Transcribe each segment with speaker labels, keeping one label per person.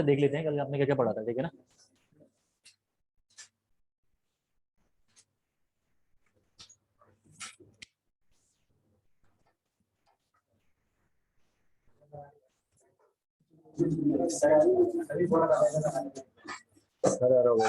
Speaker 1: देख लेते हैं कल आपने क्या क्या पढ़ा था, ठीक है ना। सर आ रहा होगा।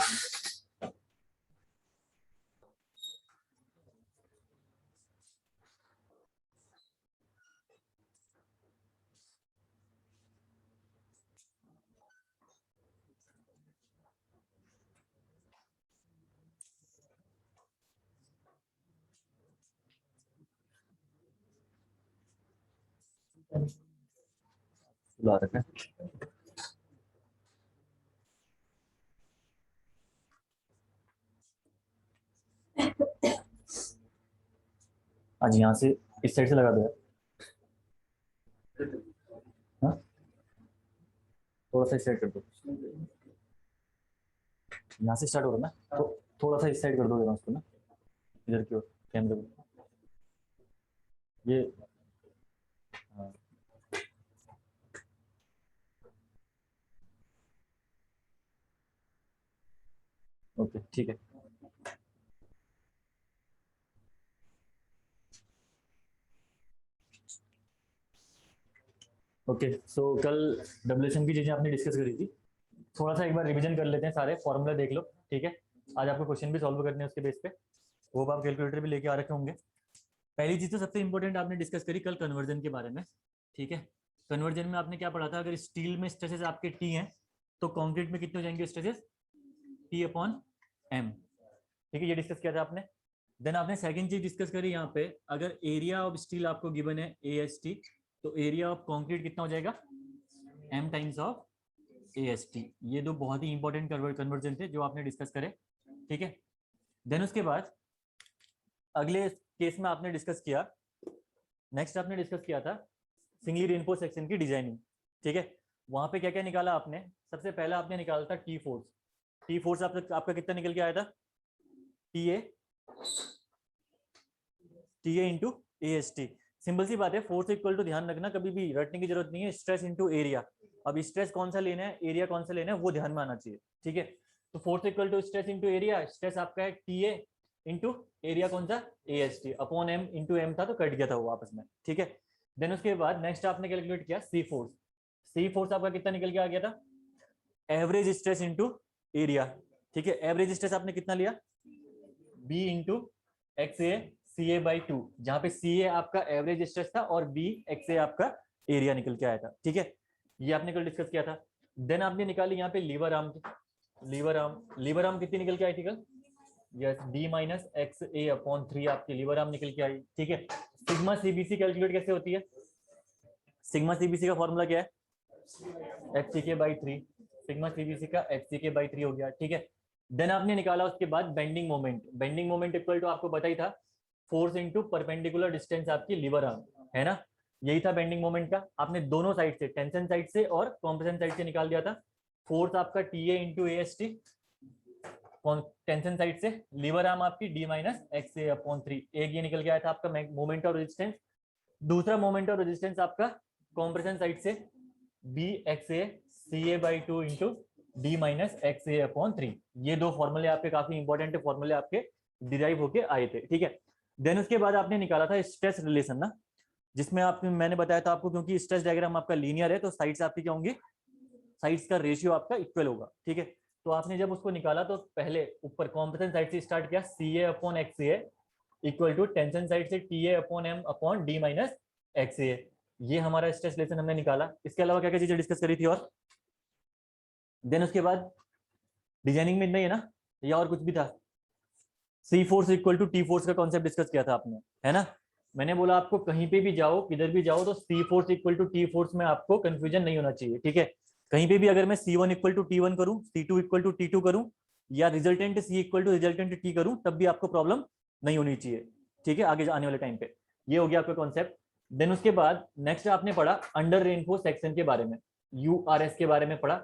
Speaker 1: बुला रखा है। आज यहाँ से इस साइड से लगा दो यार। हाँ, थोड़ा सा इस साइड कर दो। यहाँ से स्टार्ट हो रहा है ना, तो थोड़ा सा इस साइड कर दो जरा उसको ना, इधर की ओर कैमरे को। ये हाँ, ओके ठीक है। ओके सो कल डब्ल्यूएचएम की चीजें आपने डिस्कस करी थी, थोड़ा सा एक बार रिवीजन कर लेते हैं, सारे फॉर्मूला देख लो, ठीक है। आज आपको क्वेश्चन भी सॉल्व करने हैं उसके बेस पे, वो आप कैलकुलेटर भी लेके आ रखे होंगे। पहली चीज तो सबसे इंपॉर्टेंट आपने डिस्कस करी कल कन्वर्जन के बारे में, ठीक है। कन्वर्जन में आपने क्या पढ़ा था, अगर स्टील में स्ट्रेसेस आपके टी हैं तो कंक्रीट में कितने हो जाएंगे स्ट्रेसेस, टी अपॉन एम, ठीक है, ये डिस्कस किया था आपने। देन आपने सेकंड चीज डिस्कस करी यहाँ पे, अगर एरिया ऑफ स्टील आपको गिवन है ए एस टी, तो एरिया ऑफ कंक्रीट कितना हो जाएगा, M times of A S T. ये दो बहुत ही इंपॉर्टेंट कन्वर्जन थे जो आपने डिस्कस करे, ठीक है। देन उसके बाद अगले केस में आपने डिस्कस किया, नेक्स्ट आपने डिस्कस किया था सिंगली रेनफोर्स सेक्शन की डिजाइनिंग, ठीक है। वहां पे क्या क्या निकाला आपने, सबसे पहला आपने निकाला था टी फोर्स। टी फोर्स आपका कितना निकल के आया था, T A, T A into A S T. Simple सी बात है, फोर्स इक्वल टू, ध्यान रखना कभी भी रटने की जरूरत नहीं है, स्ट्रेस इंटू एरिया। अब स्ट्रेस कौन सा लेना है, एरिया कौन सा लेना है, वो ध्यान में आना चाहिए, ठीक है। तो force equal to stress into area, stress आपका है टी ए इंटू एरिया कौन सा, A S T upon M into M था तो कट गया था वो आपस में, ठीक है। देन उसके बाद नेक्स्ट आपने कैलकुलेट किया सी फोर्स। सी फोर्स आपका कितना निकल के आ गया था, एवरेज स्ट्रेस इंटू एरिया, ठीक है। एवरेज स्ट्रेस आपने कितना लिया, B into X A C A by two, जहां पे सी ए आपका एवरेज स्ट्रेस था और बी एक्स ए आपका एरिया निकल के आया था, ठीक है। ये आपने कल डिस्कस किया था। देन आपने निकाली यहाँ पे लीवर आर्म की, लीवर आर्म कितनी निकल के आई थी कल, yes D minus X A upon three आपकी लीवर आर्म निकल के आई, ठीक है। सिग्मा सीबीसी कैलकुलेट कैसे होती है, सिग्मा सीबीसी का फॉर्मूला क्या है, एच सी के बाई थ्री, सिग्मा सीबीसी का एच सी के बाई थ्री हो गया, ठीक है। देन आपने निकाला उसके बाद bending moment, bending moment equal to आपको बताई था फोर्स इंटू परपेंडिकुलर डिस्टेंस आपकी लीवर आर्म, है ना। यही था बेंडिंग मोमेंट का, आपने दोनों साइड से, टेंशन साइड से और कॉम्प्रेशन साइड से निकाल दिया था। फोर्स आपका T A into A S T, tension side से, लीवर आर्म आपकी D minus X A upon three, एक ये निकल के आया था आपका मोमेंट ऑफ रेजिस्टेंस। दूसरा मोमेंट ऑफ रेजिस्टेंस आपका कॉम्प्रेशन साइड से B X A C A by two into D minus X A upon three. ये दो फॉर्मूले आपके काफी इंपॉर्टेंट फॉर्मूले आपके डिराइव होके आए थे, ठीक है। देन उसके बाद आपने निकाला था स्ट्रेस रिलेशन ना, जिसमें आप, मैंने बताया था आपको, क्योंकि स्ट्रेस डायग्राम आपका लीनियर है तो साइड्स आपकी क्या होंगी, साइड्स का रेशियो आपका इक्वल होगा, ठीक है। तो आपने जब उसको निकाला तो पहले ऊपर कॉम्प्रेशन साइड से स्टार्ट किया, C A upon X A equal to tension side से T A upon M upon D minus X A. ये हमारा स्ट्रेस रिलेशन हमने निकाला। इसके अलावा क्या क्या चीजें डिस्कस करी थी, और देन उसके बाद डिजाइनिंग में नहीं है ना, या और कुछ भी था, C force equal to T force का कॉन्सेप्ट डिस्कस किया था आपने, है ना। मैंने बोला आपको कहीं पे भी जाओ, किधर भी जाओ, तो C force equal to T force में आपको कंफ्यूजन नहीं होना चाहिए, ठीक है। कहीं पे भी अगर मैं C one equal to T one करूँ, C two equal to T two करूँ, या resultant C equal to resultant T करूँ, तब भी आपको प्रॉब्लम नहीं होनी चाहिए, ठीक है, आगे आने वाले टाइम पे। ये हो गया आपका कॉन्सेप्ट। देन उसके बाद नेक्स्ट आपने पढ़ा अंडर रेनफोर्स सेक्शन के बारे में, यूआरएस के बारे में पढ़ा।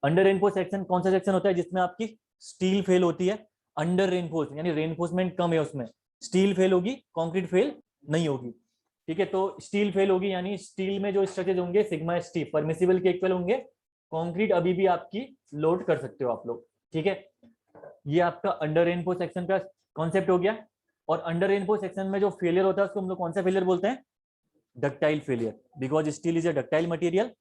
Speaker 1: अंडर रेनफोर्स सेक्शन कौन सा सेक्शन होता है, जिसमें आपकी स्टील फेल होती है, अंडर रेनफोर्स यानी रेनफोर्समेंट कम है उसमें, स्टील फेल होगी, कंक्रीट फेल नहीं होगी, ठीक है। तो स्टील फेल होगी यानी स्टील में जो स्ट्रेचेज होंगे सिग्मा एस टी परमिसिबल के इक्वल होंगे, कंक्रीट अभी भी आपकी लोड कर सकते हो आप लोग, ठीक है। ये आपका अंडर रेनफोर्स सेक्शन का कॉन्सेप्ट हो गया। और अंडर रेनफोर्स सेक्शन में जो फेलियर होता है उसको हम लोग कौन सा फेलियर बोलते हैं? Ductile failure, because steel is a ductile material.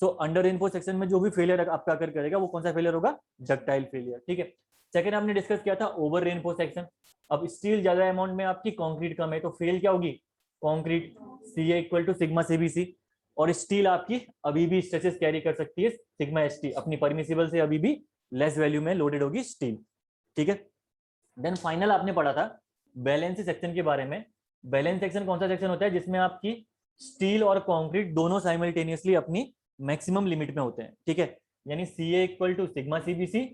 Speaker 1: So under reinforce section में जो भी फेलियर आपका अगर करेगा वो कौन सा फेलियर होगा? डक्टाइल फेलियर, ठीक है। सेकंड हमने डिस्कस किया था ओवर रेनफोर्स सेक्शन। अब स्टील ज्यादा अमाउंट में आपकी, कंक्रीट कम है, तो फेल क्या होगी? Concrete C equal to sigma CBC. और स्टील आपकी अभी भी स्ट्रेसेस कैरी कर सकती है सिग्मा एसटी, अपनी परमिसिबल से अभी भी लेस वैल्यू में लोडेड होगी स्टील, ठीक है। देन फाइनल आपने पढ़ा था बैलेंस सेक्शन के बारे में। बैलेंस सेक्शन कौन सा सेक्शन होता है? जिसमें आपकी स्टील और कंक्रीट दोनों साइमल्टेनियसली अपनी मैक्सिमम लिमिट में होते हैं, ठीक है। यानी C A equal to sigma CBC,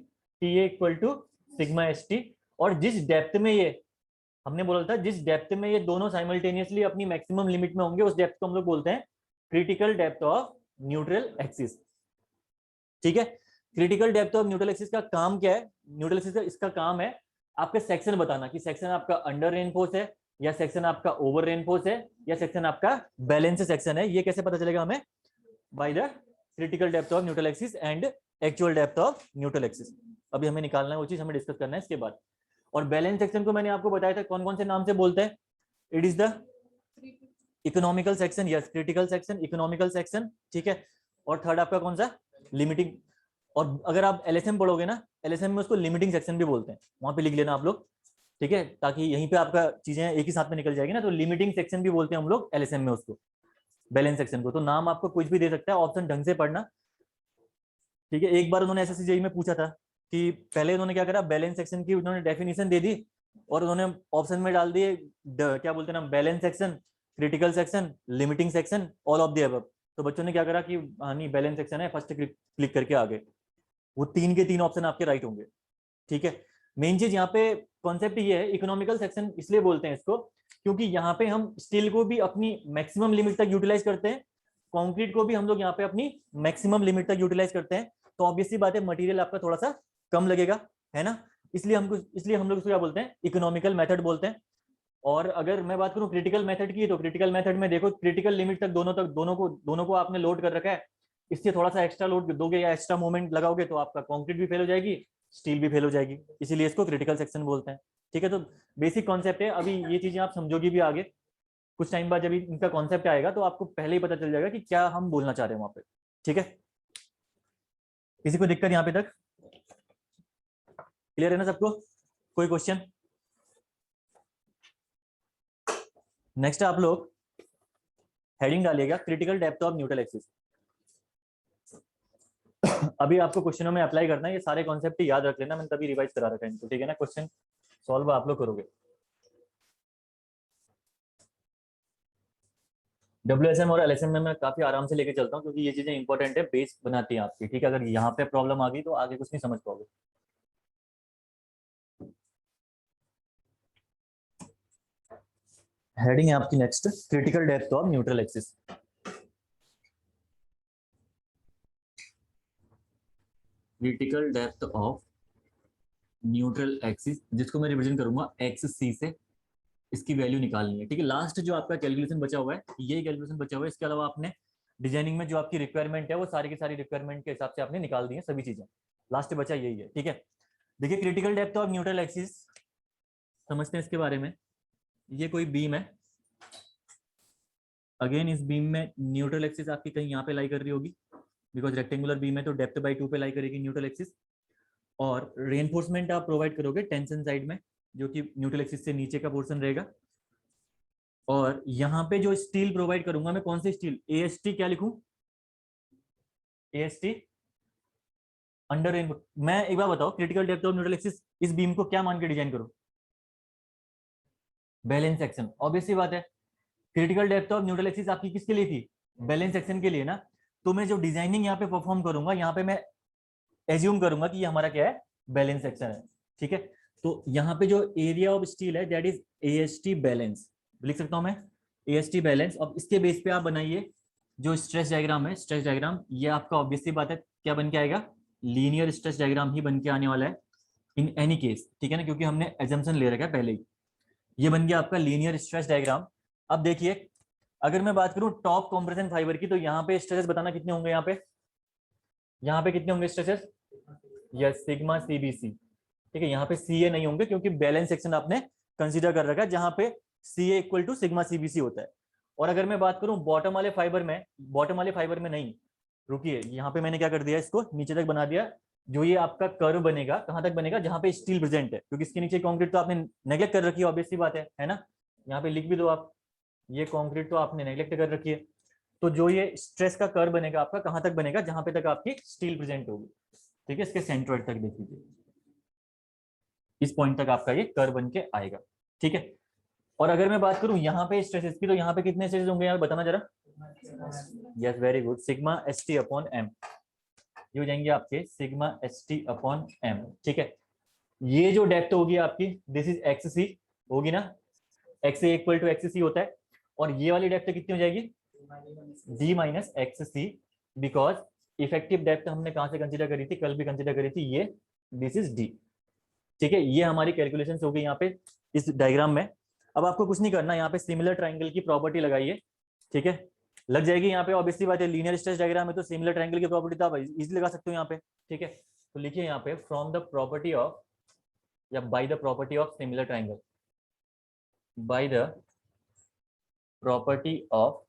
Speaker 1: T A equal to sigma S T. और जिस डेप्थ में ये, हमने बोला था जिस डेप्थ में ये दोनों साइमल्टेनियसली अपनी मैक्सिमम लिमिट में होंगे, उस डेप्थ को हम लोग बोलते हैं critical depth of neutral axis, ठीक है। Critical depth of neutral axis का काम क्या है? न्यूट्रल एक्सिस का इसका काम है आपका सेक्शन बताना कि सेक्शन आपका अंडर रेनफोर्स है, या सेक्शन आपका ओवर रेनफोर्स है, या सेक्शन आपका बैलेंस सेक्शन है। ये कैसे पता चलेगा हमें? By the critical depth of neutral axis and actual depth of neutral axis. अभी हमें निकालना है वो चीज, हमें डिस्कस करना है इसके बाद। और बैलेंस सेक्शन को मैंने आपको बताया था कौन कौन से नाम से बोलते हैं। It is the economical section, yes, critical section, economical section, ठीक है। और थर्ड आपका कौन सा? लिमिटिंग। और अगर आप एलएसएम पढ़ोगे ना, एलएसएम में उसको लिमिटिंग सेक्शन भी बोलते हैं, वहां पे लिख लेना आप लोग, ठीक है, ताकि यहीं पे आपका चीजें एक ही साथ में निकल जाएगी ना। तो लिमिटिंग सेक्शन भी बोलते हैं हम लोग एलएसएम में उसको, बैलेंस सेक्शन को। तो नाम आपको कुछ भी दे सकता है, ऑप्शन ढंग से पढ़ना, ठीक है। एक बार उन्होंने एसएससी में पूछा था कि पहले उन्होंने क्या करा, बैलेंस सेक्शन की उन्होंने डेफिनेशन दे दी और उन्होंने ऑप्शन में डाल दिए क्या बोलते हैं ना, balance section, critical section, limiting section, all of the above. तो बच्चों ने क्या करा कि हाँ नहीं बैलेंस सेक्शन है, फर्स्ट क्लिक करके आ गए। वो तीन के तीन ऑप्शन आपके राइट होंगे, ठीक है। मेन चीज यहाँ पे कॉन्सेप्ट ये है, इकोनॉमिकल सेक्शन इसलिए बोलते हैं इसको क्योंकि यहाँ पे हम स्टील को भी अपनी मैक्सिमम लिमिट तक यूटिलाइज करते हैं, कंक्रीट को भी हम लोग यहाँ पे अपनी मैक्सिमम लिमिट तक यूटिलाइज करते हैं। तो ऑब्वियसली बात है मटेरियल आपका थोड़ा सा कम लगेगा, है ना। इसलिए हम लोग इसको क्या बोलते हैं? इकोनॉमिकल मेथड बोलते हैं। और अगर मैं बात करूं क्रिटिकल मेथड की, तो क्रिटिकल मेथड में देखो क्रिटिकल लिमिट तक दोनों को आपने लोड कर रखा है। इससे थोड़ा सा एक्स्ट्रा लोड दोगे या एक्स्ट्रा मूवमेंट लगाओगे तो आपका कंक्रीट भी फेल हो जाएगी, स्टील भी फेल हो जाएगी, इसीलिए इसको क्रिटिकल सेक्शन बोलते हैं, ठीक है। तो बेसिक कॉन्सेप्ट है, अभी ये चीजें आप समझोगी भी आगे कुछ टाइम बाद, जब इनका कॉन्सेप्ट आएगा तो आपको पहले ही पता चल जाएगा कि क्या हम बोलना चाह रहे हैं वहां पे, ठीक है। किसी को दिक्कत यहाँ पे तक क्लियर है ना सबको? कोई क्वेश्चन? नेक्स्ट आप लोग हेडिंग डालिएगा critical depth of neutral axis. अभी आपको क्वेश्चनों में अप्लाई करना है, ये सारे कॉन्सेप्ट याद रख लेना, मैंने तभी रिवाइज करा रखा है इनको, ठीक है ना। क्वेश्चन सॉल्व आप लोग करोगे। डब्ल्यूएसएम और एलएसएम में मैं काफी आराम से लेके चलता हूँ क्योंकि ये चीजें इंपॉर्टेंट है, बेस बनाती हैं आपकी, ठीक है। अगर यहाँ पे प्रॉब्लम आ गई तो आगे कुछ नहीं समझ पाओगे। हेडिंग है आपकी next critical depth of neutral axis. Critical depth of neutral axis, जिसको मैं रिविजन करूंगा एक्स सी से, इसकी वैल्यू निकालनी है, ठीक है। लास्ट जो आपका कैलकुलेशन बचा हुआ है, यही कैलकुलेशन बचा हुआ है। इसके अलावा आपने डिजाइनिंग में जो आपकी रिक्वायरमेंट है वो सारी की सारी रिक्वायरमेंट के हिसाब से आपने निकाल दी है सभी चीजें, लास्ट बचा यही है, ठीक है। देखिए critical depth of neutral axis समझते हैं इसके बारे में। ये कोई बीम है, अगेन इस बीम में न्यूट्रल एक्सिस आपकी कहीं यहाँ पे लाई कर रही होगी, बिकॉज रेक्टेंगुलर बीम है तो डेप्थ बाई 2 पे लाई करेगी न्यूट्रल एक्सिस। और रेनफोर्समेंट आप प्रोवाइड करोगे टेंशन साइड में, जो कि न्यूट्रल एक्सिस से नीचे का पोर्शन रहेगा। और यहाँ पे जो स्टील प्रोवाइड करूंगा मैं, कौन सी स्टील? एएसटी, क्या लिखूं? AST under rain. मैं एक बार बताओ, critical depth of neutral axis इस बीम को क्या मान के डिजाइन करो? बैलेंस सेक्शन, ऑब्वियसली बात है। Critical depth of neutral axis आपकी किसके लिए थी? बैलेंस सेक्शन के लिए ना। तो मैं जो डिजाइनिंग यहाँ पे परफॉर्म करूंगा, यहाँ पे मैं एज्यूम करूंगा कि ये हमारा क्या है? बैलेंस सेक्शन है, ठीक है। तो यहाँ पे जो एरिया ऑफ स्टील है दैट इज एएसटी बैलेंस, लिख सकता हूं मैं एएसटी बैलेंस। अब इसके बेस पे आप बनाइए जो स्ट्रेस डायग्राम है, स्ट्रेस डायग्राम ये आपका ऑब्वियसली बात है क्या बन के आएगा? लीनियर स्ट्रेस डायग्राम ही बन के आने वाला है इन एनी केस, ठीक है ना, क्योंकि हमने एजम्पशन ले रखा है पहले ही। ये बन गया आपका लीनियर स्ट्रेस डायग्राम। अब देखिए अगर मैं बात करूं टॉप कंप्रेशन फाइबर की, तो यहाँ पे स्ट्रेसेस बताना कितने होंगे यहाँ पे? यहाँ पे कितने होंगे स्ट्रेसेस? Yes, sigma CBC. ठीक है, यहाँ पे सीए नहीं होंगे क्योंकि बैलेंस सेक्शन आपने कंसीडर कर रखा है जहां पे CA equal to sigma CBC होता है। और अगर मैं बात करूं बॉटम वाले फाइबर में, बॉटम वाले फाइबर में नहीं, रुकिए, यहाँ पे मैंने क्या कर दिया, इसको नीचे तक बना दिया। जो ये आपका कर्व बनेगा कहां तक बनेगा? जहां पे स्टील प्रेजेंट है, क्योंकि इसके नीचे कंक्रीट तो आपने नेग्लेक्ट कर रखी है, ऑब्वियस सी बात है ना। यहाँ पे लिख भी दो आप, ये कंक्रीट तो आपने नेग्लेक्ट कर रखी है। तो जो ये स्ट्रेस का कर्व बनेगा आपका कहां तक बनेगा? जहां पे तक आपकी स्टील प्रेजेंट होगी। ठीक है, इसके सेंट्रोइड तक देख लीजिए, इस पॉइंट तक आपका ये कर्व बन के आएगा। ठीक है, और अगर मैं बात करूं यहाँ पे स्ट्रेसेस की, तो यहाँ पे कितने स्ट्रेसेस होंगे यार, बताना जरा। Yes, very good, sigma S T upon M. ये हो जाएंगे आपके sigma S T upon M. ठीक है, ये जो डेप्थ होगी आपकी, दिस इज एक्स सी होगी ना, X A equal to X C होता है। और ये वाली डेप्थ कितनी हो जाएगी? D minus X C, because effective depth हमने कहां से कंसीडर करी थी? कल भी कंसीडर करी थी, ये दिस इज डी। ठीक है, ये हमारी कैलकुलेशन हो गई यहाँ पे इस डायग्राम में। अब आपको कुछ नहीं करना, यहाँ पे सिमिलर ट्राइंगल की प्रॉपर्टी लगाइए। ठीक है, लग जाएगी यहाँ पे, ऑब्वियसली बात है, लीनियर स्ट्रेच डायग्राम है तो सिमिलर ट्राइंगल की प्रॉपर्टी तो आप इजीली लगा सकते हो यहाँ पे। ठीक है, तो लिखिए यहाँ पे फ्रॉम द प्रॉपर्टी ऑफ, या by the property of similar triangle, by the property of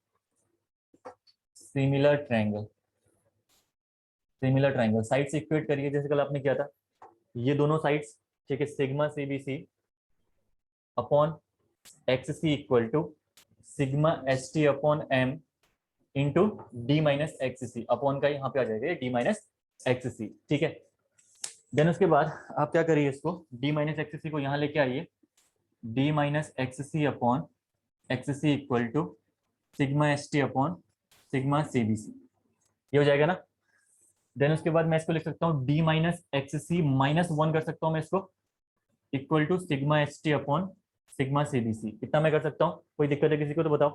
Speaker 1: similar triangle. Similar triangle sides equate करिए जैसे कल आपने किया था, ये दोनों साइड्स। ठीक है, sigma CBC upon X C equal to sigma S T upon M into D minus X C. Upon का यहाँ पे आ जाएगा डी माइनस एक्स सी। ठीक है, देन उसके बाद आप क्या करिए, इसको डी माइनस एक्स सी को यहाँ लेके आइए, D minus X C upon X C equal to sigma S T upon sigma C B C. ये हो जाएगा ना। देन उसके बाद मैं इसको लिख सकता हूँ D minus X C minus one कर सकता हूँ मैं इसको, equal to sigma S T upon sigma C B C. इतना मैं कर सकता हूँ, कोई दिक्कत है किसी को तो बताओ।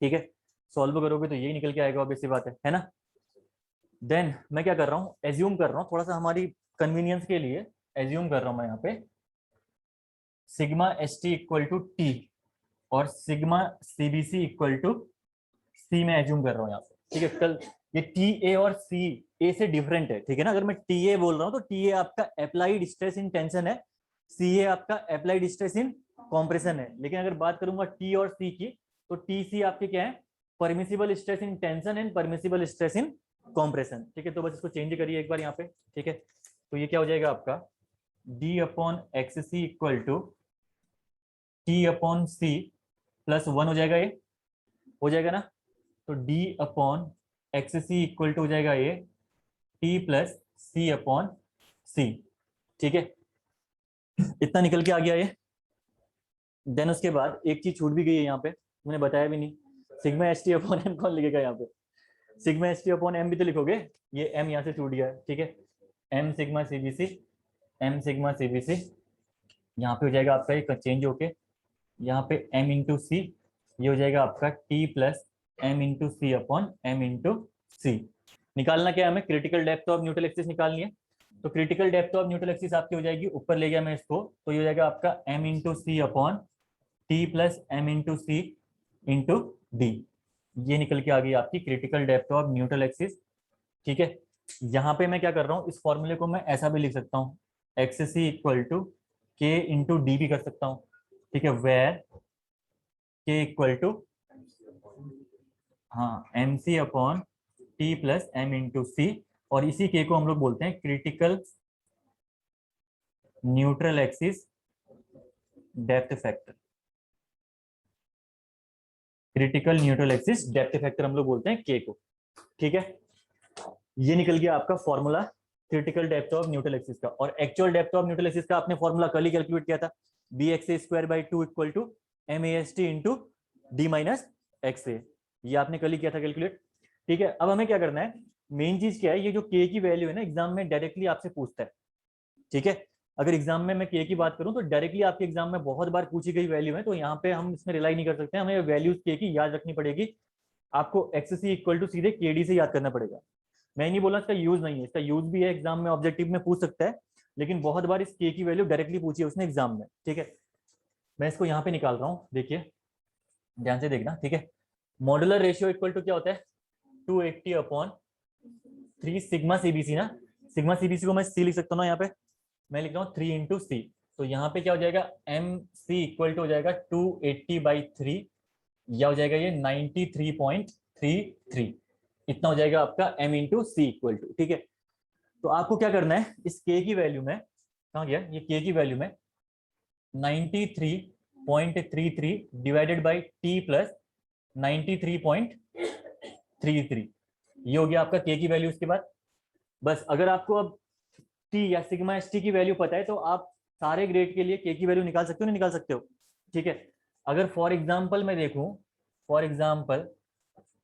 Speaker 1: ठीक है, सॉल्व करोगे तो यही निकल के आएगा, ऑब्वियस सी बात है ना। देन मैं क्या कर रहा हूँ, एज्यूम कर रहा हूँ थोड़ा सा हमारी कन्वीनियंस के लिए, एज्यूम कर रहा हूँ मैं यहाँ पे sigma S T equal to T और sigma CBC equal to C में एज्यूम कर रहा हूँ यहाँ पे। ठीक है, कल ये टी ए और सी ए से डिफरेंट है। ठीक है ना, अगर मैं टी ए बोल रहा हूँ तो टी ए आपका अप्लाइड स्ट्रेस इन टेंशन है, सी ए आपका अप्लाइड स्ट्रेस इन कॉम्प्रेशन है। लेकिन अगर बात करूंगा टी और सी की, तो टी सी आपके क्या है? Permissible stress in tension and permissible stress in compression. ठीक है, तो बस इसको चेंज करिए एक बार यहाँ पे। ठीक है, तो ये क्या हो जाएगा आपका, D upon X C equal to T upon C plus one हो जाएगा, ये हो जाएगा ना। तो D upon X C equal to हो जाएगा ये T plus C upon C. ठीक है, इतना निकल के आ गया ये। देन उसके बाद एक चीज छूट भी गई है यहाँ पे, मैंने बताया भी नहीं, sigma S T upon M कौन लिखेगा यहाँ पे? Sigma S T upon M भी तो लिखोगे, ये एम यहाँ से छूट गया है। ठीक है, M sigma CBC, M sigma CBC यहाँ पे हो जाएगा आपका एक चेंज होके यहाँ पे एम इंटू सी, ये हो जाएगा आपका T plus M into C upon M into सी। निकालना क्या है हमें? Critical depth of neutral axis निकालनी है। तो critical depth of neutral axis आपकी हो जाएगी, ऊपर ले गया मैं इसको, तो ये हो जाएगा आपका M into C upon T plus M into C into D. ये निकल के आ गई आपकी critical depth of neutral axis. ठीक है, यहाँ पे मैं क्या कर रहा हूँ, इस फॉर्मूले को मैं ऐसा भी लिख सकता हूँ, X C equal to K into D भी कर सकता हूँ। ठीक है, वेयर के इक्वल टू हाँ M C upon T plus M into C, और इसी के को हम लोग बोलते हैं critical neutral axis depth factor. Critical neutral axis depth factor हम लोग बोलते हैं के को। ठीक है, ये निकल गया आपका formula critical depth of neutral axis का। और actual depth of neutral axis का आपने फॉर्मूला कल ही कैलकुलेट किया था, B X A square by two equal to M A S T into D minus X A. ये आपने कल ही किया था कैलकुलेट। ठीक है, अब हमें क्या करना है, मेन चीज क्या है, ये जो के की वैल्यू है ना, एग्जाम में डायरेक्टली आपसे पूछता है। ठीक है, अगर एग्जाम में मैं के की बात करूं तो डायरेक्टली आपके एग्जाम में बहुत बार पूछी गई वैल्यू है, तो यहाँ पे हम इसमें रिलाई नहीं कर सकते, हमें वैल्यूज के की याद रखनी पड़ेगी। आपको एक्स सी इक्वल टू सीधे के डी से याद करना पड़ेगा। मैं नहीं बोला इसका यूज नहीं है, इसका यूज भी है, एग्जाम में ऑब्जेक्टिव में पूछ सकता है, लेकिन बहुत बार इस के की वैल्यू डायरेक्टली पूछी है उसने एग्जाम में। ठीक है, मैं इसको यहाँ पे निकाल रहा हूँ, देखिए ध्यान से देखना। ठीक है, मॉड्यूलर रेशियो इक्वल टू क्या होता है, 280 अपॉन 3 सिग्मा सीबीसी ना, सिग्मा सीबीसी को मैं सी लिख सकता हूँ ना, यहाँ पे मैं लिख रहा हूँ 3 इंटू सी। तो यहाँ पे क्या हो जाएगा, एम सी इक्वल टू हो जाएगा 280/3, या हो जाएगा ये 93.33, इतना हो जाएगा आपका m into C equal to. ठीक है, तो आपको क्या करना है, इस k की वैल्यू में, कहाँ गया ये k की वैल्यू में 93.33 डिवाइडेड बाई t प्लस 93.33, ये हो गया आपका k की वैल्यू। उसके बाद बस अगर आपको अब t या सिग्मा एस टी की वैल्यू पता है तो आप सारे ग्रेड के लिए k की वैल्यू निकाल सकते हो, नहीं निकाल सकते हो। ठीक है, अगर फॉर एग्जाम्पल मैं देखूं, फॉर एग्जाम्पल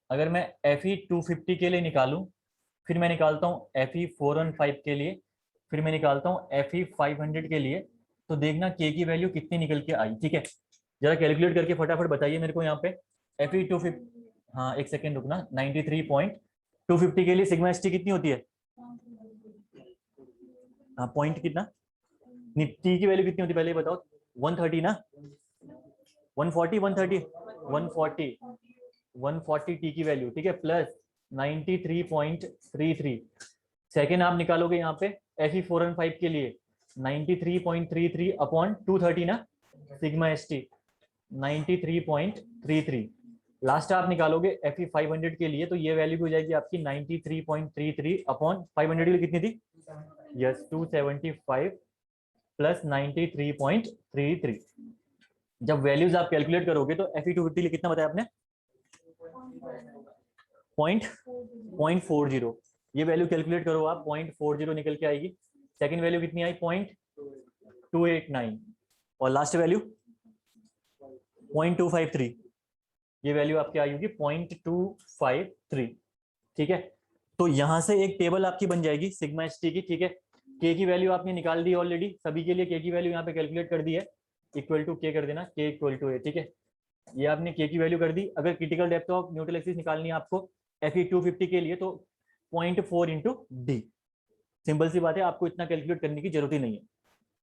Speaker 1: अगर मैं FE 250 के लिए निकालूं, फिर मैं निकालता हूँ FE 415 के लिए, फिर मैं निकालता हूँ FE 500 के लिए, तो देखना k की वैल्यू कितनी निकल के आई। ठीक है, जरा कैलकुलेट करके फटाफट बताइए मेरे को यहाँ पे। FE 250, हाँ एक सेकेंड रुकना, 93.250 के लिए सिग्मा एस टी कितनी होती है, हाँ पॉइंट कितना, टी की वैल्यू कितनी होती है पहले बताओ। 130 ना, 140, 130, 140, 140 टी की वैल्यू। ठीक है, प्लस 93.33, सेकेंड आप निकालोगे यहाँ पे FE 415 के लिए 93.33 अपॉन 230 ना, सिग्मा एस टी 93.33, लास्ट आप निकालोगे FE 500 के लिए, तो ये वैल्यू भी हो जाएगी आपकी 93.33 अपॉन 500 के लिए कितनी थी, यस 275 प्लस 93.33। जब वैल्यूज आप कैलकुलेट करोगे तो FE 250 लिए कितना बताया आपने, 0.40, ये वैल्यू कैलकुलेट करो आप, 0.40 निकल के आएगी। सेकंड वैल्यू कितनी आई, 0.289, और लास्ट वैल्यू 0.253, ये वैल्यू आपकी आई होगी 0.253। ठीक है, तो यहां से एक टेबल आपकी बन जाएगी सिग्मा एस टी की। ठीक है, के की वैल्यू आपने निकाल दी ऑलरेडी, सभी के लिए के की वैल्यू यहाँ पे कैलकुलेट कर दी है, इक्वल टू के कर देना, के इक्वल टू है। ठीक है, ये आपने के की वैल्यू कर दी। अगर critical depth of neutral axis निकालनी है आपको FE 250 के लिए तो 0.4 इंटू डी, सिंपल सी बात है, आपको इतना कैलकुलेट करने की जरूरत ही नहीं है।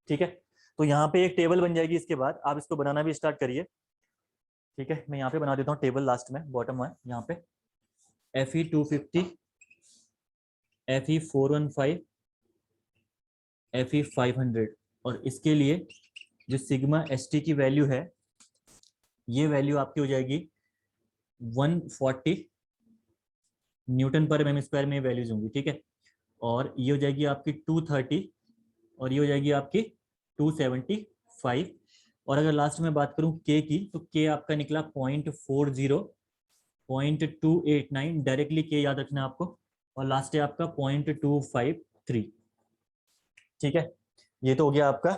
Speaker 1: ठीक है, तो यहाँ पे एक टेबल बन जाएगी, इसके बाद आप इसको बनाना भी स्टार्ट करिए। ठीक है, मैं यहाँ पे बना देता हूँ टेबल, लास्ट में बॉटम है यहाँ पे FE 250, FE 415, FE 500, और इसके लिए जो सिग्मा एस टी की वैल्यू है, ये वैल्यू आपकी हो जाएगी 140 न्यूटन पर mm स्क्वायर में वैल्यूज होंगी। ठीक है, और ये हो जाएगी आपकी 230, और ये हो जाएगी आपकी 275, और अगर लास्ट में बात करूं के की, तो के आपका निकला 0.40, 0.289, डायरेक्टली के याद रखना आपको, और लास्ट है आपका 0.253। ठीक है, ये तो हो गया आपका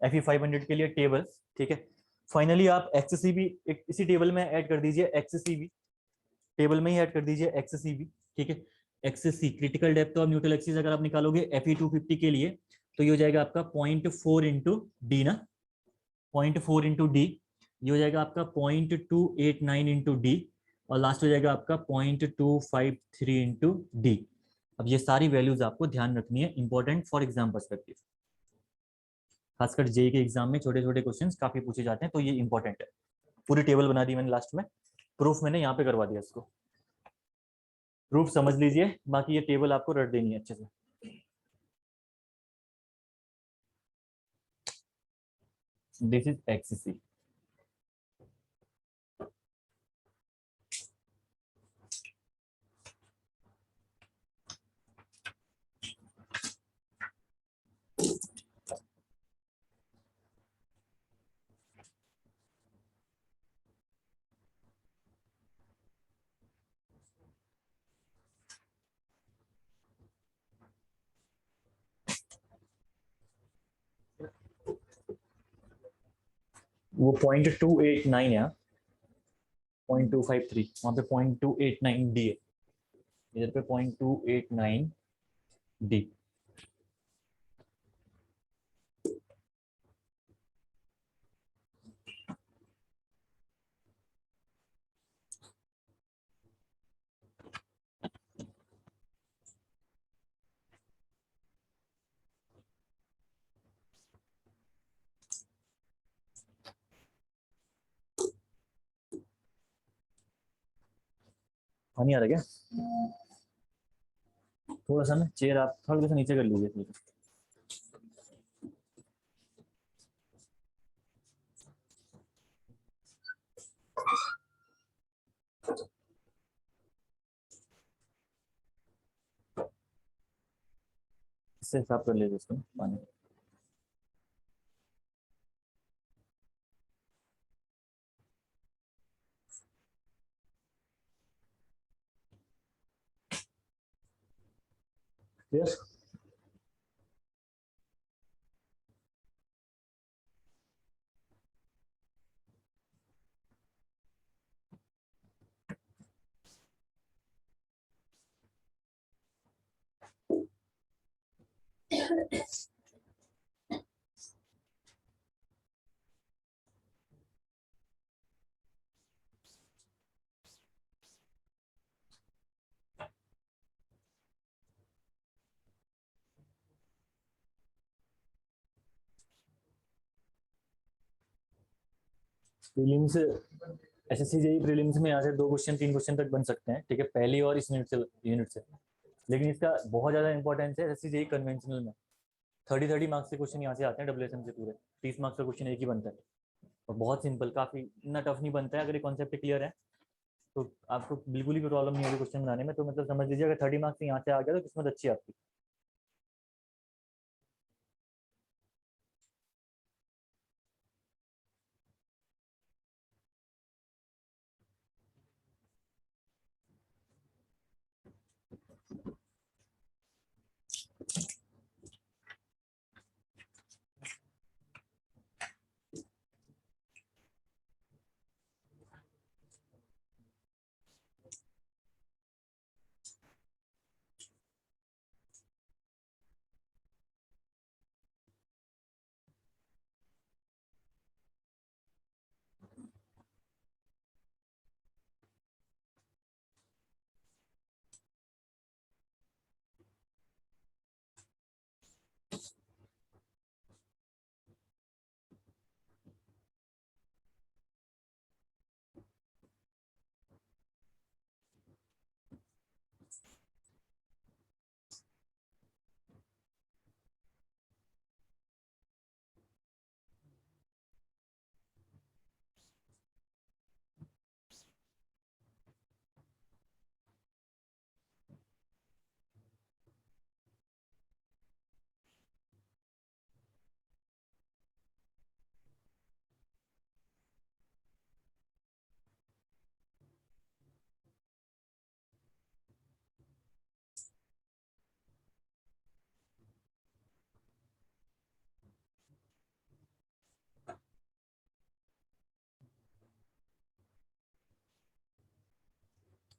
Speaker 1: FE 500 के लिए टेबल। ठीक है, फाइनली आप XC भी इसी टेबल में ऐड कर दीजिए, XC भी टेबल में ही ऐड कर दीजिए, XC भी। ठीक है, XC critical depth of neutral axis अगर आप निकालोगे FE 250 के लिए, तो ये हो जाएगा आपका 0.4 इंटू डी ना, 0.4 इंटू डी, ये हो जाएगा आपका 0.289 इंटू डी, और लास्ट हो जाएगा आपका 0.253 इंटू डी। अब ये सारी वैल्यूज आपको ध्यान रखनी है, इंपॉर्टेंट फॉर एग्जाम पर्सपेक्टिव, खासकर जेई के एग्जाम में छोटे छोटे क्वेश्चंस काफी पूछे जाते हैं, तो ये इंपॉर्टेंट है। पूरी टेबल बना दी मैंने लास्ट में, प्रूफ मैंने यहाँ पे करवा दिया, इसको प्रूफ समझ लीजिए, बाकी ये टेबल आपको रट देनी है अच्छे से। This is XC। वो 0.289 है, 0.253, वहां पे 0.289 डी है, इधर पे 0.289 डी। पानी आ रहा क्या, थोड़ा सा ना चेयर आप थोड़ा सा नीचे कर लीजिए। इससे साफ कर लीजिए इसको पानी। Clear. Prelims SSC JE prelims में यहाँ से 2 क्वेश्चन 3 क्वेश्चन तक बन सकते हैं, ठीक है, पहली और इस यूनिट से। लेकिन इसका बहुत ज्यादा इंपॉर्टेंस है एसएससी जेई कन्वेंशनल में। 30-30 मार्क्स के क्वेश्चन यहाँ से आते हैं डब्ल्यूएसएम से पूरे। 30 मार्क्स का क्वेश्चन एक ही बनता है और बहुत सिंपल, काफी इतना टफ नहीं बनता है अगर ये कॉन्सेप्ट क्लियर है तो आपको बिल्कुल ही प्रॉब्लम नहीं होगी क्वेश्चन बनाने में। तो मतलब समझ लीजिए अगर 30 मार्क्स यहाँ से आ गया तो किस्मत अच्छी है आपकी।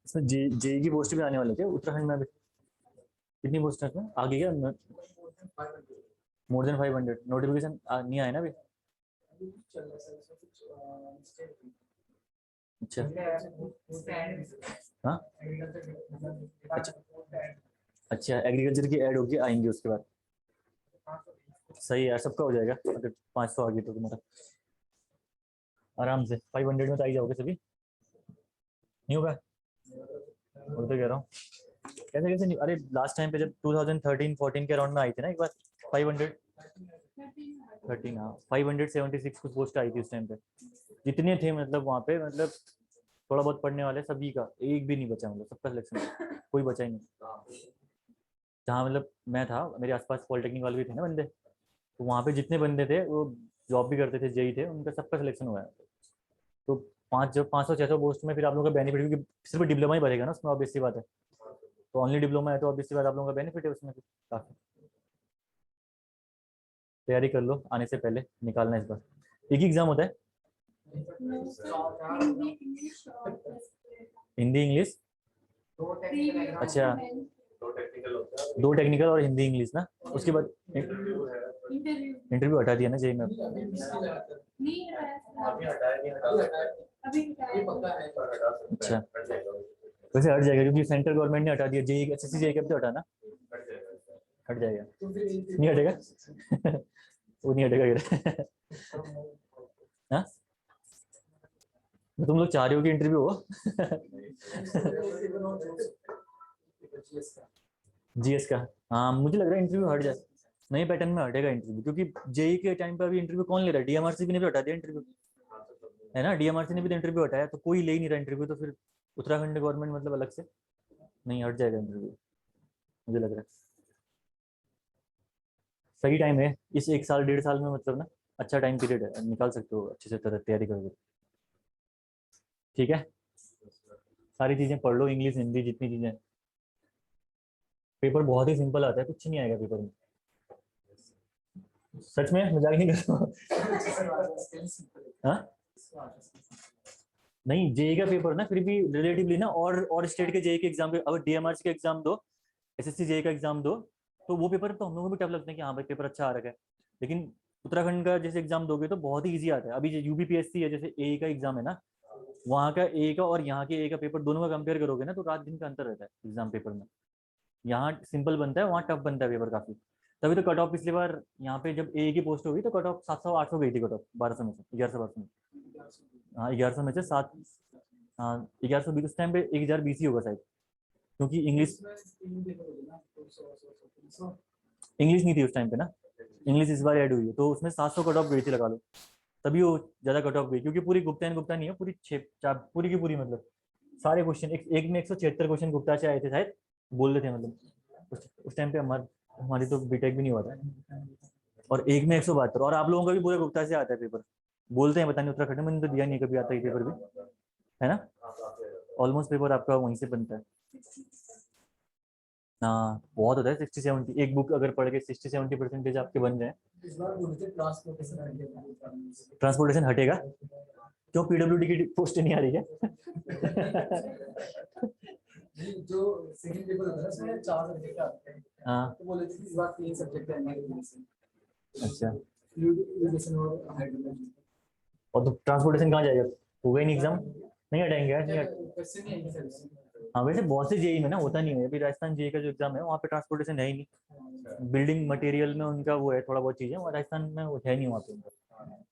Speaker 1: इसमें जेई की पोस्ट भी आने वाली है उत्तराखंड में अभी? कितनी पोस्ट है इसमें आगे क्या? मोर देन 500 नोटिफिकेशन नहीं आया ना अभी? अच्छा। हाँ। अच्छा। अच्छा एग्रीकल्चर की ऐड होगी आएंगे उसके बाद। सही है यार, सबका हो जाएगा अगर 500 आ गई तो तुम्हारा आराम से 500 में तो आई जाओगे सभी। नहीं होगा? वो तो कह रहा हूँ कैसे कैसे नहीं। अरे लास्ट टाइम पे जब 2013-14 के अराउंड में आई थी ना एक बार 500 13, हाँ 576 कुछ पोस्ट आई थी उस टाइम पे। जितने थे मतलब वहाँ पे, मतलब थोड़ा बहुत पढ़ने वाले सभी का एक भी नहीं बचा, मतलब सबका सिलेक्शन कोई बचा ही नहीं। जहाँ मतलब मैं था मेरे आसपास पॉलिटेक्निक वाले भी थे ना बंदे, तो वहाँ पे जितने बंदे थे वो जॉब भी करते थे, जेई थे, उनका सबका सिलेक्शन हुआ है। तो 500-600 पोस्ट में फिर आप लोगों का बेनिफिट, क्योंकि सिर्फ डिप्लोमा ही भरेगा ना उसमें, ऑब्वियस सी बात है। तो ओनली डिप्लोमा है तो ऑब्वियस सी बात आप लोगों का बेनिफिट है उसमें काफी। तैयारी कर लो आने से पहले, निकालना इस बार। एक ही एग्जाम होता है? हिंदी इंग्लिश? अच्छा 2 टेक्निकल और हिंदी इंग्लिश ना, उसके बाद इंटरव्यू हटा दिया ना जेई में? अच्छा वैसे हट जाएगा क्योंकि सेंट्रल गवर्नमेंट ने हटा दिया जेई, एसएससी जेई का भी तो हटाना। हट जाएगा? नहीं हटेगा? वो नहीं हटेगा हाँ? तुम लोग चाह रहे हो कि इंटरव्यू हो जीएस का। हाँ मुझे लग रहा है इंटरव्यू हट जाए, नए पैटर्न में हटेगा इंटरव्यू, क्योंकि जेई के टाइम पे अभी इंटरव्यू कौन ले रहा है, डीएमआरसी भी ने भी हटा दिया इंटरव्यू, है ना, डीएमआरसी ने भी तो इंटरव्यू हटाया, तो कोई ले ही नहीं रहा इंटरव्यू, तो फिर उत्तराखंड गवर्नमेंट मतलब अलग से नहीं, हट जाएगा इंटरव्यू मुझे लग रहा है। सही टाइम है इस एक साल 1.5 साल में, मतलब ना अच्छा टाइम पीरियड है, निकाल सकते हो अच्छे से तैयारी करोगे। ठीक है, सारी चीजें पढ़ लो, इंग्लिश हिंदी जितनी चीजें, पेपर बहुत ही सिंपल आता है, कुछ नहीं आएगा पेपर में, सच में मजाक नहीं कर रहा हूँ। हाँ नहीं, जेई का पेपर ना फिर भी रिलेटिवली ना, और स्टेट के जेई के एग्जाम, अगर डीएमआरसी के एग्जाम दो, एसएससी जेई का एग्जाम दो, तो वो पेपर तो हम लोगों को भी टफ लगता है कि हाँ भाई पेपर अच्छा आ रहा है, लेकिन उत्तराखंड का जैसे एग्जाम दोगे तो बहुत ही इजी आता है। अभी जो यूबीपीएससी है, जैसे ए का एग्जाम है ना, वहाँ का ए का और यहाँ के ए का पेपर दोनों का कंपेयर करोगे ना, तो रात दिन का अंतर रहता है एग्जाम पेपर में। यहाँ सिंपल बनता है, वहाँ टफ बनता है पेपर काफी। तभी तो कट ऑफ पिछली बार यहाँ पे जब ए की पोस्ट हुई तो कट ऑफ 700-800 गई थी, कट ऑफ 1200 में से, 1100-1200 में। हाँ 1100 में से 7, हाँ 1120 उस टाइम पे, 1020 ही होगा शायद, क्योंकि इंग्लिश नहीं थी उस टाइम पे ना, इंग्लिश इस बार ऐड हुई है, तो उसमें 700 कट ऑफ गई थी लगा लो, तभी वो ज्यादा कट ऑफ गई, क्योंकि पूरी गुप्ता नहीं है, पूरी छः चार पूरी की पूरी, मतलब सारे क्वेश्चन एक में 176 क्वेश्चन गुप्ता से आए थे शायद, बोल रहे थे मतलब, उस टाइम पे हमारी तो बीटेक भी नहीं हुआ था, और एक में 172, और आप लोगों का भी पूरा गुप्ता से आता है पेपर, बोलते हैं पता नहीं, उत्तराखंड में मैंने तो दिया नहीं कभी, आता है पेपर भी, है ना, ऑलमोस्ट पेपर आपका वहीं से बनता है। हाँ बहुत होता है, 60-70, एक बुक अगर पढ़ के 60-70% आपके बन जाए। ट्रांसपोर्टेशन हटेगा, क्यों पीडब्ल्यूडी की पोस्ट नहीं आ रही है? जो सेकंड पेपर होता है उसमें 4 सब्जेक्ट आते हैं, हाँ तो बोले थे इस बार 3 सब्जेक्ट आएंगे। अच्छा, और तो ट्रांसपोर्टेशन कहाँ जाएगा, हो गई नहीं एग्जाम, नहीं हटाएंगे यार, नहीं। हाँ वैसे बहुत से जेई में ना होता नहीं है, अभी राजस्थान जेई का जो एग्जाम है वहाँ पे ट्रांसपोर्टेशन है ही नहीं, बिल्डिंग मटेरियल में उनका वो है थोड़ा बहुत चीजें, और राजस्थान में वो है नहीं वहाँ पे,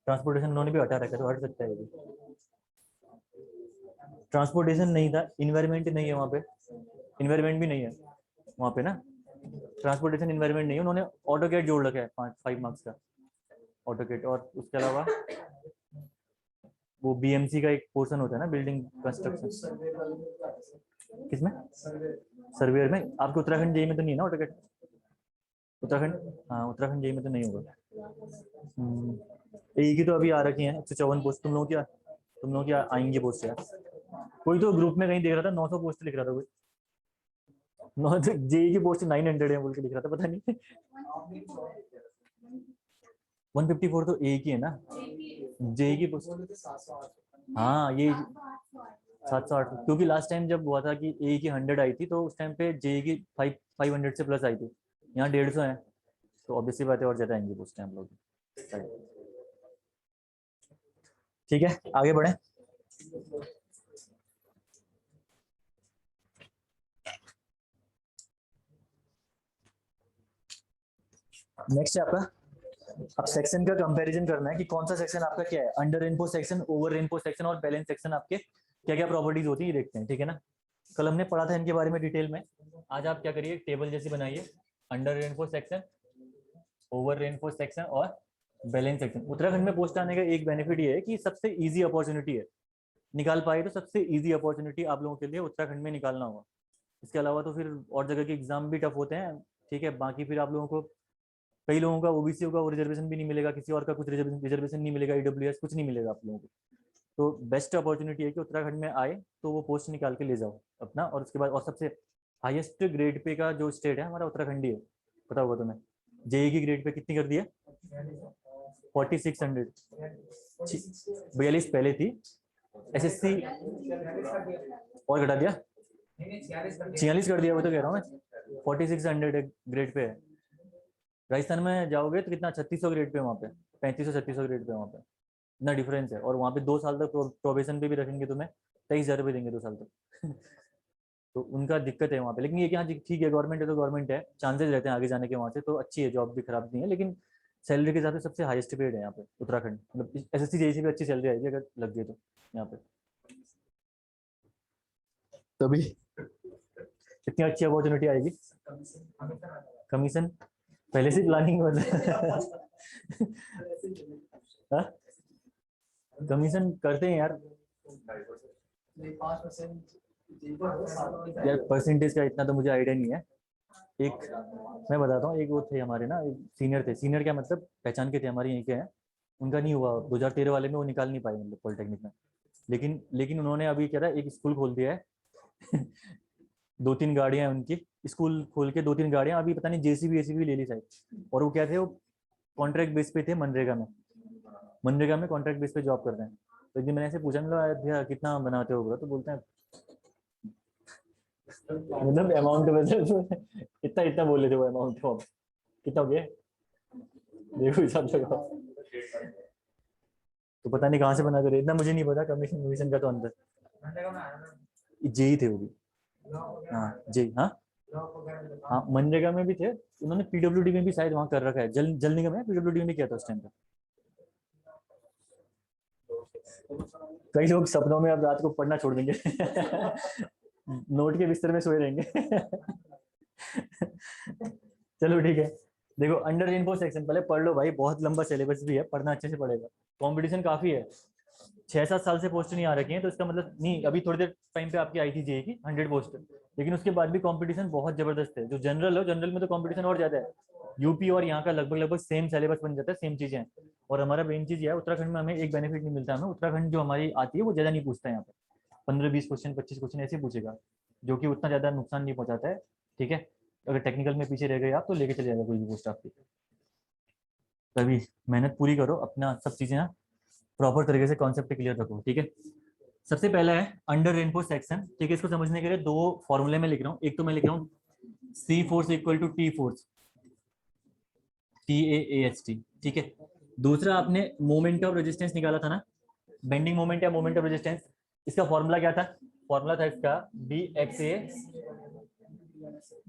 Speaker 1: ट्रांसपोर्टेशन उन्होंने भी हटा रखा है, तो हट सकता है ये, ट्रांसपोर्टेशन नहीं था, इन्वायरमेंट नहीं है वहाँ पे, इन्वायरमेंट भी नहीं है वहाँ पे ना, ट्रांसपोर्टेशन इन्वायरमेंट नहीं है, उन्होंने ऑटो कैट जोड़ रखा है 5 मार्क्स का ऑटो कैट, और उसके अलावा वो बीएमसी का एक पोर्शन होता है ना, बिल्डिंग कंस्ट्रक्शन, किसमें, सर्वेयर में, आपके उत्तराखंड जेई में तो नहीं है ना ऑटो कैट, उत्तराखंड, हाँ उत्तराखंड जेई में तो नहीं होगा। एक ही तो अभी आ रखी है 154 पोस्ट, तुम लोग क्या आएंगे पोस्ट यार, कोई तो ग्रुप में कहीं देख रहा था 900 पोस्ट लिख रहा था कोई, नौ जेई की पोस्ट 900 है बोल के लिख रहा था, पता नहीं। 154 तो ए की है ना, जेई की पोस्ट, हाँ ये 708, क्योंकि लास्ट टाइम जब हुआ था कि ए की 100 आई थी, तो उस टाइम पे जेई की 500 से प्लस आई थी, यहाँ 150 है, तो ऑब्वियसली बात है और ज्यादा आएंगी पोस्ट हम लोग। ठीक है आगे बढ़े। नेक्स्ट है आपका, अब सेक्शन का कंपैरिजन करना है कि कौन सा सेक्शन आपका क्या है, अंडर रेनफो सेक्शन, ओवर रेनफो सेक्शन और बैलेंस सेक्शन, आपके क्या क्या प्रॉपर्टीज होती है ये देखते हैं, ठीक है ना। कल हमने पढ़ा था इनके बारे में डिटेल में, आज आप क्या करिए, टेबल जैसी बनाइए, अंडर रेनफो सेक्शन, ओवर रेनफो सेक्शन और बैलेंस सेक्शन। उत्तराखंड में पोस्ट आने का एक बेनिफिट ये है कि सबसे ईजी अपॉर्चुनिटी है, निकाल पाए तो सबसे ईजी अपॉर्चुनिटी आप लोगों के लिए उत्तराखंड में निकालना होगा, इसके अलावा तो फिर और जगह के एग्जाम भी टफ होते हैं, ठीक है, बाकी फिर आप लोगों को, कई लोगों का ओबीसी होगा वो रिजर्वेशन भी नहीं मिलेगा, किसी और का कुछ रिजर्वेशन नहीं मिलेगा, ईडब्ल्यूएस कुछ नहीं मिलेगा आप लोगों को, तो बेस्ट अपॉर्चुनिटी है कि उत्तराखंड में आए तो वो पोस्ट निकाल के ले जाओ अपना, और उसके बाद और सबसे हाईएस्ट ग्रेड पे का जो स्टेट है हमारा उत्तराखंड ही है, पता होगा तुम्हें, जेई की ग्रेड पे कितनी कर दी है, 4600, 42 पहले थी, एसएससी और घटा दिया, 46 कर दिया, वो तो कह रहा हूँ मैं, 4600 ग्रेड पे है। राजस्थान में जाओगे तो कितना 3600 ग्रेड पे, वहाँ पे 3500-3600 ग्रेड पे, वहाँ पे इतना डिफरेंस है, और वहाँ पे 2 साल तक प्रोबेशन पे भी रखेंगे तुम्हें, 23,000 रुपये देंगे 2 साल तक। तो उनका दिक्कत है वहाँ पे, लेकिन ये कि हाँ ठीक है, गवर्नमेंट है तो गवर्नमेंट है, चांसेस रहते हैं आगे जाने के वहाँ से, तो अच्छी है जॉब भी, खराब नहीं है, लेकिन सैलरी के हिसाब से सबसे हाईएस्ट पेड है यहाँ पे उत्तराखंड, मतलब एसएससी जेई से भी अच्छी सैलरी आएगी अगर लग गई तो यहाँ पे, तभी कितनी अच्छी अपॉर्चुनिटी आएगी। कमीशन पहले से प्लानिंग कमीशन करते हैं यार। यार परसेंटेज का इतना तो मुझे आइडिया नहीं है। एक मैं बताता हूँ, एक वो थे हमारे ना, एक सीनियर थे। सीनियर क्या मतलब पहचान के थे हमारे, यहीं के हैं। उनका नहीं हुआ 2013 वाले में, वो निकाल नहीं पाए मतलब पॉलिटेक्निक में। लेकिन उन्होंने अभी क्या था, एक स्कूल खोल दिया है। 2-3 गाड़ियां हैं उनकी, स्कूल खोल के 2-3 गाड़ियां, अभी पता नहीं जेसीबी एसीबी ले ली शायद। और वो क्या थे, वो कॉन्ट्रैक्ट बेस पे थे, मनरेगा में कॉन्ट्रैक्ट बेस पे जॉब कर रहे हैं। तो एक दिन मैंने ऐसे पूछा, मतलब भैया कितना बनाते हो, तो बोलते हैं मतलब अमाउंट मतलब इतना इतना बोल रहे थे वो अमाउंट को। कितना हो गया देखो हिसाब लगाओ। तो पता नहीं कहाँ से बना कर, इतना मुझे नहीं पता कमीशन कमीशन का तो अंदर जेई थे वो भी। हाँ जेई, हाँ हाँ मनरेगा में भी थे उन्होंने, पीडब्ल्यूडी में भी शायद वहाँ कर रखा है, जल निगम है, पीडब्ल्यूडी में भी किया था उस टाइम पे। कई लोग सपनों में अब रात को पढ़ना छोड़ देंगे। नोट के बिस्तर में सोए रहेंगे। चलो ठीक है। देखो अंडर रेनफोर्स सेक्शन पहले पढ़ लो भाई, बहुत लंबा सिलेबस भी है, पढ़ना अच्छे से पड़ेगा। कंपटीशन काफी है, 6-7 साल से पोस्ट नहीं आ रखी है, तो इसका मतलब नहीं, अभी थोड़ी देर टाइम पे आपकी आई थी जेई की 100 पोस्ट, लेकिन उसके बाद भी कंपटीशन बहुत जबरदस्त है। जो जनरल है, जनरल में तो कंपटीशन और ज्यादा है। यूपी और यहाँ का लगभग लगभग सेम सिलेबस बन जाता है, सेम चीजें हैं। और हमारा मेन चीज है, उत्तराखंड में हमें एक बेनिफिट नहीं मिलता, हमें उत्तराखंड जो हमारी आती है वो ज्यादा नहीं पूछता है। यहाँ पे 15-20 क्वेश्चन 25 क्वेश्चन ऐसे पूछेगा, जो कि उतना ज्यादा नुकसान नहीं पहुंचाता है। ठीक है, अगर टेक्निकल में पीछे रह गए आप तो लेके चले जाएगा कोई भी पोस्ट आपकी। तभी मेहनत पूरी करो, अपना सब चीजें ना प्रॉपर तरीके से कॉन्सेप्ट क्लियर रखो। ठीक है, सबसे पहला है अंडर रेनफोर्स सेक्शन। ठीक है, इसको समझने के लिए 2 फॉर्मूले में लिख रहा हूँ। एक तो मैं लिख रहा हूँ C force equal to T force, TAAHT। ठीक है, दूसरा आपने मोमेंट ऑफ रेजिस्टेंस निकाला था ना, बेंडिंग मोमेंट या मोमेंट ऑफ रेजिस्टेंस, इसका फॉर्मूला क्या था? फॉर्मूला था इसका BXA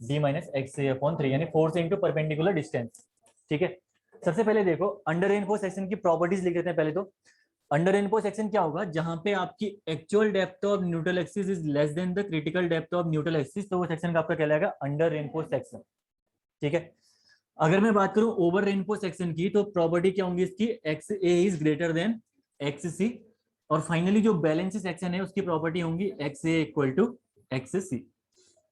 Speaker 1: D minus XA upon 3, यानी फोर्स इंटू परपेंडिकुलर डिस्टेंस। ठीक है, सबसे पहले देखो अंडर रेनफोर्स सेक्शन की प्रॉपर्टीज लिख लेते हैं पहले। तो अंडर रेनफोर्स सेक्शन क्या होगा, जहां पे आपकी actual depth of neutral axis is less than the critical depth of neutral axis, तो वो सेक्शन का आपका कहलाएगा अंडर रेनफोर्स सेक्शन। ठीक है, अगर मैं बात करूं ओवर रेनफोर्स सेक्शन की, तो प्रॉपर्टी क्या होंगी इसकी, XA is greater then XC। और फाइनली जो बैलेंस सेक्शन है उसकी प्रॉपर्टी होंगी XA इक्वल टू XC।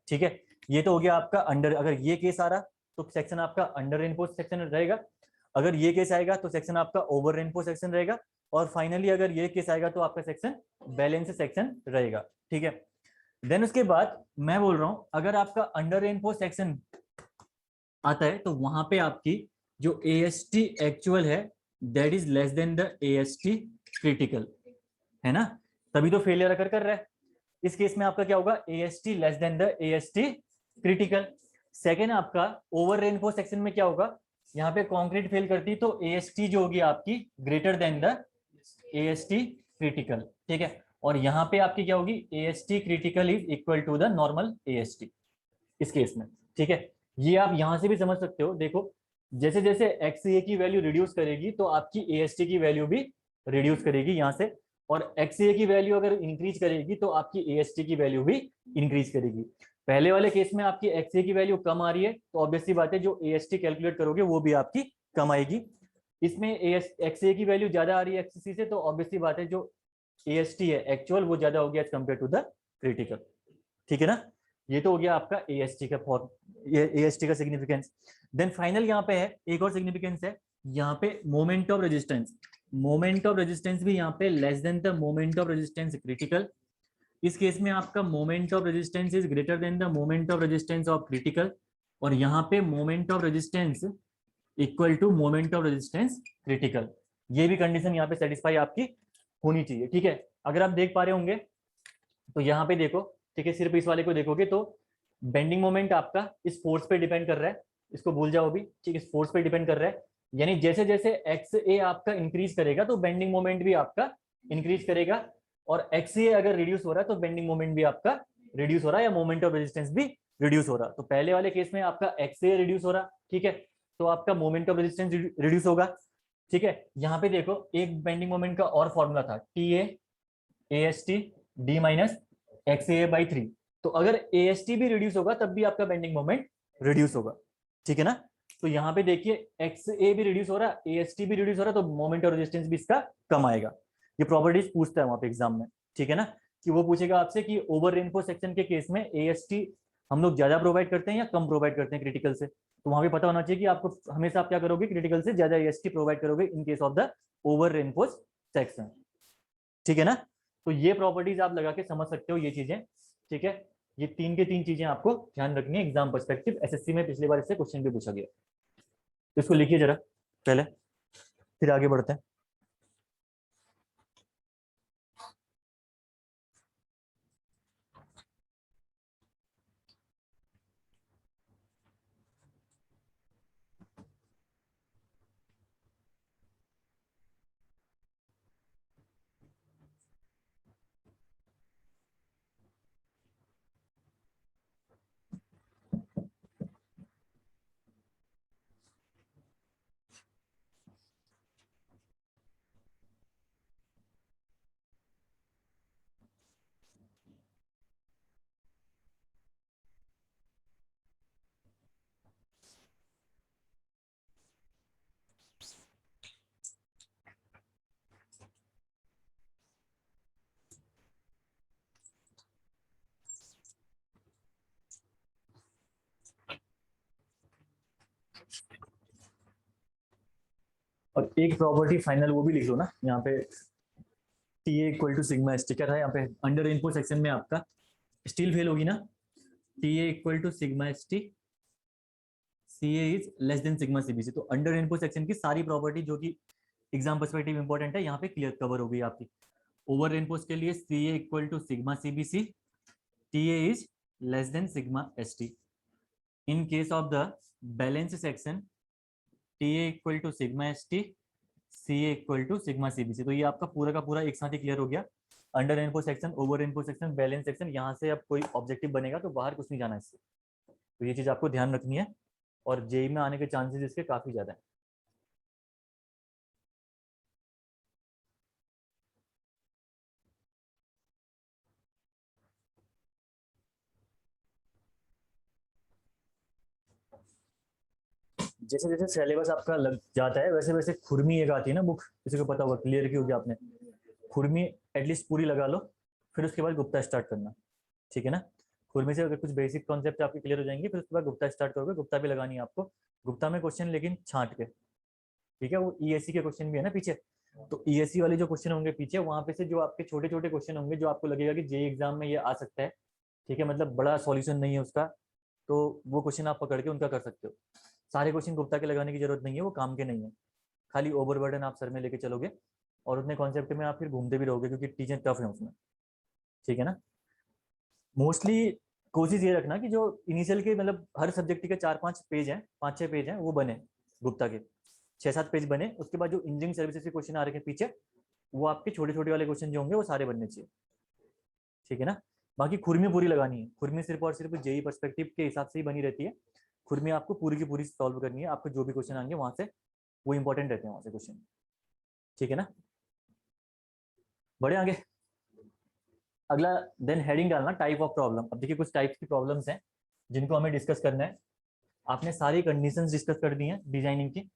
Speaker 1: ठीक है, ये तो हो गया आपका अंडर। अगर ये केस आ रहा तो सेक्शन आपका अंडर रेनफोर्स सेक्शन रहेगा, अगर ये केस आएगा तो सेक्शन आपका ओवर रेनफोर्स सेक्शन रहेगा, और फाइनली अगर ये केस आएगा तो आपका सेक्शन बैलेंस सेक्शन रहेगा। ठीक है, देन उसके बाद मैं बोल रहा हूं, अगर आपका अंडर रेनफोर्स सेक्शन आता है तो वहां पे आपकी जो AST एक्चुअल है that is less than the AST critical, है ना, तभी तो फेलियर अगर कर रहा है। इस केस में आपका क्या होगा, AST less than the AST critical. Second आपका ओवर रेनफोर्स सेक्शन में क्या होगा, यहाँ पे कंक्रीट फेल करती तो AST जो होगी आपकी greater than the AST critical. ठीक है, और यहाँ पे आपकी क्या होगी, AST critical is equal to the normal AST इस केस में। ठीक है, ये आप यहां से भी समझ सकते हो। देखो जैसे जैसे XA की वैल्यू रिड्यूस करेगी तो आपकी AST की वैल्यू भी रिड्यूस करेगी यहाँ से, और XA की वैल्यू अगर इंक्रीज करेगी तो आपकी AST की वैल्यू भी इंक्रीज करेगी। पहले वाले केस में आपकी XA की वैल्यू कम आ रही है तो ऑब्वियसली बात है जो AST कैलकुलेट करोगे वो भी आपकी कम आएगी। इसमें XA की वैल्यू ज्यादा आ रही है XC से, तो ऑब्वियसली बात है जो AST है एक्चुअल वो ज्यादा हो गया as compare to the critical. ठीक है ना, ये तो हो गया आपका AST का AST का सिग्निफिकेंस। देन फाइनल यहाँ पे है एक और सिग्निफिकेंस है, यहाँ पे moment of resistance. Moment of resistance भी यहाँ पे less than the moment of resistance critical. इस केस में आपका moment of resistance is greater than the moment of resistance of critical, और यहाँ पे moment of resistance equal to moment of resistance critical. ये भी कंडीशन यहाँ पे सेटिस्फाई आपकी होनी चाहिए। ठीक है, अगर आप देख पा रहे होंगे तो यहाँ पे देखो, ठीक है, सिर्फ इस वाले को देखोगे तो बेंडिंग मोमेंट आपका इस फोर्स पे डिपेंड कर रहा है, इसको भूल जाओ अभी। ठीक है, इस फोर्स पे डिपेंड कर रहा है, यानी जैसे जैसे XA आपका इंक्रीज करेगा तो बेंडिंग मोमेंट भी आपका इंक्रीज करेगा, और XA अगर रिड्यूस हो रहा है तो बेंडिंग मोमेंट भी आपका रिड्यूस हो रहा है, या मोमेंट ऑफ रेजिस्टेंस भी रिड्यूस हो रहा है। तो पहले वाले केस में आपका XA रिड्यूस हो रहा, ठीक है, तो आपका मोमेंट ऑफ रेजिस्टेंस रिड्यूस होगा। ठीक है, यहाँ पे देखो एक बेंडिंग मोमेंट का और फॉर्मूला था, TA AST D minus XA by 3। तो अगर AST भी रिड्यूस होगा तब भी आपका बेंडिंग मोमेंट रिड्यूस होगा, ठीक है ना। तो यहाँ पे देखिए XA भी रिड्यूस हो रहा है, AST भी रिड्यूस हो रहा है, तो मोमेंट और रेजिस्टेंस भी इसका कम आएगा। ये प्रॉपर्टीज पूछता है वहां पे एग्जाम में, ठीक है ना, कि वो पूछेगा आपसे कि ओवर रेनफोर्स सेक्शन के केस में AST हम लोग ज्यादा प्रोवाइड करते हैं या कम प्रोवाइड करते हैं क्रिटिकल से। तो वहां पे पता होना चाहिए कि आपको हमेशा आप क्या करोगे, क्रिटिकल से ज्यादा AST प्रोवाइड करोगे इन case of the over reinforce section, ठीक है ना। तो ये प्रॉपर्टीज आप लगा के समझ सकते हो ये चीजें, ठीक है। ये तीन के तीन चीजें आपको ध्यान रखनी है एग्जाम पर्सपेक्टिव, SSC में पिछली बार इससे क्वेश्चन भी पूछा गया। तो इसको लिखिए जरा पहले, फिर आगे बढ़ते हैं। और एक प्रॉपर्टी फाइनल वो भी लिख लो ना यहाँ पे, TA equal to sigma S T, क्या था यहाँ पे अंडर इनपुट सेक्शन में आपका स्टील फेल होगी ना, TA equal to sigma S T, CA is less than sigma CBC। तो अंडर इनपुट सेक्शन की सारी प्रॉपर्टी जो कि एग्जाम पर्सपेक्टिव इंपॉर्टेंट है यहाँ पे क्लियर कवर हो गई आपकी। ओवर रेनफोर्स के लिए CA equal to sigma CBC, TA is less than sigma ST। In case of the balance section TA equal to sigma ST, CA equal to sigma CBC। तो ये आपका पूरा का पूरा एक साथ ही क्लियर हो गया। Under input section, over input section, balance section, यहाँ से अब कोई ऑब्जेक्टिव बनेगा तो बाहर कुछ नहीं जाना इससे। तो ये चीज आपको ध्यान रखनी है, और जेई में आने के चांसेस इसके काफी ज्यादा है। जैसे जैसे सिलेबस आपका लग जाता है वैसे वैसे खुरमी एक आती है ना बुक, किसी को पता होगा, क्लियर की होगी आपने। खुरमी एटलीस्ट पूरी लगा लो, फिर उसके बाद गुप्ता स्टार्ट करना, ठीक है ना। खुरमी से अगर कुछ बेसिक कॉन्सेप्ट आपके क्लियर हो जाएंगे, फिर उसके बाद गुप्ता स्टार्ट करोगे। गुप्ता भी लगानी है आपको, गुप्ता में क्वेश्चन लेकिन छांट के, ठीक है। वो ESC के क्वेश्चन भी है ना पीछे, तो ESC वाले जो क्वेश्चन होंगे पीछे, वहां पे से जो आपके छोटे छोटे क्वेश्चन होंगे जो आपको लगेगा कि जेई एग्जाम में ये आ सकता है, ठीक है, मतलब बड़ा सॉल्यूशन नहीं है उसका, तो वो क्वेश्चन आप पकड़ के उनका कर सकते हो। सारे क्वेश्चन गुप्ता के लगाने की जरूरत नहीं है, वो काम के नहीं है। खाली ओवरबर्डन आप सर में लेके चलोगे और उतने कॉन्सेप्ट में आप फिर घूमते भी रहोगे, क्योंकि टीचर टफ है उसमें, ठीक है ना। मोस्टली कोशिश ये रखना कि जो इनिशियल के मतलब हर सब्जेक्ट के 4-5 पेज हैं, 5-6 पेज हैं, वो बने गुप्ता के, 6-7 पेज बने। उसके बाद जो इंजीनियरिंग सर्विसेज के क्वेश्चन आ रहे हैं पीछे, वो आपके छोटे छोटे वाले क्वेश्चन जो होंगे वो सारे बनने चाहिए, ठीक है ना। बाकी खुरमी पूरी लगानी है, खुरमी सिर्फ और सिर्फ जेई पर्सपेक्टिव के हिसाब से ही बनी रहती है। खुरमी आपको पूरी की पूरी सॉल्व करनी है, आपको जो भी क्वेश्चन आएंगे वहां से, वो इंपॉर्टेंट रहते हैं वहां से क्वेश्चन, ठीक है ना। बढ़े आगे। अगला देन हेडिंग डालना टाइप ऑफ प्रॉब्लम। अब देखिए कुछ टाइप्स की प्रॉब्लम्स हैं जिनको हमें डिस्कस करना है। आपने सारी कंडीशंस डिस्कस कर दी हैं डिजाइनिंग की।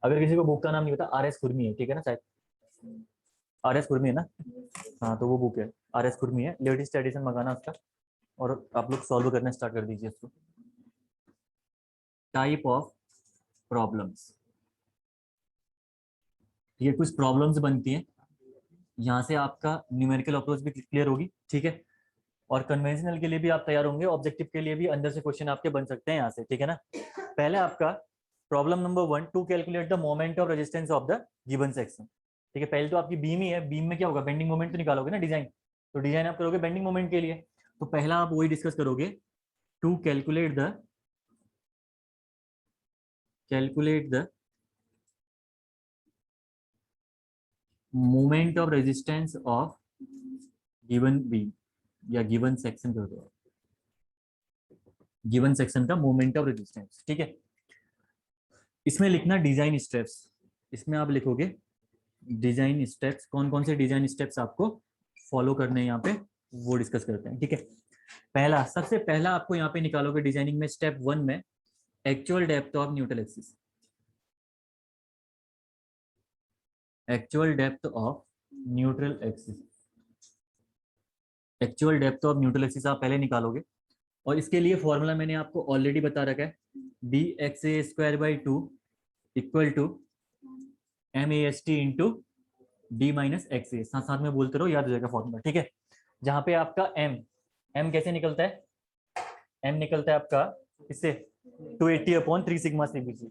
Speaker 1: अगर किसी को बुक का नाम नहीं पता, RS खुरमी है, ठीक है ना, शायद RS खुरमी है ना, हाँ तो वो बुक है, RS खुरमी है, लेटेस्ट एडिशन मंगाना उसका, और आप लोग सॉल्व करना स्टार्ट कर दीजिए इसको। टाइप ऑफ प्रॉब्लम्स, ये कुछ प्रॉब्लम्स बनती हैं, यहाँ से आपका न्यूमेरिकल अप्रोच भी क्लियर होगी, ठीक है। और कन्वेंशनल के लिए भी आप तैयार होंगे, ऑब्जेक्टिव के लिए भी अंदर से क्वेश्चन आपके बन सकते हैं यहाँ से, ठीक है ना। पहले आपका problem number 1, to calculate the moment of resistance of the given section, ठीक है। पहले तो आपकी बीम ही है, बीम में क्या होगा, बेंडिंग मोमेंट तो निकालोगे ना डिजाइन, तो डिजाइन आप करोगे बेंडिंग मोमेंट के लिए। तो पहला आप वही डिस्कस करोगे, to calculate the moment of resistance of given beam, या गिवन सेक्शन कर दो, गिवन सेक्शन का मोमेंट ऑफ रेजिस्टेंस, ठीक है। इसमें लिखना डिजाइन स्टेप्स, इसमें आप लिखोगे डिजाइन स्टेप्स, कौन कौन से डिजाइन स्टेप्स आपको फॉलो करने हैं यहाँ पे वो डिस्कस करते हैं। ठीक है, पहला, सबसे पहला आपको यहाँ पे निकालोगे डिजाइनिंग में स्टेप 1 में actual depth of neutral axis. Actual depth of neutral axis, actual depth of neutral axis आप पहले निकालोगे और इसके लिए फॉर्मूला मैंने आपको ऑलरेडी बता रखा है, B X A square by 2 equal to M A S T into D minus X A. साथ साथ में बोलते रहो, याद हो जाएगा फॉर्मूला। ठीक है, जहां पे आपका एम कैसे निकलता है, एम निकलता है आपका इससे 280 upon 3 sigma CBC,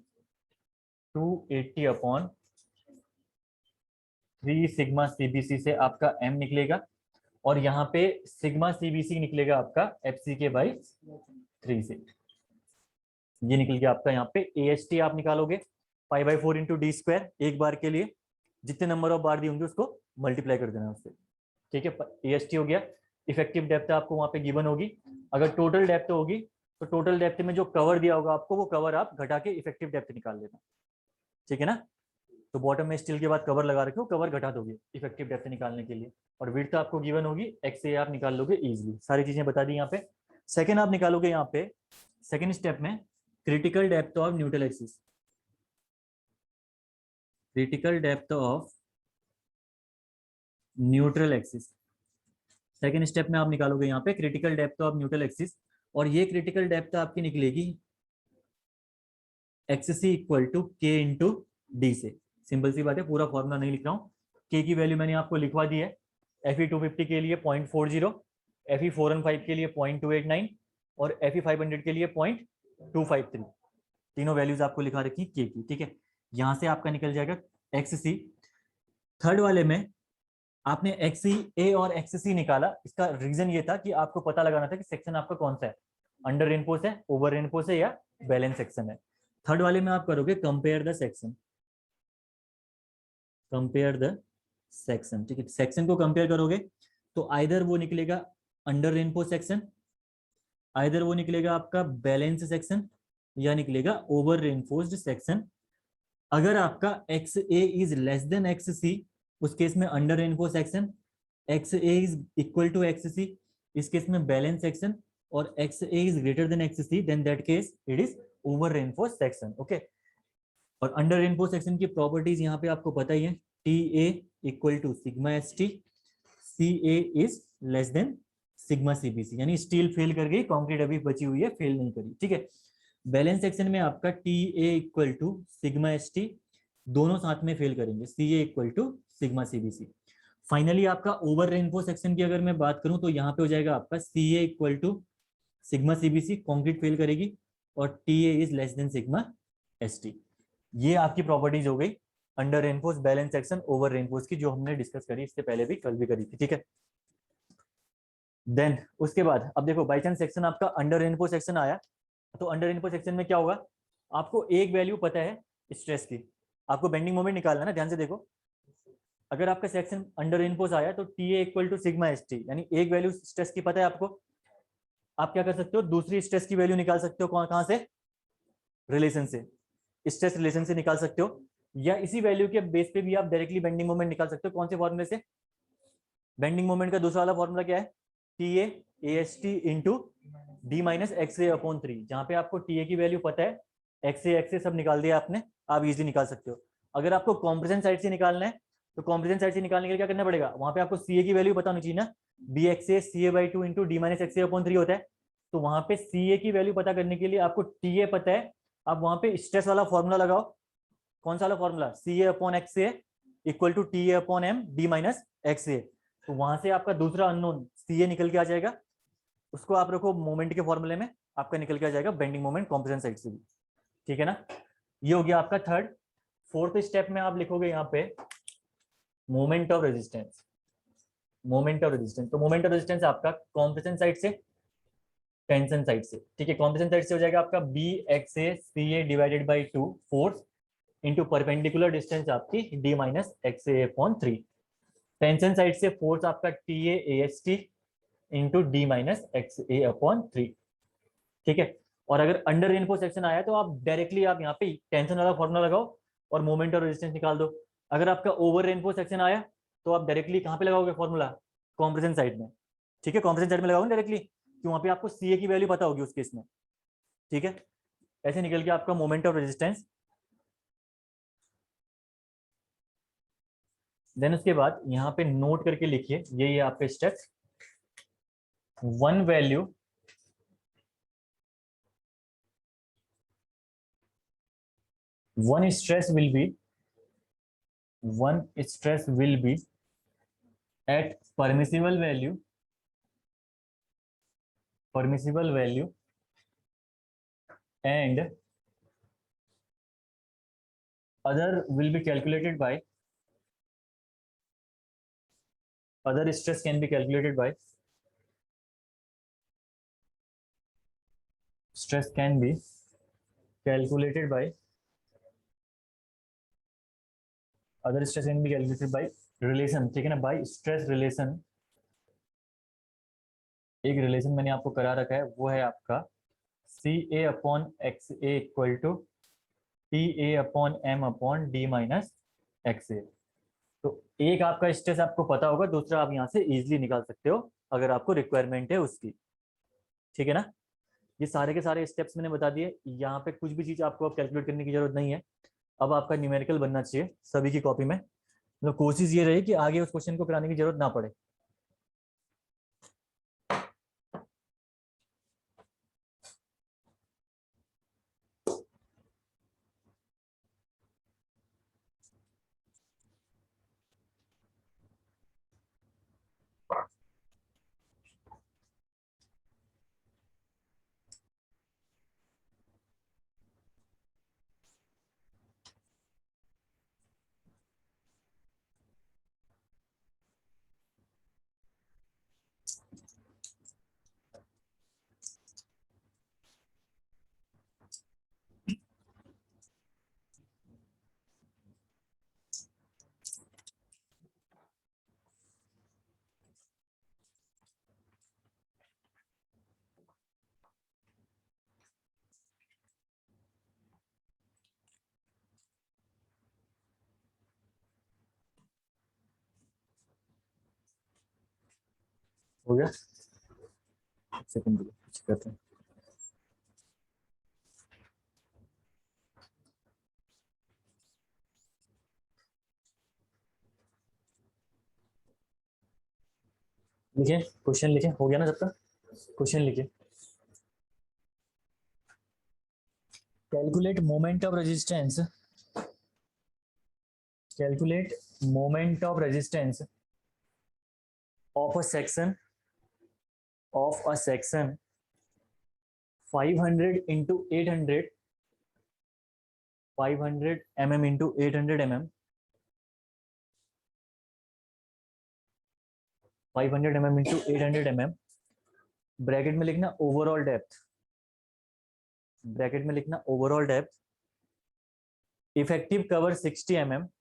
Speaker 1: 280 upon 3 sigma CBC से आपका एम निकलेगा और यहाँ पे सिग्मा सीबीसी निकलेगा आपका एफसी के बाई 3 से। ये निकल गया आपका यहाँ पे एएसटी आप निकालोगे pi by 4 into D square, एक बार के लिए जितने नंबर ऑफ बार दी होंगे उसको मल्टीप्लाई कर देना उससे। ठीक है, एएसटी हो गया। इफेक्टिव डेप्थ आपको वहां पे गिवन होगी। अगर टोटल डेप्थ होगी तो टोटल डेप्थ में जो कवर दिया होगा आपको वो कवर आप घटा के इफेक्टिव डेप्थ निकाल लेना। ठीक है ना, तो बॉटम में स्टील के बाद कवर लगा रखे हो, कवर घटा दोगे इफेक्टिव डेप्थ निकालने के लिए। और विड्थ आपको गिवन होगी, एक्स ए आप निकाल लोगे इजीली। सारी चीजें बता दी यहाँ पे। सेकंड आप निकालोगे यहाँ पे सेकंड स्टेप में critical depth of neutral axis, critical depth of neutral axis. Second step में आप निकालोगे यहाँ पे critical depth of neutral axis और ये क्रिटिकल डेप्थ आपकी निकलेगी x C equal to K into D से। सिंपल सी बात है, पूरा फॉर्मूला नहीं लिख रहा हूँ। के की वैल्यू मैंने आपको लिखवा दी है, एफई 250 के लिए 0.40, एफई 415 के लिए 0.289 और एफई 500 के लिए 0.253। तीनों वैल्यूज आपको लिखा रखी के की। ठीक है, यहाँ से आपका निकल जाएगा एक्स सी। थर्ड वाले में आपने एक्स सी ए और एक्स सी निकाला, इसका रीजन ये था कि आपको पता लगाना था कि सेक्शन आपका कौन सा है, अंडर रेनफोर्स है, ओवर रेनफोर्स है या बैलेंस सेक्शन है। थर्ड वाले में आप करोगे compare the section, compare the section. ठीक है, सेक्शन को कंपेयर करोगे तो आइदर वो निकलेगा अंडर रेनफोर्स सेक्शन, आइदर वो निकलेगा आपका बैलेंस सेक्शन या निकलेगा ओवर रेनफोर्स्ड सेक्शन। अगर आपका X A is less than X C, उस केस में under reinforce section, X A is equal to X C, इस केस में बैलेंस सेक्शन, और X A is greater than X C, then that case it is over reinforce section. Okay, और under reinforce section की properties यहाँ पे आपको पता ही है, T A equal to sigma S T, C A is less than sigma CBC, यानी steel fail कर गई, कंक्रीट अभी बची हुई है, फेल नहीं करी। ठीक है, बैलेंस सेक्शन में आपका T A equal to sigma S T, दोनों साथ में फेल करेंगे, C A equal to sigma CBC. Finally आपका ओवर रेनफोर्स सेक्शन की अगर मैं बात करूं तो यहाँ पे हो जाएगा आपका C A equal to sigma CBC, concrete fail करेगी, और T A is less than sigma S T. ये आपकी प्रॉपर्टीज हो गई under reinforce, balance section, over reinforce की, जो हमने डिस्कस करी इससे पहले भी, कल भी करी थी। ठीक है, देन उसके बाद अब देखो, बाई चांस सेक्शन आपका अंडर रेनफोर्स सेक्शन आया तो अंडर रेनफोर्स सेक्शन में क्या होगा, आपको एक वैल्यू पता है स्ट्रेस की, आपको बेंडिंग मोमेंट निकालना है ना, ध्यान से देखो। अगर आपका सेक्शन अंडर रेनफोर्स आया तो T A equal to sigma S T, यानी एक वैल्यू स्ट्रेस की पता है आपको, आप क्या कर सकते हो, दूसरी स्ट्रेस की वैल्यू निकाल सकते हो, कहां से, रिलेशन से, स्ट्रेस रिलेशन से निकाल सकते हो, या इसी वैल्यू के बेस पे भी आप डायरेक्टली बेंडिंग मोमेंट निकाल सकते हो। कौन से फॉर्मूले से, बेंडिंग मोमेंट का दूसरा वाला फॉर्मूला क्या है, T A S T into D minus X A upon 3। जहां पे आपको टी ए की वैल्यू पता है, एक्स ए सब निकाल दिया आपने, आप इजीली निकाल सकते हो। अगर आपको कॉम्प्रेशन साइड से निकालना है तो कॉम्प्रेशन साइड से निकालने के लिए क्या करना पड़ेगा, वहां पे आपको सी ए की वैल्यू पता होनी चाहिए ना, B X A C A by 2 into D minus X A upon 3 होता है। तो वहां पे सी ए की वैल्यू पता करने के लिए आपको टी ए पता है, आप वहां पे स्ट्रेस वाला फॉर्मूला लगाओ। कौन सा वाला formula, C A upon X A equal to T A upon M D minus X A. तो वहां से आपका दूसरा अननोन सी ए निकल के आ जाएगा, उसको आप रखो मोमेंट के फॉर्मूले में, आपका निकल के आ जाएगा बेंडिंग मोमेंट कॉम्प्रेशन साइड से भी। ठीक है ना, ये हो गया आपका थर्ड। फोर्थ स्टेप में आप लिखोगे यहाँ पे moment of resistance, moment of resistance. तो मोमेंट ऑफ रेजिस्टेंस आपका कॉम्प्रेशन साइड से, टेंशन साइड से। ठीक है, कॉम्प्रेशन साइड से हो जाएगा आपका B X A C A divided by 2 force into perpendicular distance आपकी D minus X A upon 3। Tension side से फोर्स आपका T A S T into D minus X A upon 3। ठीक है, और अगर अंडर रेनफोर्स सेक्शन आया तो आप डायरेक्टली आप यहाँ पे टेंशन वाला फॉर्मूला लगाओ और मोमेंट और रेजिस्टेंस निकाल दो। अगर आपका ओवर रेनफोर्स सेक्शन आया तो आप डायरेक्टली कहाँ पे लगाओगे फॉर्मूला, कॉम्प्रेशन साइड में, ठीक है, कॉम्प्रेशन साइड में लगाओगे डायरेक्टली, क्यों, वहाँ पे आपको सी ए की वैल्यू पता होगी उस केस में, ठीक है। ऐसे निकल गया आपका मोमेंट ऑफ रेजिस्टेंस। देन उसके बाद यहाँ पे नोट करके लिखिए, ये आपका step, one value one stress will be at permissible value and other will be calculated by other stress can be calculated by stress can be calculated by other stress can be calculated by relation, ठीक है ना, by stress relation। एक relation मैंने आपको करा रखा है, वो है आपका C A upon X A equal to T A upon M upon D minus X A. तो एक आपका स्ट्रेस आपको पता होगा, दूसरा आप यहाँ से इजीली निकाल सकते हो अगर आपको रिक्वायरमेंट है उसकी, ठीक है ना। ये सारे के सारे स्टेप्स मैंने बता दिए, यहाँ पे कुछ भी चीज आपको अब कैलकुलेट करने की जरूरत नहीं है। अब आपका न्यूमेरिकल बनना चाहिए सभी की कॉपी में, मतलब कोशिश ये रही कि आगे उस क्वेश्चन को कराने की जरूरत ना पड़े। हो गया, सेकंड करते हैं। लिखिए क्वेश्चन, लिखिए, हो गया ना सबका, क्वेश्चन लिखिए। Calculate moment of resistance, calculate moment of resistance of a section 500 into 800 mm into 800 mm 500 mm into 800 mm, bracket में लिखना ओवरऑल डेप्थ, ब्रैकेट में लिखना overall depth, effective cover 60 mm,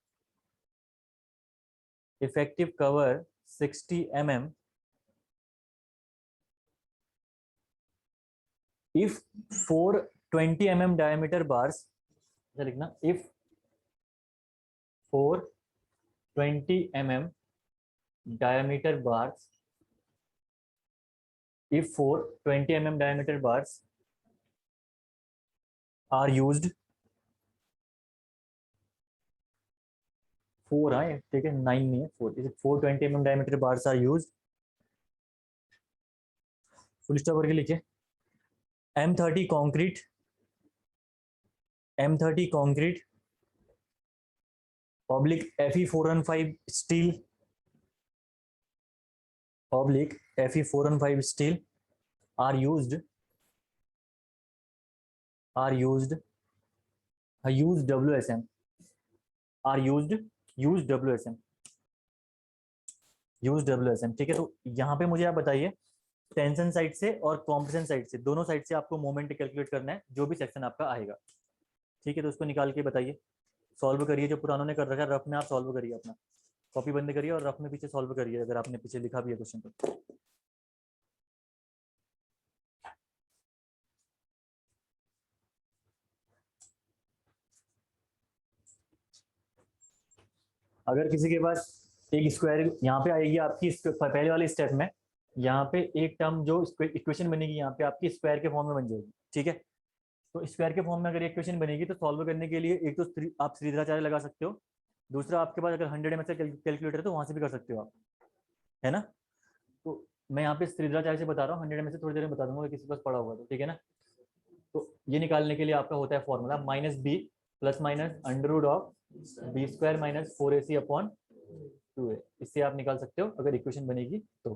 Speaker 1: effective cover 60 mm if 420 mm diameter bars, ऐसा लिखना, if 420 mm diameter bars, if 420 mm diameter bars are used, 4 आए, ठीक है, 9 नहीं है, 4, 420 mm diameter bars are used, full stop करके लिखिए। M30 concrete, M30 concrete oblique Fe415 steel, oblique Fe415 steel are used WSM, are used WSM, ठीक है। तो यहाँ पे मुझे आप बताइए, टेंशन साइड से और कॉम्प्रेशन साइड से, दोनों साइड से आपको मोमेंट कैलकुलेट करना है, जो भी सेक्शन आपका आएगा, ठीक है। तो उसको निकाल के बताइए, सॉल्व करिए, जो पुरानों ने कर रखा है रफ में आप सॉल्व करिए, अपना कॉपी बंद करिए और रफ में पीछे सॉल्व करिए अगर आपने पीछे लिखा भी है क्वेश्चन तो। अगर किसी के पास एक स्क्वायर यहाँ पे आएगी आपकी पहले वाले स्टेप में, यहाँ पे एक टर्म जो इक्वेशन बनेगी यहाँ पे आपकी स्क्वायर के फॉर्म में बन जाएगी, ठीक है। तो स्क्वायर के फॉर्म में अगर इक्वेशन बनेगी तो सॉल्व करने के लिए एक तो आप श्रीधराचार्य लगा सकते हो, दूसरा आपके पास अगर 100 ml का कैलकुलेटर है तो वहां से भी कर सकते हो आप, है ना। तो मैं यहाँ पे श्रीधराचार्य से बता रहा हूँ, 100 ml से थोड़ी देर में बता दूंगा किसी के पास पड़ा होगा तो, ठीक है ना। तो ये निकालने के लिए आपका होता है formula minus B plus minus under root of B square minus 4ac upon 2a। इससे आप निकाल सकते हो अगर इक्वेशन बनेगी तो।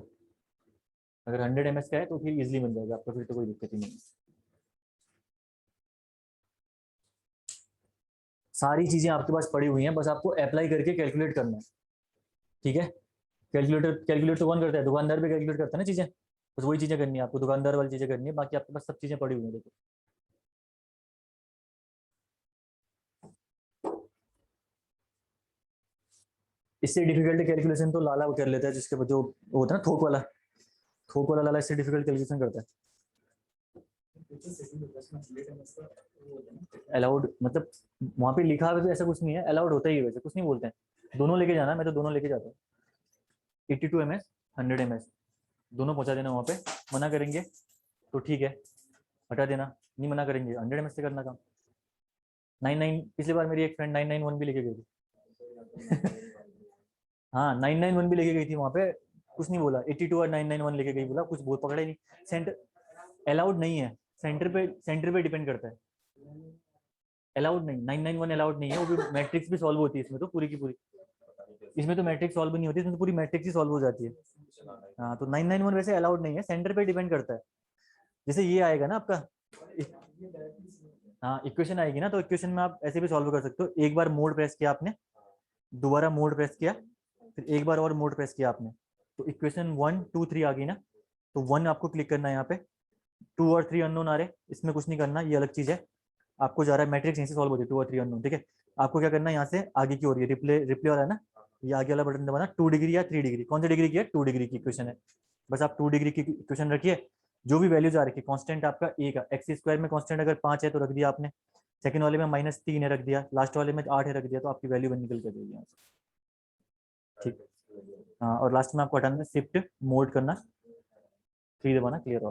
Speaker 1: अगर 100 ml का है तो फिर इजिली बन जाएगा आपका, फिर तो कोई दिक्कत ही नहीं। सारी चीजें आपके पास पड़ी हुई हैं, बस आपको अप्लाई करके कैलकुलेट करना है, ठीक है। कैलकुलेट तो कौन करता है, दुकानदार भी कैलकुलेट करता है ना चीजें, बस वही चीजें करनी है आपको, दुकानदार वाली चीजें करनी है, बाकी आपके पास सब चीजें पड़ी हुई हैं। देखो इससे डिफिकल्ट कैलकुलेशन तो लाला कर लेता है, जिसके जो होता है ना थोक वाला लाला इससे डिफिकल्ट कैलकुलेशन करता है। अलाउड मतलब वहां पे लिखा है तो ऐसा कुछ नहीं है, अलाउड होता ही है, वैसे कुछ नहीं बोलते हैं। दोनों लेके जाना, मैं तो दोनों लेके जाता हूँ, 82 ml 100 ml दोनों पहुंचा देना वहां पे। मना करेंगे तो ठीक है हटा देना, नहीं मना करेंगे 100 ml से करना काम। 99 पिछली बार मेरी एक फ्रेंड 991 भी लेके गई थी हाँ 991 भी लेके गई थी वहां पे, कुछ नहीं बोला। 82 और 991 लेके गई, बोला कुछ बोल पकड़ा ही नहीं। सेंटर अलाउड नहीं है, सेंटर पे डिपेंड करता है। अलाउड नहीं, 991 अलाउड नहीं है, वो भी मैट्रिक्स भी सॉल्व होती है इसमें तो पूरी की पूरी। इसमें तो मैट्रिक्स सॉल्व नहीं होती, इसमें तो पूरी मैट्रिक्स ही सॉल्व हो जाती है। हाँ तो 991 वैसे अलाउड नहीं है, सेंटर पे डिपेंड करता है। जैसे ये आएगा ना आपका, हाँ इक्वेशन आएगी ना, तो इक्वेशन में आप ऐसे भी सॉल्व कर सकते हो। एक बार मोड प्रेस किया आपने, दोबारा मोड प्रेस किया, फिर एक बार और मोड प्रेस किया आपने, तो इक्वेशन 1 2 3 आ गई ना। तो 1 आपको क्लिक करना है यहाँ पे, 2 और 3 अननोन आ रहे, इसमें कुछ नहीं करना, ये अलग चीज है। आपको जा रहा है मैट्रिक्स यहीं से सॉल्व होती है 2 और 3 अननोन, ठीक है। आपको क्या करना है, यहाँ से आगे की ओर ये रिप्ले रिप्ले वाला है ना, ये आगे वाला बटन दबाना। 2 डिग्री या 3 डिग्री, कौन सी डिग्री की है, 2 डिग्री की इक्वेशन है। बस आप 2 डिग्री की इक्वेशन रखिए, जो भी वैल्यूज आ रही है, कांस्टेंट आपका ए का, एक्स स्क्वायर में कांस्टेंट अगर 5 है तो रख दिया आपने, सेकंड वाले में -3 है रख दिया, लास्ट वाले में 8 है रख दिया, तो आपकी वैल्यू बन निकल के देगी यहाँ से, ठीक। हाँ और लास्ट में आपको हटाना है, शिफ्ट मोड करना, 3 दबाना, क्लियर हो।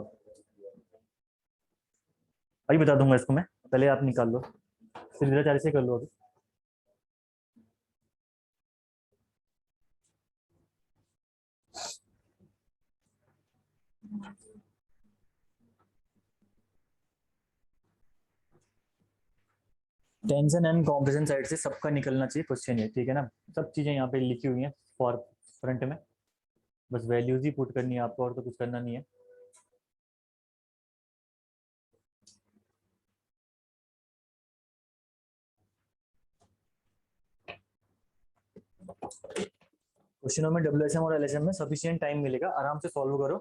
Speaker 1: अभी बता दूंगा इसको मैं, पहले आप निकाल लो, सिर्फ से कर लो अभी। टेंशन एंड कॉम्प्रेशन साइड से सबका निकलना चाहिए क्वेश्चन है, ठीक है ना। सब चीजें यहाँ पे लिखी हुई हैं फॉर फ्रंट में, बस वैल्यूज ही पुट करनी है आपको, और तो कुछ करना नहीं है। क्वेश्चनों में डब्ल्यूएचएम और एलएचएम में सफिशिएंट टाइम मिलेगा, आराम से सॉल्व करो।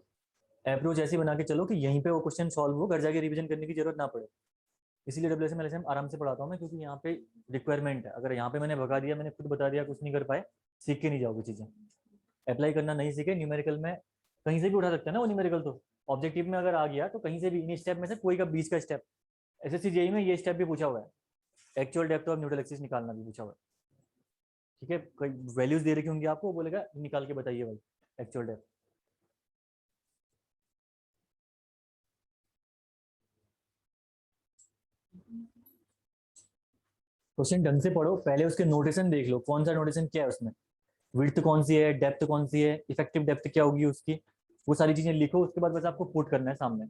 Speaker 1: अप्रोच ऐसी बना के चलो कि यहीं पे वो क्वेश्चन सॉल्व हो, घर जाके रिवीजन करने की जरूरत ना पड़े। इसीलिए डब्ल्यूएचएम एलएचएम आराम से पढ़ाता हूँ मैं, क्योंकि यहाँ पे रिक्वायरमेंट है। अगर यहाँ पे मैंने भगा दिया, मैंने खुद बता दिया, कुछ नहीं कर पाए, सीख के नहीं जाओगे चीजें। अप्लाई करना नहीं सीखे, न्यूमेरिकल में कहीं से भी उठा सकते हैं ना वो न्यूमेरिकल, तो ऑब्जेक्टिव में अगर आ गया तो कहीं से भी इन स्टेप में से कोई का बीच का स्टेप, एसएससी जेईई में ये स्टेप भी पूछा हुआ है, actual depth of neutral axis निकालना भी पूछा हुआ है, ठीक है। कोई वैल्यूज दे रखी होंगी आपको, वो बोलेगा निकाल के बताइए भाई एक्चुअल डेप्थ। क्वेश्चन ढंग से पढ़ो, पहले उसके नोटेशन देख लो, कौन सा नोटेशन क्या है उसमें, विड्थ कौन सी है, डेप्थ कौन सी है, इफेक्टिव डेप्थ क्या होगी उसकी, वो सारी चीजें लिखो। उसके बाद बस आपको पुट करना है सामने।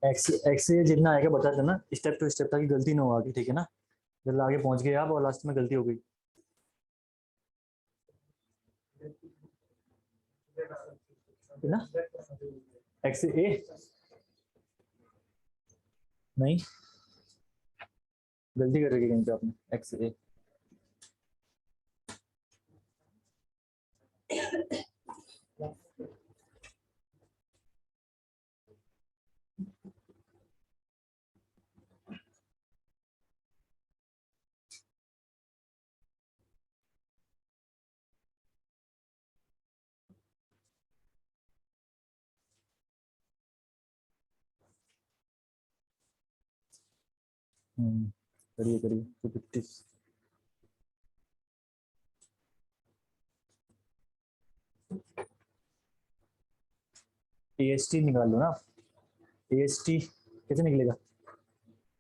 Speaker 1: एक्स एक्स से जितना आएगा बता देना, स्टेप टू स्टेप, ताकि गलती ना हो आगे, ठीक है ना। जब आगे पहुंच गए आप और लास्ट में गलती हो गई। ना एक्स ए नहीं, गलती कर रही है कहीं पे आपने, एक्स ए। करिए करिए 250। AST निकाल लो ना। AST कैसे निकलेगा?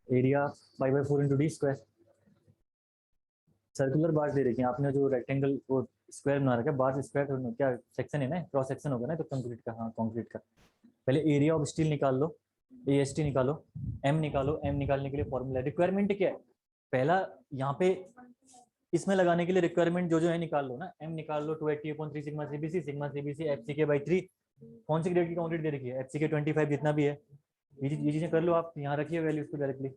Speaker 1: एरिया पाई/4 into D square. Circular bar दे रखी है आपने, जो रेक्टेंगल वो स्क्वायर बना रखा है, बार स्क्वायर क्या सेक्शन है ना, क्रॉस सेक्शन होगा ना तो कंक्रीट का। हाँ कंक्रीट का। पहले एरिया ऑफ स्टील निकाल लो, AST निकालो, M निकालो। M निकालने के लिए फॉर्मूला रिक्वायरमेंट क्या है, पहला यहाँ पे इसमें लगाने के लिए रिक्वायरमेंट जो जो है निकाल लो ना। M निकाल लो 280/3 sigma CBC, sigma CBC FCK/3। कौन सी ग्रेड की कंक्रीट दे रखी है? FCK 25 जितना भी है। ये चीजें कर लो आप, यहाँ रखिए वैल्यूज को डायरेक्टली।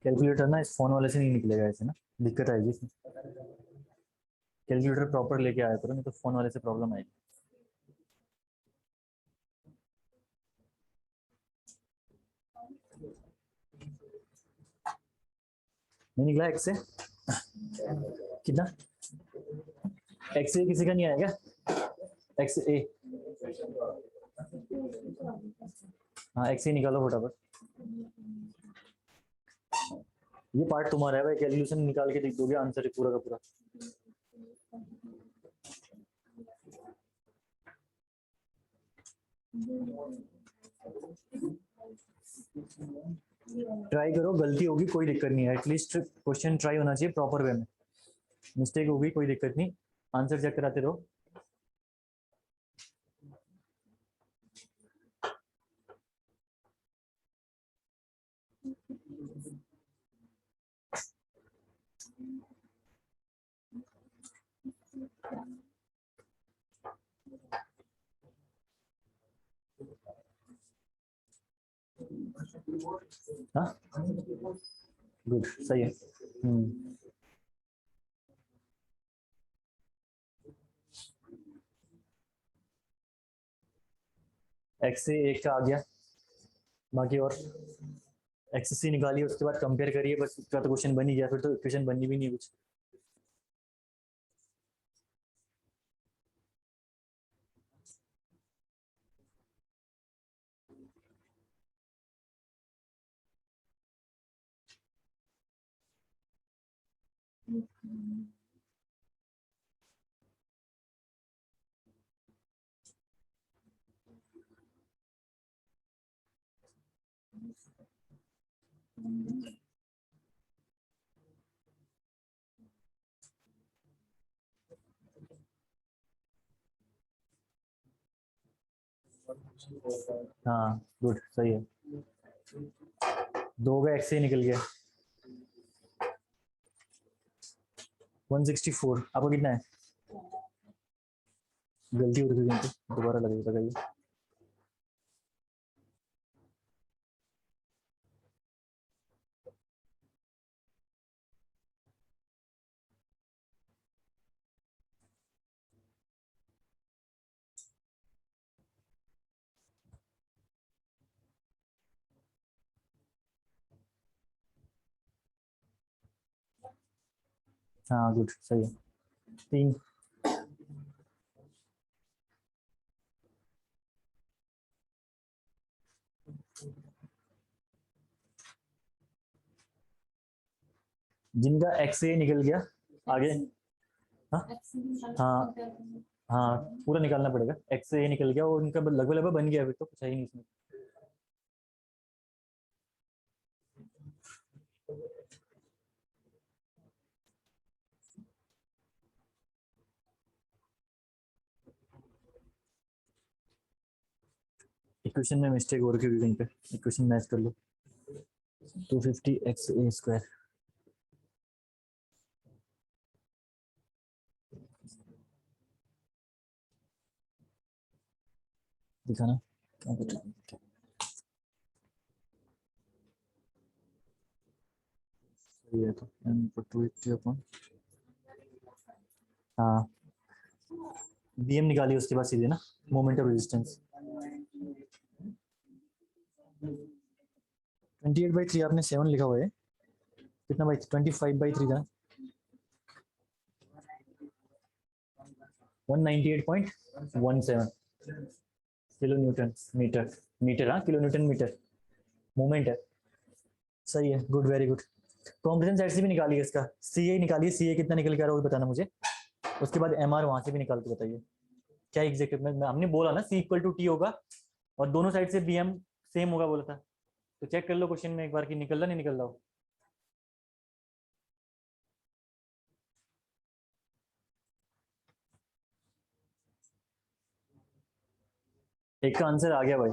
Speaker 1: कैलकुलेटर ना इस फोन वाले से नहीं निकलेगा ऐसे ना, दिक्कत आएगी इसमें। कैलकुलेटर प्रॉपर लेके आया करो, नहीं तो फोन वाले से प्रॉब्लम आएगी। नहीं निकला एक्स से? कितना? एक्स ए किसी का नहीं आएगा? एक्स ए, हाँ एक्स ए निकालो फटाफट। ये पार्ट तुम्हारा है भाई, कैलकुलेशन निकाल के देख दोगे, आंसर है पूरा का पूरा। ट्राई करो, गलती होगी कोई दिक्कत नहीं है, एटलीस्ट क्वेश्चन ट्राई होना चाहिए प्रॉपर वे में। मिस्टेक होगी कोई दिक्कत नहीं, आंसर चेक कराते रहो। हाँ गुड, सही है। एक्स से एक का आ गया, बाकी और एक्स सी निकालिए, उसके बाद कंपेयर करिए, बस उसका तो क्वेश्चन बन ही गया, फिर तो इक्वेशन बननी भी नहीं कुछ। हाँ गुड, सही है। 2 का एक्स से निकल गया 164। आपको कितना है? गलती हो रही थी, दोबारा लगेगा। हाँ गुड, सही है। 3 जिनका एक्स ए निकल गया आगे। हाँ हाँ हाँ, पूरा निकालना पड़ेगा। एक्स ए निकल गया और उनका लगभग लगभग बन गया, अभी तो कुछ है ही नहीं इसमें। इक्वेशन में मिस्टेक हो रखी होगी कहीं पे, इक्वेशन मैच कर लो। 250 एक्स ए स्क्वायर दिखाना क्या बचा। सही है, तो m को 280 अपॉन, हाँ bm निकालिए उसके बाद सीधे ना मोमेंट ऑफ रेजिस्टेंस। 28/3 आपने 7 लिखा हुआ है, कितना बाई 25/3 था। 198.17 किलो न्यूटन मीटर, मीटर हाँ, किलो न्यूटन मीटर मोमेंट है। सही है, good, very good. Compression side से भी निकालिए इसका, सी ए निकालिए, सी ए कितना निकल के आ रहा है वो बताना मुझे। उसके बाद एम आर वहां से भी निकाल के बताइए क्या एग्जैक्ट में हमने बोला ना, सी इक्वल टू टी होगा और दोनों साइड से बी एम सेम होगा बोला था। तो चेक कर लो क्वेश्चन में एक बार कि निकल रहा नहीं निकल रहा हो। एक का आंसर आ गया भाई।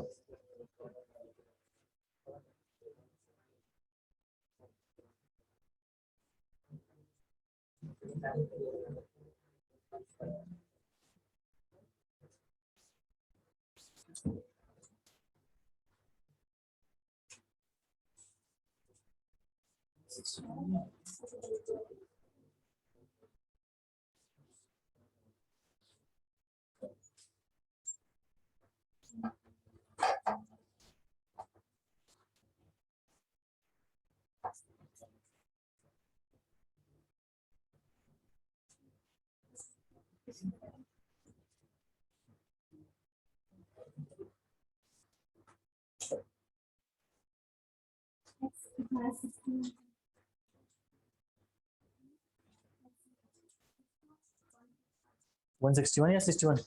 Speaker 1: वन 161 या 61,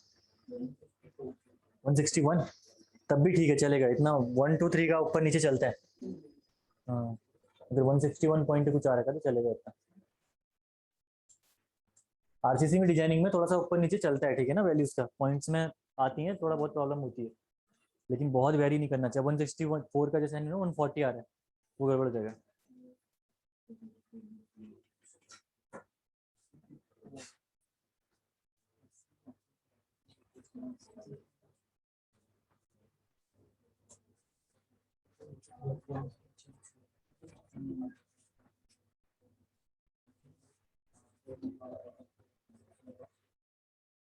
Speaker 1: 161 तब भी ठीक है, चलेगा इतना। 1 2 3 का ऊपर नीचे चलता है। हाँ, अगर 161 पॉइंट कुछ आ रहा है तो चलेगा इतना। आरसीसी में डिजाइनिंग में थोड़ा सा ऊपर नीचे चलता है, ठीक है ना, वैल्यूज का पॉइंट्स में आती है, थोड़ा बहुत प्रॉब्लम होती है, लेकिन बहुत वेरी नहीं करना चाहिए। 164 का जैसे 140 आ रहा है वो गड़बड़ हो जाएगा।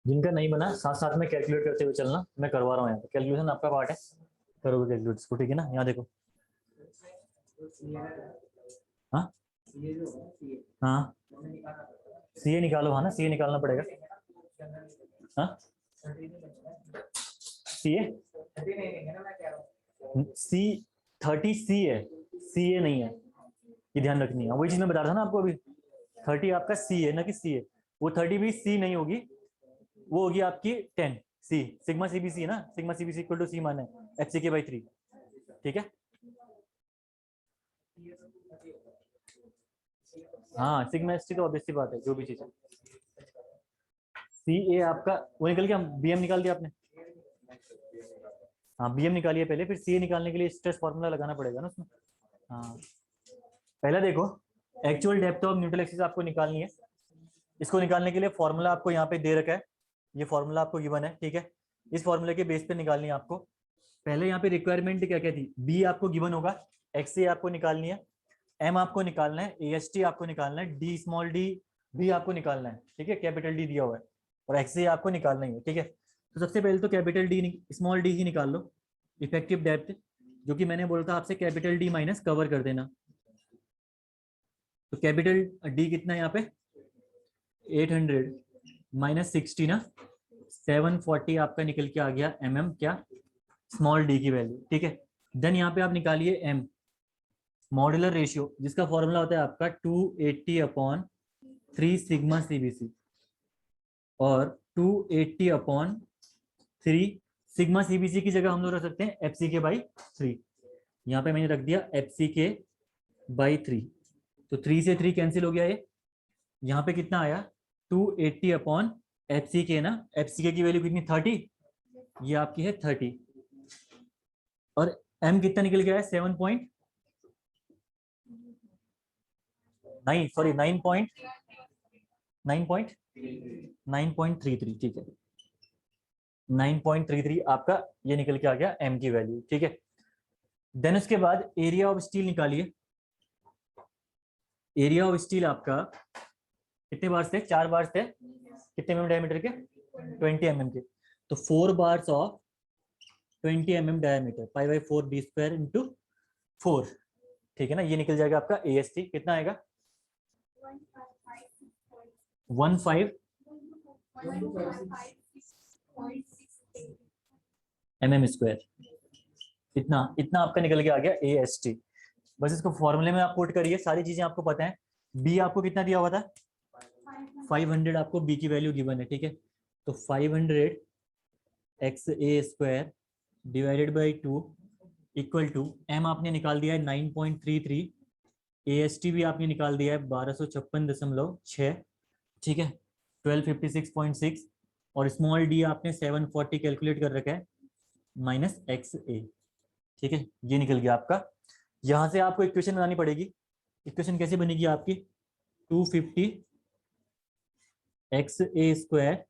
Speaker 1: जिनका नहीं बना साथ साथ में कैलकुलेट करते हुए चलना, मैं करवा रहा हूँ यहाँ पे कैलकुलेशन, आपका पार्ट है, करोगे कैलकुलेट इसको, ठीक है ना। यहाँ देखो, हाँ हाँ सी ए निकालो, हाँ ना सी ए निकालना पड़ेगा। हाँ सी ए सी 30 सी है, सी ए नहीं है, ये ध्यान रखनी है। वही चीज मैं बता रहा था ना आपको अभी, 30 आपका सी है ना कि सी है, वो 30 भी सी नहीं होगी, वो होगी आपकी 10 सी, सिग्मा सीबीसी है ना, सिग्मा सीबीसी इक्वल टू सी मान है FCK/3, ठीक है। हाँ सिग्मा एसटी तो ऑब्वियसली बात है, जो भी चीज है। सी ए आपका वो निकल गया, बीएम निकाल दिया आपने। हाँ बीएम निकालिए पहले, फिर सी ए निकालने के लिए स्ट्रेस फॉर्मूला लगाना पड़ेगा ना उसमें। हाँ पहले देखो, actual depth of neutral axis आपको निकालनी है, इसको निकालने के लिए फॉर्मूला आपको यहाँ पे दे रखा है, ये फॉर्मूला आपको गिवन है, ठीक है। इस फॉर्मूले के बेस पे निकालनी है आपको। पहले यहाँ पे रिक्वायरमेंट क्या क्या थी, बी आपको गिवन होगा, एक्स ए आपको निकालनी है, एम आपको निकालना है, ए एस टी आपको निकालना है, डी स्मॉल डी भी आपको निकालना है, ठीक है, कैपिटल डी दिया हुआ है, और एक्स ए आपको निकालना ही है, ठीक है। तो सबसे पहले तो कैपिटल डी स्मॉल डी ही निकाल लो, इफेक्टिव डेप्थ, जो कि मैंने बोला था आपसे कैपिटल डी माइनस कवर कर देना। तो कैपिटल डी कितना है यहाँ पे 800 माइनस 60 ना, 740 आपका निकल के आ गया क्या, स्मॉल डी की वैल्यू। ठीक है, देन यहाँ पे आप निकालिए एम, मॉड्यूलर रेशियो, जिसका फॉर्मूला होता है आपका 280/3 सिग्मा सीबीसी, और 280/3 सिग्मा सीबीसी की जगह हम लोग रख सकते हैं एफ सी के बाई 3। यहाँ पे मैंने रख दिया एफ सी के बाई 3, तो 3 से 3 कैंसिल हो गया। ये यहाँ पे कितना आया 280/एफ सी के ना, एफ सी के की वैल्यू कितनी 30, ये आपकी है 30, और एम कितना निकल गया है 7.9, सॉरी 9.33, ठीक है 9.33 आपका ये निकल के आ गया एम की वैल्यू। ठीक है, देन उसके बाद एरिया ऑफ स्टील निकालिए। एरिया ऑफ स्टील आपका कितने बार थे, 4 बार थे, कितने mm डायमीटर के, 20 mm के, तो 4 bars of 20 mm diameter, π/4 d square into 4। ठीक है ना, ये निकल जाएगा आपका AST, कितना आएगा 15 mm स्क्वायर, इतना आपका निकल के आ गया AST। बस इसको फॉर्मूले में आप पुट करिए, सारी चीजें आपको पता है। बी आपको कितना दिया हुआ था 500, आपको बी की वैल्यू गिवन है। ठीक है, तो 500 XA square divided by 2 equal to M आपने निकाल दिया है 9.33, AST भी आपने निकाल दिया है 1256.6। ठीक है, 1256.6, और स्मॉल डी आपने 740 कैलकुलेट कर रखा है माइनस XA। ठीक है, ये निकल गया आपका। यहां से आपको इक्वेशन बनानी पड़ेगी। इक्वेशन कैसे बनेगी आपकी, 250 XA स्क्वायर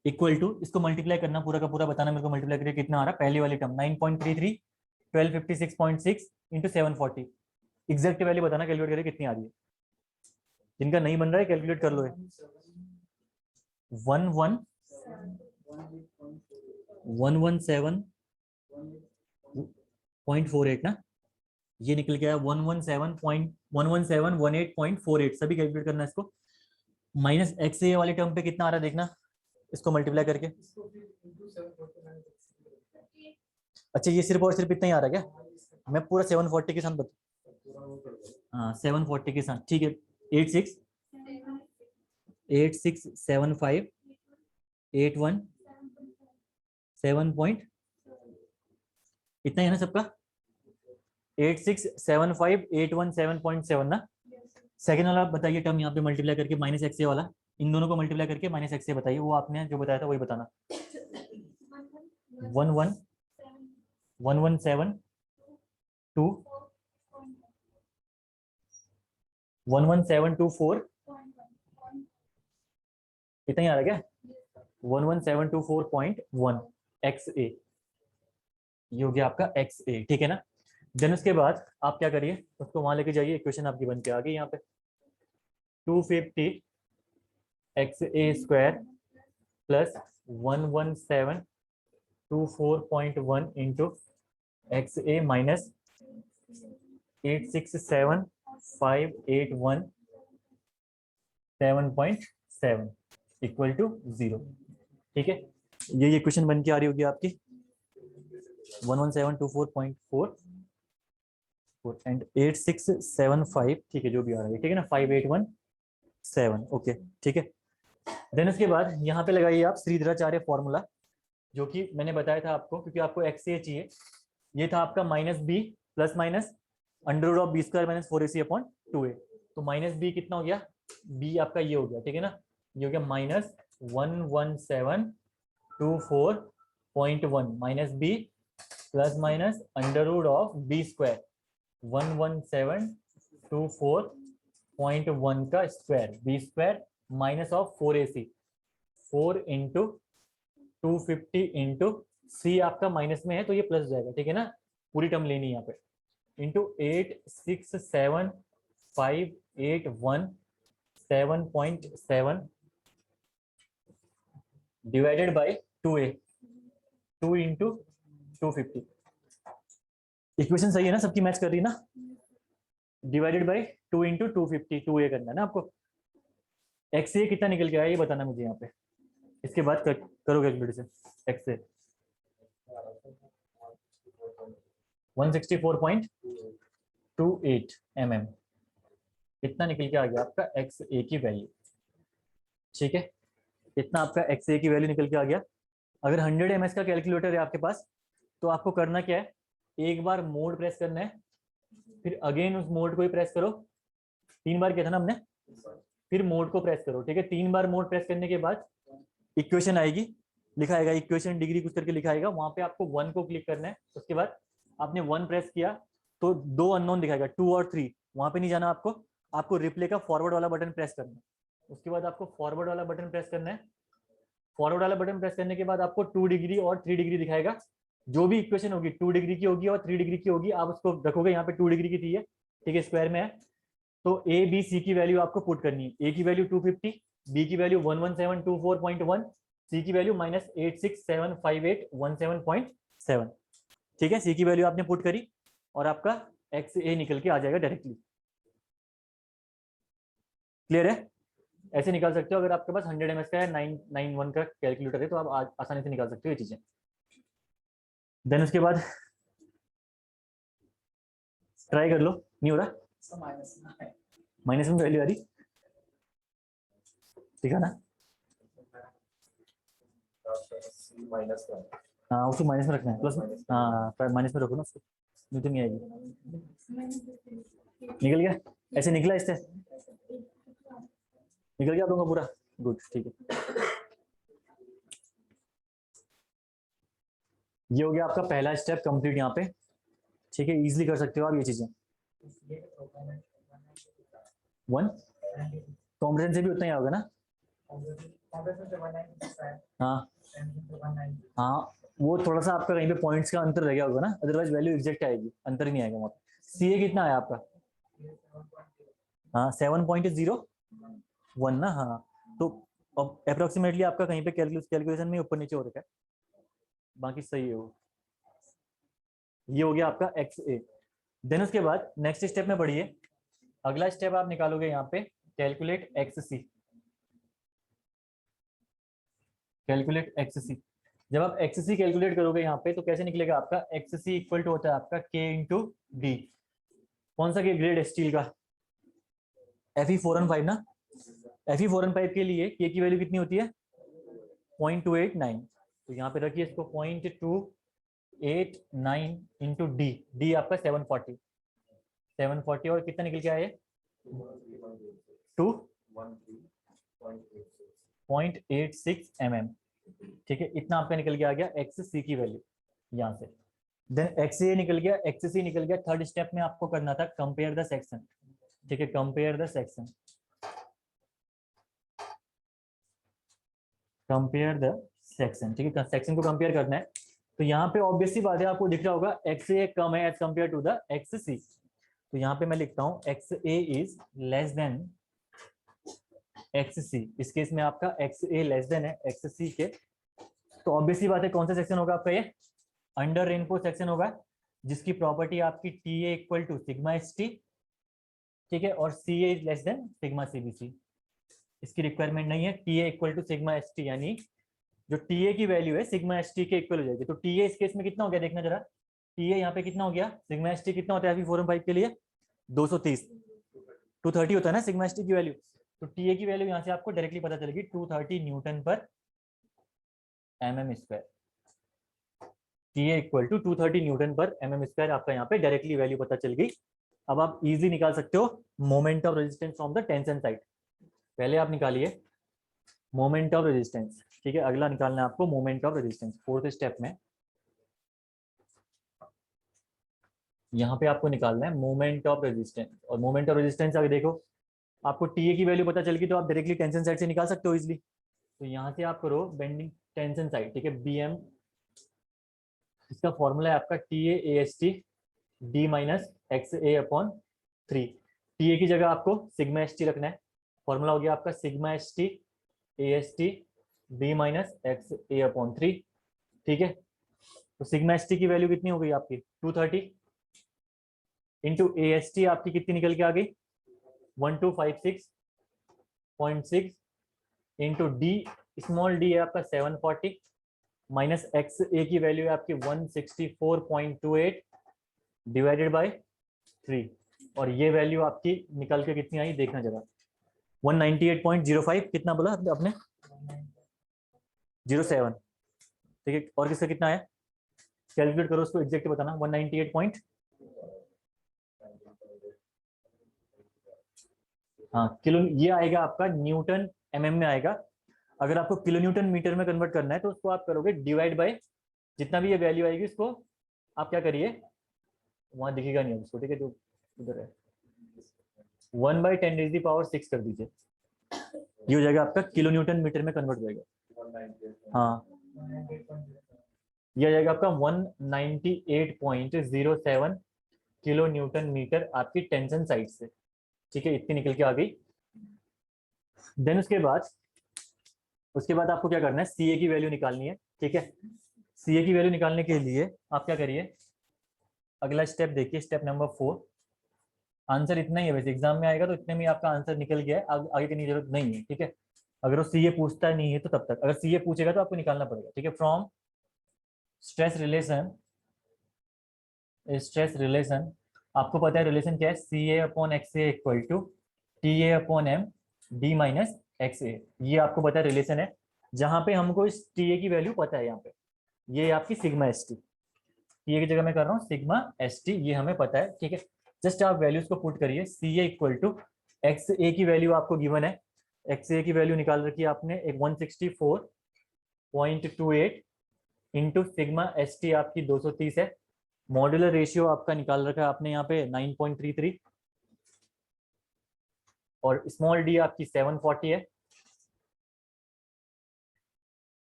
Speaker 1: इक्वल टू, इसको मल्टीप्लाई करना पूरा का पूरा, बताना मेरे को मल्टीप्लाई करके कितना आ रहा है। पहली वाली टर्म 9.33 1256.6 इंटू 740, एग्जैक्ट वैल्यू बताना कैलकुलेट करके कितनी आ रही है। जिनका नहीं बन रहा है कैलकुलेट कर लो। 117.48 ना, ये निकल गया 117.18.48, सभी कैलकुलेट करना है इसको। माइनस XA वाली टर्म पे कितना आ रहा है देखना, इसको मल्टीप्लाई करके। अच्छा, ये सिर्फ और सिर्फ इतना ही आ रहा है क्या, मैं पूरा 740 के साथ हाँ 740 के साथ। ठीक है, 8675 81 7 पॉइंट, इतना ही है ना सबका, 8675 817.7 ना। सेकेंड वाला बताइए टर्म यहाँ पे मल्टीप्लाई करके, माइनस XA वाला, इन दोनों को मल्टीप्लाई करके माइनस XA बताइए, वो आपने जो बताया था वही बताना। 1172 इतना ही आ रहा है क्या, 11724.1 XA, ये हो गया आपका XA। ठीक है ना, देन उसके बाद आप क्या करिए, उसको वहां लेके जाइए, इक्वेशन आपकी बन के आ गई यहाँ पे 250 XA square plus 11724.1 into XA minus 867581 equal to 0। ठीक है, ये क्वेश्चन बन के आ रही होगी आपकी 11724.4 एंड 8675, ठीक है जो भी आ रहा है, ठीक है ना, 5817। ओके, ठीक है। देन उसके बाद यहाँ पे लगाइए आप श्रीधराचार्य फॉर्मूला, जो कि मैंने बताया था आपको, क्योंकि आपको XA चाहिए। ये था आपका minus B plus minus under root of B square minus 4AC/2A, तो माइनस बी कितना हो गया, बी आपका ये हो गया। ठीक है ना, ये हो गया minus 11724.1 minus B plus minus under root of B square 11724.1 का square, B square minus of 4AC, 4 into 250 into C आपका माइनस में है तो ये प्लस जाएगा। ठीक है ना, पूरी टर्म लेनी है यहाँ पे, into 867581 divided by 2A, 2 into 250। Equation सही है ना, सबकी मैच कर रही है ना, डिवाइडेड बाई 2 इंटू 250, 2A करना है ना आपको। एक्स ए कितना निकल के आया ये बताना मुझे यहाँ पे, इसके बाद करो कैलकुलेशन। एक्स ए 164.28 mm इतना निकल के आ गया आपका एक्स ए की वैल्यू। ठीक है, इतना आपका एक्स ए की वैल्यू निकल के आ गया। अगर 100 ms का कैलकुलेटर है आपके पास तो आपको करना क्या है, एक बार मोड प्रेस करना है, फिर अगेन उस मोड को ही प्रेस करो, 3 बार किया था ना हमने, फिर मोड को प्रेस करो। ठीक है, 3 बार मोड प्रेस करने के बाद इक्वेशन आएगी, लिखा आएगा इक्वेशन डिग्री कुछ करके लिखा आएगा, वहां पे आपको 1 को क्लिक करना है। उसके बाद आपने 1 प्रेस किया तो 2 अननोन दिखाएगा 2 और 3, वहां पे नहीं जाना आपको रिप्ले का फॉरवर्ड वाला बटन प्रेस करना है। उसके बाद आपको फॉरवर्ड वाला बटन प्रेस करना है। फॉरवर्ड वाला बटन प्रेस करने के बाद आपको 2 डिग्री और 3 डिग्री दिखाएगा। जो भी इक्वेशन होगी 2 डिग्री की होगी और 3 डिग्री की होगी, आप उसको रखोगे यहाँ पे 2 डिग्री की थी है, ठीक है, स्क्वायर में है। तो ए बी सी की वैल्यू आपको पुट करनी है। ए की वैल्यू 250, बी की वैल्यू 11724.1, सी की वैल्यू -8675817.7। ठीक है, सी की वैल्यू आपने पुट करी और आपका एक्स ए निकल के आ जाएगा डायरेक्टली। क्लियर है? ऐसे निकाल सकते हो। अगर आपके पास 100 ms का है 991 का कैलकुलेटर है तो आप आसानी से निकाल सकते हो ये चीजें। देन उसके बाद ट्राई कर लो, नहीं हो रहा, माइनस में वैल्यू आ रही, ठीक है ना? हाँ उसको माइनस में रखना है, प्लस हाँ माइनस में रखो ना उसको, नहीं तो नहीं आएगी। निकल गया? ऐसे निकला इससे निकल गया दूंगा पूरा, गुड, ठीक है। ये हो गया आपका पहला स्टेप कंप्लीट यहाँ पे। ठीक है, इजीली कर सकते हो आप ये चीजें। 1 कॉम्प्रेशन से भी उतना ही होगा ना? हाँ हाँ, वो थोड़ा सा आपका कहीं पे पॉइंट्स का अंतर रह गया होगा ना, अदरवाइज वैल्यू एग्जैक्ट आएगी, अंतर ही नहीं आएगा वहाँ पे। सी ए कितना है आपका? हाँ 7.01 ना, हाँ तो अब अप्रोक्सीमेटली आपका कहीं पे कैलकुलेशन में ऊपर नीचे हो रखा है, बाकी सही है वो। ये हो गया आपका एक्स ए। देन उसके बाद नेक्स्ट स्टेप में बढ़िए, अगला स्टेप आप निकालोगे यहाँ पे कैलकुलेट एक्स सी। कैलकुलेट एक्स सी, जब आप एक्स सी कैलकुलेट करोगे यहाँ पे तो कैसे निकलेगा आपका एक्स सी इक्वल टू होता है आपका के इंटू डी। कौन सा के? ग्रेड स्टील का Fe4n5 ना। Fe4n5 के लिए के की वैल्यू कितनी होती है? 0.289, तो यहाँ पे रखिए इसको 0.289 इंटू डी। डी आपका 740 और कितना निकल के आया? 2.86 mm। ठीक है, इतना आपका निकल के आ गया एक्स सी की वैल्यू यहाँ से। देन एक्स ए निकल गया, एक्स सी निकल गया। थर्ड स्टेप में आपको करना था कंपेयर द सेक्शन। ठीक है, compare the section, compare the section. ठीक है, सेक्शन को कंपेयर करना है। तो यहाँ पे ऑब्वियसली बात है, आपको दिख रहा होगा एक्स ए कम है as compared to the X C. तो यहाँ पे मैं लिखता हूँ X A is less than X C. इस केस में आपका एक्स ए लेस देन है एक्स सी के। तो ऑब्वियसली बात है कौन सा सेक्शन होगा आपका? ये अंडर रेनफोर्स सेक्शन होगा, जिसकी प्रॉपर्टी आपकी T A equal to sigma S T. ठीक है, और C A is less than sigma C B C. इसकी रिक्वायरमेंट नहीं है, T A equal to sigma S T, यानी जो टी ए की वैल्यू है सिग्मा एस टी के इक्वल हो जाएगी। तो टी ए इस केस में कितना हो गया देखना जरा, टी ए यहाँ पे कितना हो गया, सिग्मा एस टी कितना होता है Fe4n5 के लिए? 230, 230 होता है ना सिग्मा एस टी की वैल्यू। तो टी ए की वैल्यू यहाँ से आपको डायरेक्टली पता चलेगी 230 newton per mm square. T A equal to 230 newton per mm square, आपका यहाँ पे डायरेक्टली वैल्यू पता चल गई। अब आप इजीली निकाल सकते हो moment of resistance from the tension side. पहले आप निकालिए मोमेंट ऑफ रेजिस्टेंस। ठीक है, अगला निकालना है आपको moment of resistance. Fourth step में यहाँ पे आपको निकालना है मोमेंट ऑफ रेजिस्टेंस। और मोमेंट ऑफ रेजिस्टेंस अगर देखो आपको टी ए की वैल्यू पता चल गई तो आप डायरेक्टली टेंशन साइड से निकाल सकते हो इजीली। तो यहाँ से आप करो बेंडिंग टेंशन साइड। ठीक है, बी एम, इसका फॉर्मूला है आपका T A S T D minus X A upon 3। T A की जगह आपको सिग्मा एस टी रखना है। फॉर्मूला हो गया आपका sigma S T A S T D minus X A upon 3। ठीक है, तो सिग्मा एस टी की वैल्यू कितनी हो गई आपकी? 230 इंटू ए एस टी आपकी कितनी निकल के आ गई? 1256.6 इंटू डी, स्मॉल डी है आपका 740 माइनस एक्स ए की वैल्यू है आपकी 164.28 डिवाइडेड बाय 3, और ये वैल्यू आपकी निकल के कितनी आई देखना जरा, 198.05 कितना बोला आपने 07, ठीक है। और किसका कितना है, कैलकुलेट करो उसको एग्जैक्ट बताना, 198 पॉइंट, हाँ किलो, ये आएगा आपका न्यूटन एमएम में आएगा। अगर आपको किलो न्यूटन मीटर में कन्वर्ट करना है तो उसको आप करोगे डिवाइड बाय, जितना भी ये वैल्यू आएगी उसको आप क्या करिए, वहां दिखेगा नहीं उसको, ठीक है, जो उधर है 1/10⁶ कर दीजिए, ये हो जाएगा आपका किलो न्यूटन मीटर में कन्वर्ट हो जाएगा। हाँ ये आ जाएगा आपका 198.07 किलो न्यूटन मीटर आपकी टेंशन साइड से, ठीक है, इतनी निकल के आ गई। देन उसके बाद आपको क्या करना है, सी ए की वैल्यू निकालनी है, ठीक है। सी ए की वैल्यू निकालने के लिए आप क्या करिए, अगला स्टेप देखिए, स्टेप नंबर 4। आंसर इतना ही है वैसे, एग्जाम में आएगा तो इतने में आपका आंसर निकल गया है, आगे की जरूरत नहीं है, ठीक है। अगर वो सी ए पूछता नहीं है तो तब तक, अगर सी ए पूछेगा तो आपको निकालना पड़ेगा, ठीक है। फ्रॉम स्ट्रेस रिलेशन आपको पता है रिलेशन क्या है, C A upon X A equal to T A upon M D minus X A, ये आपको पता है रिलेशन है। जहां पे हमको इस टी ए की वैल्यू पता है, यहाँ पे ये आपकी sigma S T, T A की जगह मैं कर रहा हूँ सिग्मा एस टी, ये हमें पता है, ठीक है। जस्ट आप वैल्यूज को पुट करिए, सी A equal to x A की वैल्यू आपको गिवन है, एक्स ए की वैल्यू निकाल रखी है आपने एक 164.28 इंटू सिग्मा एस टी आपकी 230 है, मॉड्यूलर रेशियो आपका निकाल रखा है आपने यहाँ पे 9.33, और स्मॉल डी आपकी 740 है,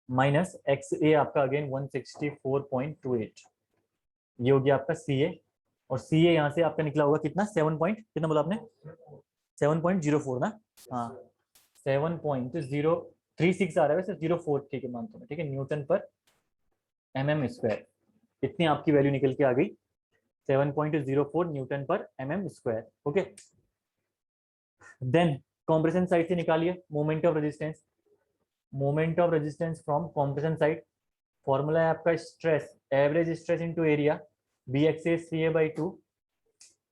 Speaker 1: माइनस एक्स ए आपका अगेन 164.28, ये हो गया आपका सी ए, और सी ए यहाँ से आपका निकला होगा कितना, 7 पॉइंट कितना बोला आपने, 7.04 ना, हाँ 7.036 आ रहा है वैसे, 04 ठीक है मानता हूँ, ठीक है, न्यूटन पर mm स्क्वायर, इतनी आपकी वैल्यू निकल के आ गई, 7.04 newton per mm square, okay. Then compression side से निकालिए moment of resistance, moment of resistance from compression side, formula है आपका stress, average stress into area, B X A C A by 2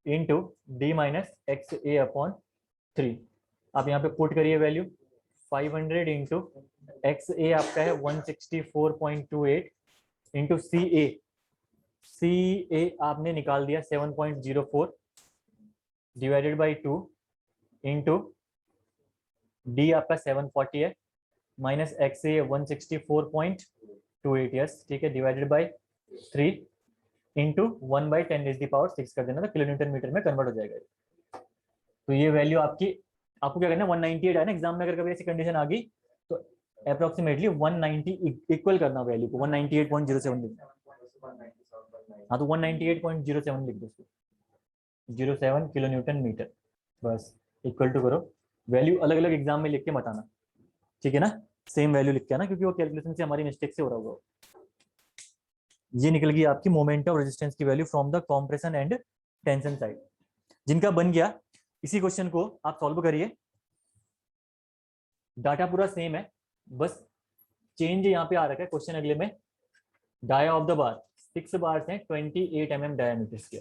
Speaker 1: into D minus X A upon 3, आप यहाँ पे put करिए value, 500 into X ए आपका है 164.28 into सी ए आपने निकाल दिया 7.04 डिवाइडेड बाई 2 इंटू डी आपका 740 है, माइनस एक्स ए 164.28, यस ठीक है, डिवाइडेड बाई 3 इंटू 1/10⁶ कर देना, तो किलो न्यूटन मीटर में कन्वर्ट हो जाएगा। तो ये वैल्यू आपको क्या करना है, 198 है ना, एग्जाम में अगर कभी ऐसी कंडीशन आ गई तो अप्रोक्सीमेटली 190 इक्वल करना वैल्यू को, 198.07 लिख, हाँ तो 198.07 लिख दो उसको, 07 किलो न्यूटन मीटर, बस इक्वल टू करो, वैल्यू अलग अलग एग्जाम में लिख के मत आना, ठीक है ना, सेम वैल्यू लिख के आना, क्योंकि वो कैलकुलेशन से हमारी मिस्टेक से हो रहा होगा। ये निकल गई आपकी मोमेंट ऑफ रेजिस्टेंस की value from the compression and tension side. जिनका बन गया इसी क्वेश्चन को आप सॉल्व करिए, डाटा पूरा सेम है, बस चेंज यहाँ पे आ रखा है क्वेश्चन अगले में, dia of the bar 6 bars हैं 28 mm डायमीटर के,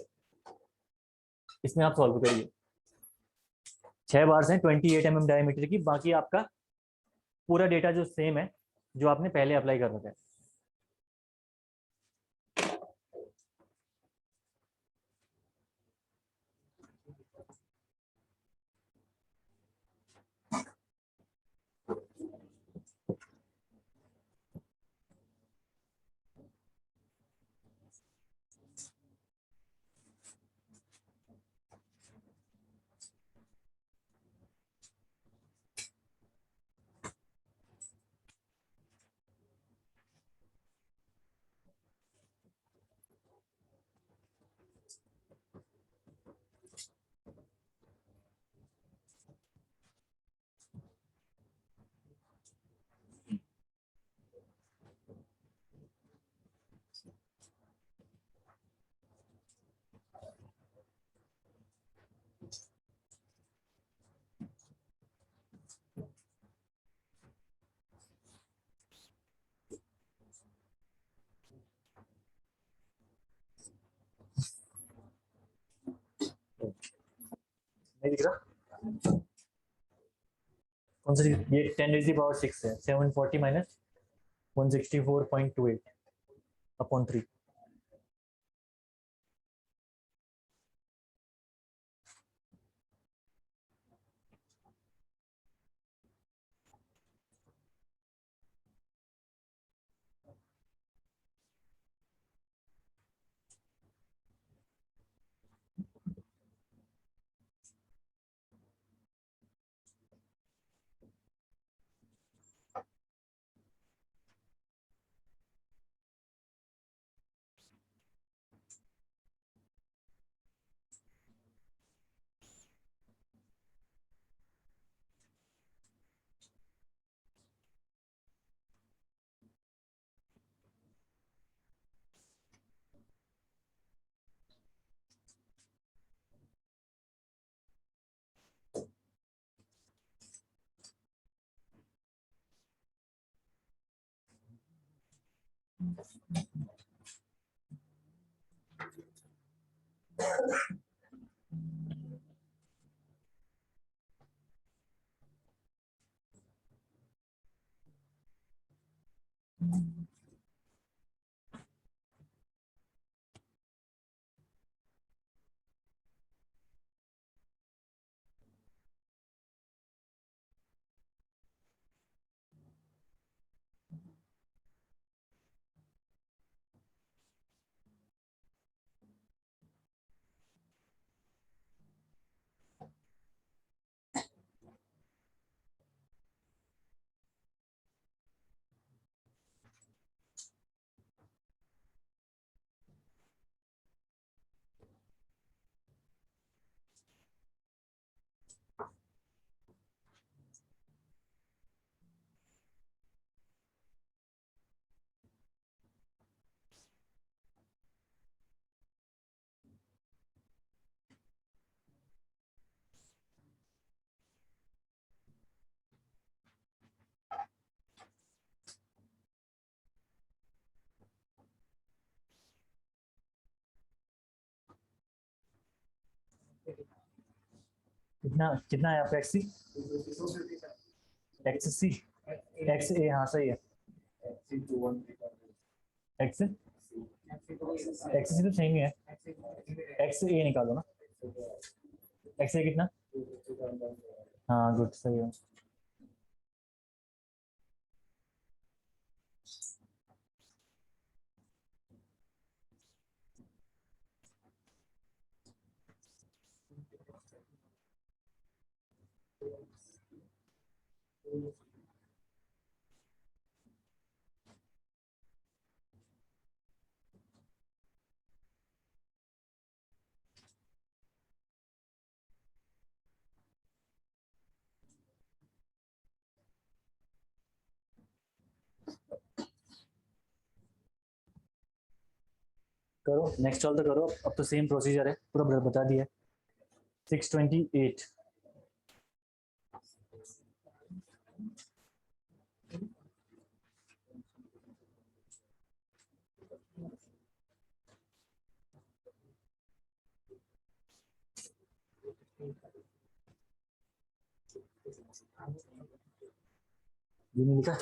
Speaker 1: इसमें आप सॉल्व करिए, 6 बार्स हैं 28 mm डायमीटर की, बाकी आपका पूरा डेटा जो सेम है जो आपने पहले अप्लाई कर रखा है। नहीं दिख रहा कौन सा? ये 10⁻6 है, 740 माइनस 164.28 अपॉन 3। कितना कितना है आपका एक्सी? एक्स सी एक्स ए, हाँ सही है। एक्स एक्स सी तो सेम ही है, एक्स ए निकालो ना। एक्स ए कितना? हाँ गुड, सही है। करो नेक्स्ट सॉल्व तो करो, अब तो सेम प्रोसीजर है, पूरा बता दिया। 628। ये नहीं लिखा?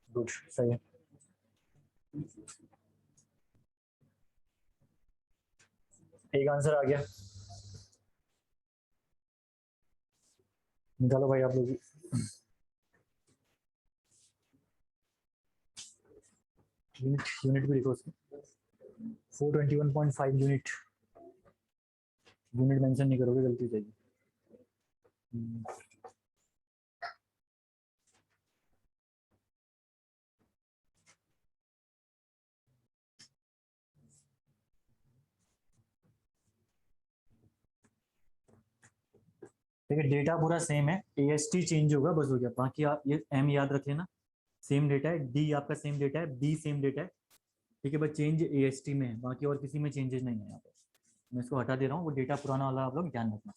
Speaker 1: गुड, सही है। एक आंसर आ गया, निकालो भाई आप लोग। यूनिट यूनिट भी लिखो उसमें, 421.5 यूनिट। यूनिट मेंशन नहीं करोगे, गलती जाएगी। ठीक है, डेटा पूरा सेम है, AST चेंज होगा बस, हो गया। बाकी आप ये M याद रख लेना, सेम डेटा है, D आपका सेम डेटा है, B सेम डेटा है, ठीक है, बस चेंज AST में है, बाकी और किसी में चेंजेस नहीं है यहाँ पे। मैं इसको हटा दे रहा हूँ, वो डेटा पुराना वाला आप लोग ध्यान रखना।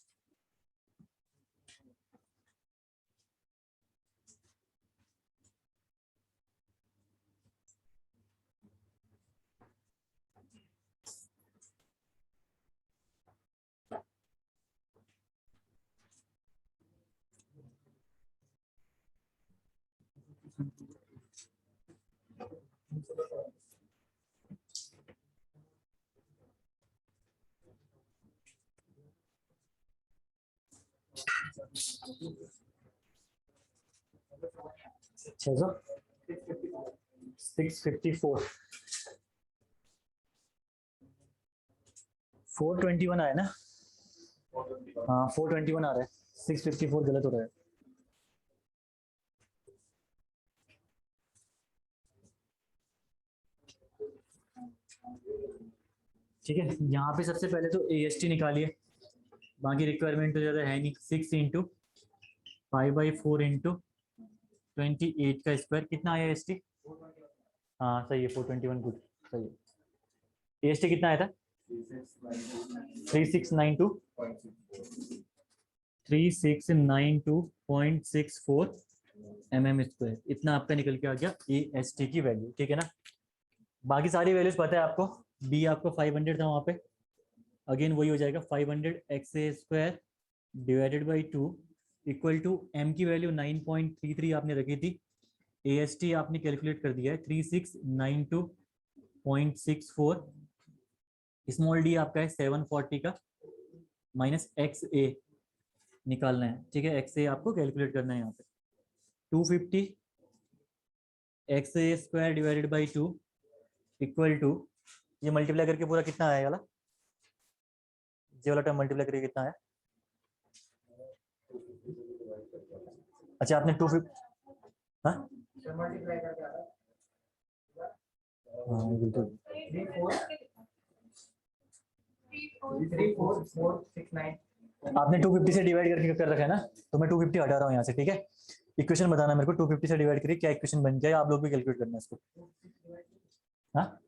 Speaker 1: छः सौ 654 421 आया ना? हाँ 421 आ रहा है, 654 गलत हो रहा है। ठीक है, यहाँ पे सबसे पहले तो AST निकालिए, बाकी रिक्वायरमेंट तो ज़्यादा है नहीं। 6 इंटू 5/4 इंटू 28 का स्क्वायर कितना आया AST? हाँ सही है, 421 गुड, सही है। AST कितना आया था? 3692.64 mm स्क्वायर, इतना आपका निकल के आ गया AST की वैल्यू, ठीक है ना। बाकी सारी वैल्यूज पता है आपको, B आपको 500 था वहाँ पे, अगेन वही हो जाएगा 500 XA square divided by 2 equal to M की वैल्यू 9.33 आपने रखी थी, AST आपने कैलकुलेट कर दिया है 3692.64, स्मॉल d आपका है 740 का, माइनस XA निकालना है, ठीक है, XA आपको कैलकुलेट करना है यहाँ पे 250 XA square divided by 2 equal to, ये मल्टीप्लाई करके पूरा कितना आया वाला, ये वाला टर्म मल्टीप्लाई करके कितना आया? अच्छा आपने 250, हाँ बिल्कुल, आपने 250 से डिवाइड करके कर रखा है ना, तो मैं 250 हटा रहा हूँ यहाँ से, ठीक है। इक्वेशन बताना मेरे को, 250 से डिवाइड करिए क्या इक्वेशन बन जाए, आप लोग भी कैलकुलेट करना है इसको। हाँ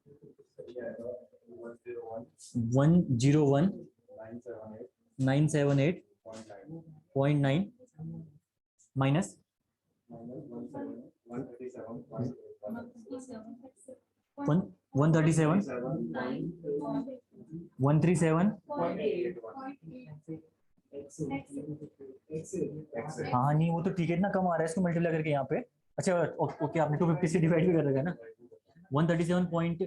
Speaker 1: 101,978.9 माइनस 137 137, हाँ नहीं वो तो ठीक है, इतना कम आ रहा है, इसको मल्टीप्लाई करके यहाँ पे, अच्छा ओके आपने 250 से डिवाइड भी कर रखा है ना, 137 पॉइंट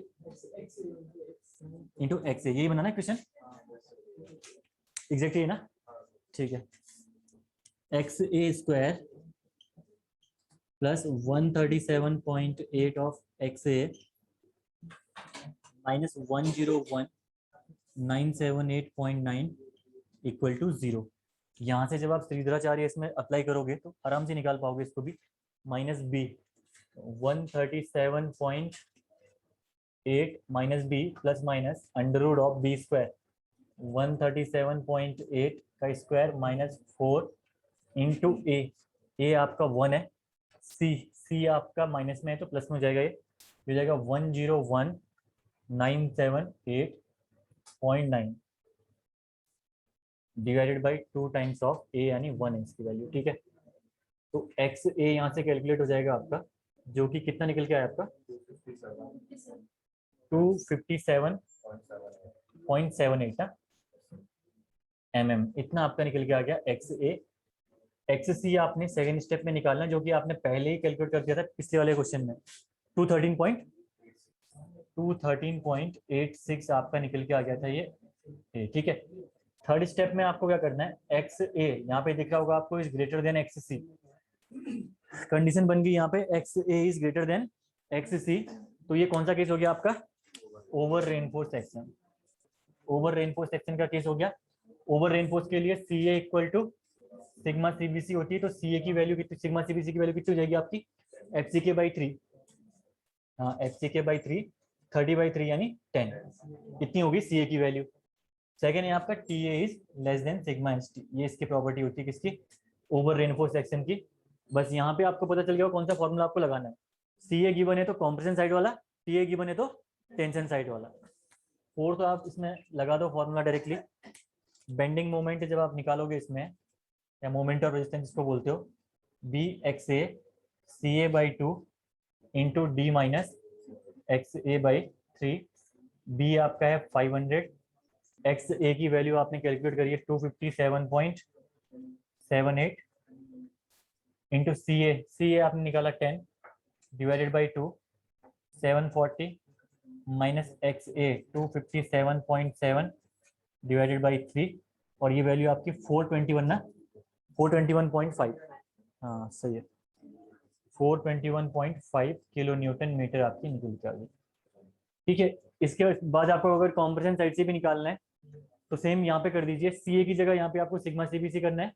Speaker 1: इंटू एक्स है, यही बनाना है क्वेश्चन, एग्जैक्ट है ना, ठीक है। X A square plus 137.8 of X A minus 101,978.9 equal to 0। यहाँ से जब आप श्रीधराचार्य इसमें अप्लाई करोगे तो आराम से निकाल पाओगे इसको भी, minus B 137.8 minus B plus minus under root of B square 137.8 का स्क्वायर माइनस 4 इंटू ए आपका 1 है, सी आपका माइनस में है तो प्लस में हो जाएगा, ये हो जाएगा 101,978.9 डिवाइडेड बाई 2 टाइम्स ऑफ ए यानी 1 है इसकी वैल्यू, ठीक है। तो एक्स ए यहाँ से कैलकुलेट हो जाएगा आपका, जो कि कितना निकल के आया आपका 257.78 ना mm, इतना आपका निकल के आ गया एक्स ए। एक्स सी आपने सेकेंड स्टेप में निकालना, जो कि आपने पहले ही कैलकुलेट कर दिया था पिछले वाले क्वेश्चन में, 213.86 आपका निकल के आ गया था ये, ठीक है। थर्ड स्टेप में आपको क्या करना है, एक्स ए यहाँ पे दिख रहा होगा आपको, is greater than X C, condition बन गई यहाँ पे X A is greater than X C, तो ये कौन सा केस हो गया आपका, over reinforce section. Over reinforce section का केस हो गया। ओवर रेनफोर्स के लिए C A equal to sigma CBC होती है, तो सी ए की वैल्यू कितनी, सिग्मा सीबीसी की वैल्यू कितनी हो जाएगी आपकी एफ सी के बाई 3, हाँ एफ सी के बाई 3 30/3 यानी 10, इतनी होगी सी ए की वैल्यू। सेकेंड है आपका T A is less than sigma S T, ये इसकी प्रॉपर्टी होती है किसकी, ओवर रेनफोर्स सेक्शन की। बस यहाँ पे आपको पता चल गया कौन सा फॉर्मूला आपको लगाना है। सी ए गिवन है तो कॉम्प्रेशन साइड वाला, टी ए गिवन है तो टेंशन साइड वाला। फोर तो आप इसमें लगा दो फॉर्मूला डायरेक्टली। बेंडिंग मोमेंट जब आप निकालोगे इसमें, या मोमेंट ऑफ रेजिस्टेंस इसको बोलते हो, B X A C A by two into D minus X A by three. B आपका है 500, एक्स ए की वैल्यू आपने कैलकुलेट करी है 257.78 इंटू सी ए आपने निकाला 10 divided by 2, 740 minus X A 257.7 divided by 3, और ये वैल्यू आपकी 421 ना, 421.5, हाँ सही है, 421.5 किलो न्यूटन मीटर आपकी निकल के आ गई। ठीक है, इसके बाद आपको अगर कॉम्प्रेशन साइड से भी निकालना है तो सेम यहाँ पे कर दीजिए। सी ए की जगह यहाँ पे आपको सिग्मा सी बी सी करना है,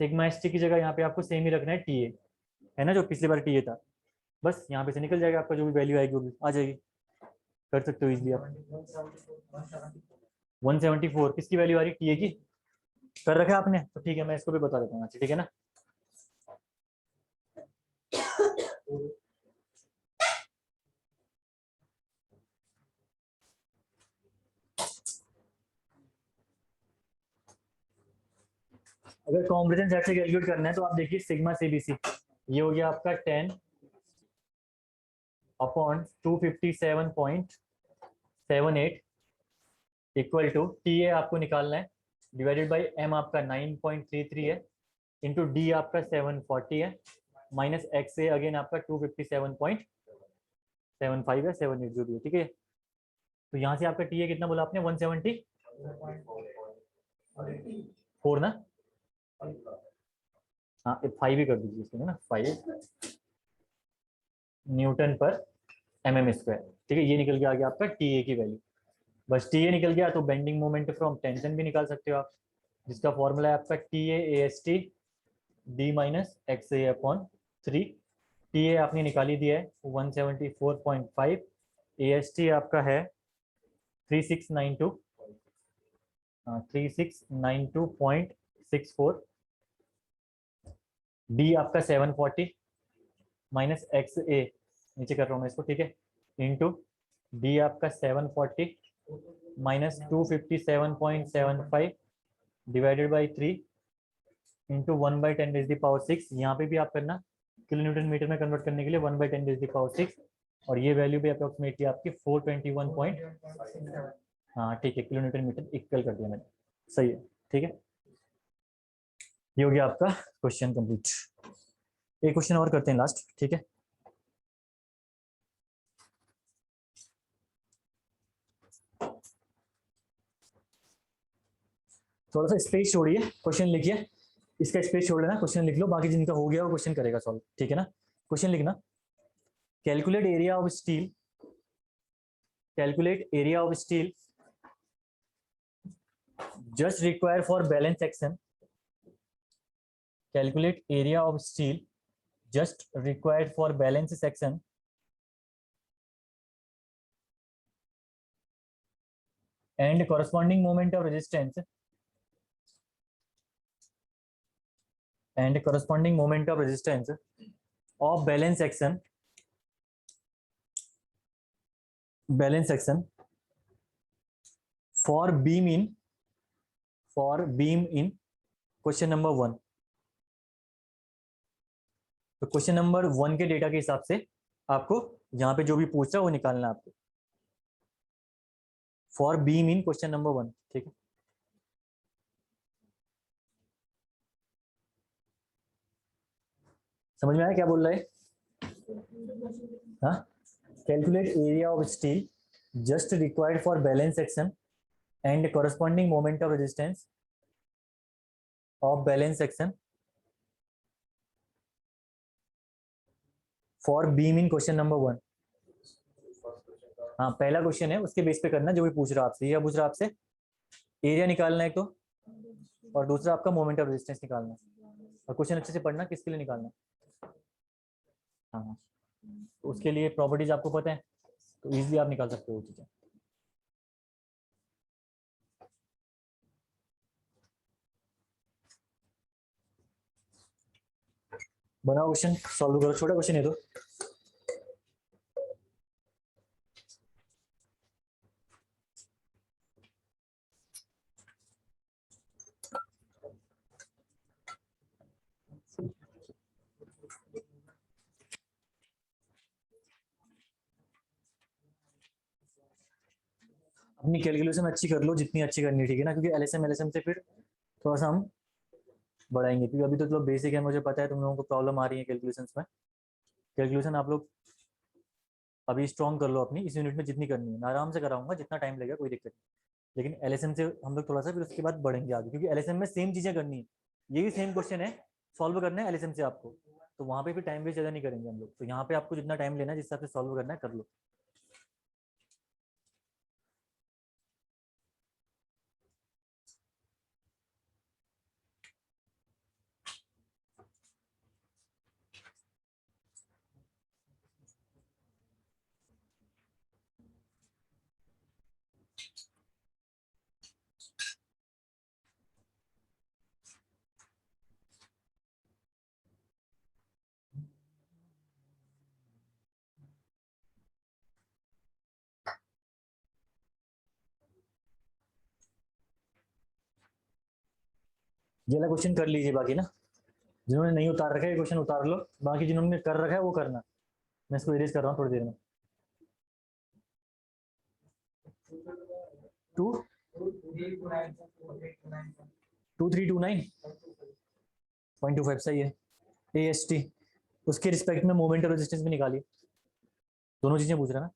Speaker 1: सिग्मा एस टी की जगह यहाँ पे आपको सेम ही रखना है टी ए, है ना, जो पिछली बार टी ए था। बस यहाँ पे से निकल जाएगा आपका, जो भी वैल्यू आएगी वो भी आ जाएगी, कर सकते हो इजीली आप। 174 किसकी वैल्यू आ रही है, टी ए की कर रखा है आपने, तो ठीक है मैं इसको भी बता देता हूँ। अच्छा ठीक है ना, अगर कॉम्प्रेशन साइड से कैलकुलेट करना है तो आप देखिए सिग्मा सीबीसी, ये हो गया आपका 10 upon 257.78 equal to T A आपको निकालना है डिवाइडेड बाई एम आपका 9.33 है इंटू डी आपका 740 है माइनस एक्स ए अगेन आपका 257.75 है, 78 जो भी है। ठीक है, तो यहाँ से आपका टी ए कितना बोला आपने, 174 ना, हाँ 5 ही कर दीजिए इसमें ना, 5 न्यूटन पर mm स्क्वायर। ठीक है, ये निकल के आ गया आपका टी ए की वैल्यू। बस टी ए निकल गया तो बेंडिंग मोमेंट फ्रॉम टेंशन भी निकाल सकते हो आप, जिसका फॉर्मूला है आपका T A S T D minus X A upon 3। T A आपने निकाली दिया है 174.5, ए एस टी आपका है 3692, 3692.64, डी आपका 740 माइनस एक्स ए, नीचे कर रहा हूँ मैं इसको, ठीक है, इंटू डी आपका 740 माइनस 257.75 डिवाइडेड बाई 3 इंटू 1/10⁶। यहाँ पे भी आप करना किलो न्यूटन मीटर में कन्वर्ट करने के लिए 1/10⁶, और ये वैल्यू भी अप्रोक्सीमेटली आपकी 421 पॉइंट, हाँ ठीक है, किलो न्यूटन मीटर इक्वल कर दिया मैंने, सही है। ठीक है, ये हो गया आपका क्वेश्चन कंप्लीट। एक क्वेश्चन और करते हैं लास्ट, ठीक है। थोड़ा सा स्पेस छोड़िए, क्वेश्चन लिखिए, इसका स्पेस छोड़ लेना, क्वेश्चन लिख लो, बाकी जिनका हो गया वो क्वेश्चन करेगा सॉल्व, ठीक है ना। क्वेश्चन लिखना, calculate area of steel, calculate area of steel just required for balance section, calculate area of steel just required for balance section and corresponding moment of resistance and corresponding moment of resistance of balance section for beam in question number 1। तो question number 1 के data के हिसाब से आपको यहाँ पे जो भी पूछ रहा है वो निकालना है आपको, for beam in question number 1, ठीक है। समझ में आया क्या बोल रहा है, हाँ, calculate area of steel just required for balance section and corresponding moment of resistance of balance section for beam in question number 1। हाँ पहला क्वेश्चन है, उसके बेस पे करना, जो भी पूछ रहा आपसे, ये पूछ रहा आपसे एरिया निकालना है तो, और दूसरा आपका मोमेंट ऑफ रेजिस्टेंस निकालना है। और क्वेश्चन अच्छे से पढ़ना, किसके लिए निकालना है, हाँ तो उसके लिए प्रॉपर्टीज आपको पता है तो इजीली आप निकाल सकते हो चीजें। बनाओ क्वेश्चन, सॉल्व करो, छोटा क्वेश्चन है तो। अपनी कैलकुलेशन अच्छी कर लो जितनी अच्छी करनी है, ठीक है ना, क्योंकि एलएसएम से फिर थोड़ा सा हम बढ़ाएंगे, क्योंकि अभी तो चलो बेसिक है, मुझे पता है तुम लोगों को प्रॉब्लम आ रही है कैलकुलेशंस में। कैलकुलेशन आप लोग अभी स्ट्रॉन्ग कर लो अपनी, इस यूनिट में जितनी करनी है मैं आराम से कराऊंगा, जितना टाइम लगेगा कोई दिक्कत नहीं। लेकिन एलएसएम से हम लोग थोड़ा सा फिर उसके बाद बढ़ेंगे आगे, क्योंकि एलएसएम में सेम चीजें करनी है, यही सेम क्वेश्चन है, सॉल्व करना है एलएसएम से आपको, तो वहां पे फिर टाइम वेस्ट ज्यादा नहीं करेंगे हम लोग, तो यहाँ पे आपको जितना टाइम लेना है जिस हिसाब से सॉल्व करना है कर लो। ये वाला क्वेश्चन कर लीजिए, बाकी ना जिन्होंने नहीं उतार रखा है क्वेश्चन उतार लो, बाकी जिन्होंने कर रखा है वो करना। मैं इसको इरेज कर रहा हूँ थोड़ी देर में। 2329.25 सही है। AST उसके रिस्पेक्ट में मोमेंट और रेजिस्टेंस भी निकालिए, दोनों चीजें पूछ रहा ना।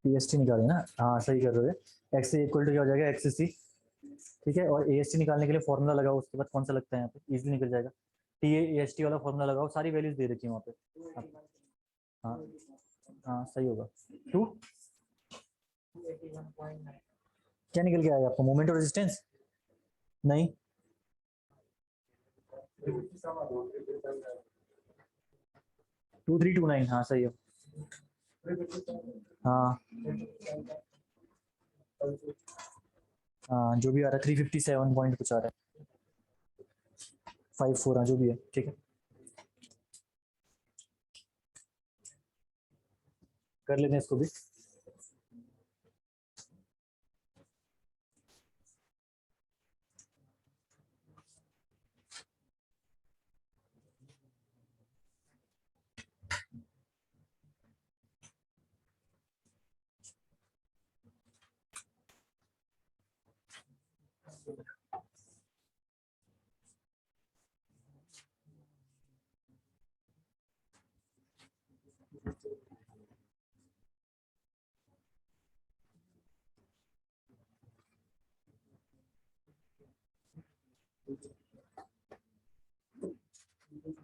Speaker 1: PST निकाले ना, हाँ सही कर रहे हो। एक्स इक्वल टू क्या हो जाएगा, एक्स सी, ठीक है। और AST निकालने के लिए फॉर्मूला लगाओ, उसके बाद कौन सा लगता है यहाँ पे, इजीली निकल जाएगा। TAST वाला फॉर्मूला लगाओ, सारी वैल्यूज दे रखी है वहाँ पे। हाँ हाँ सही होगा। 2 क्या निकल के आएगा आपको, मोमेंट और रेजिस्टेंस? नहीं, 2329, हाँ सही है। हाँ हाँ जो भी आ रहा है 357 पॉइंट कुछ आ रहा है, 54, हाँ जो भी है ठीक है, कर लेते हैं इसको भी।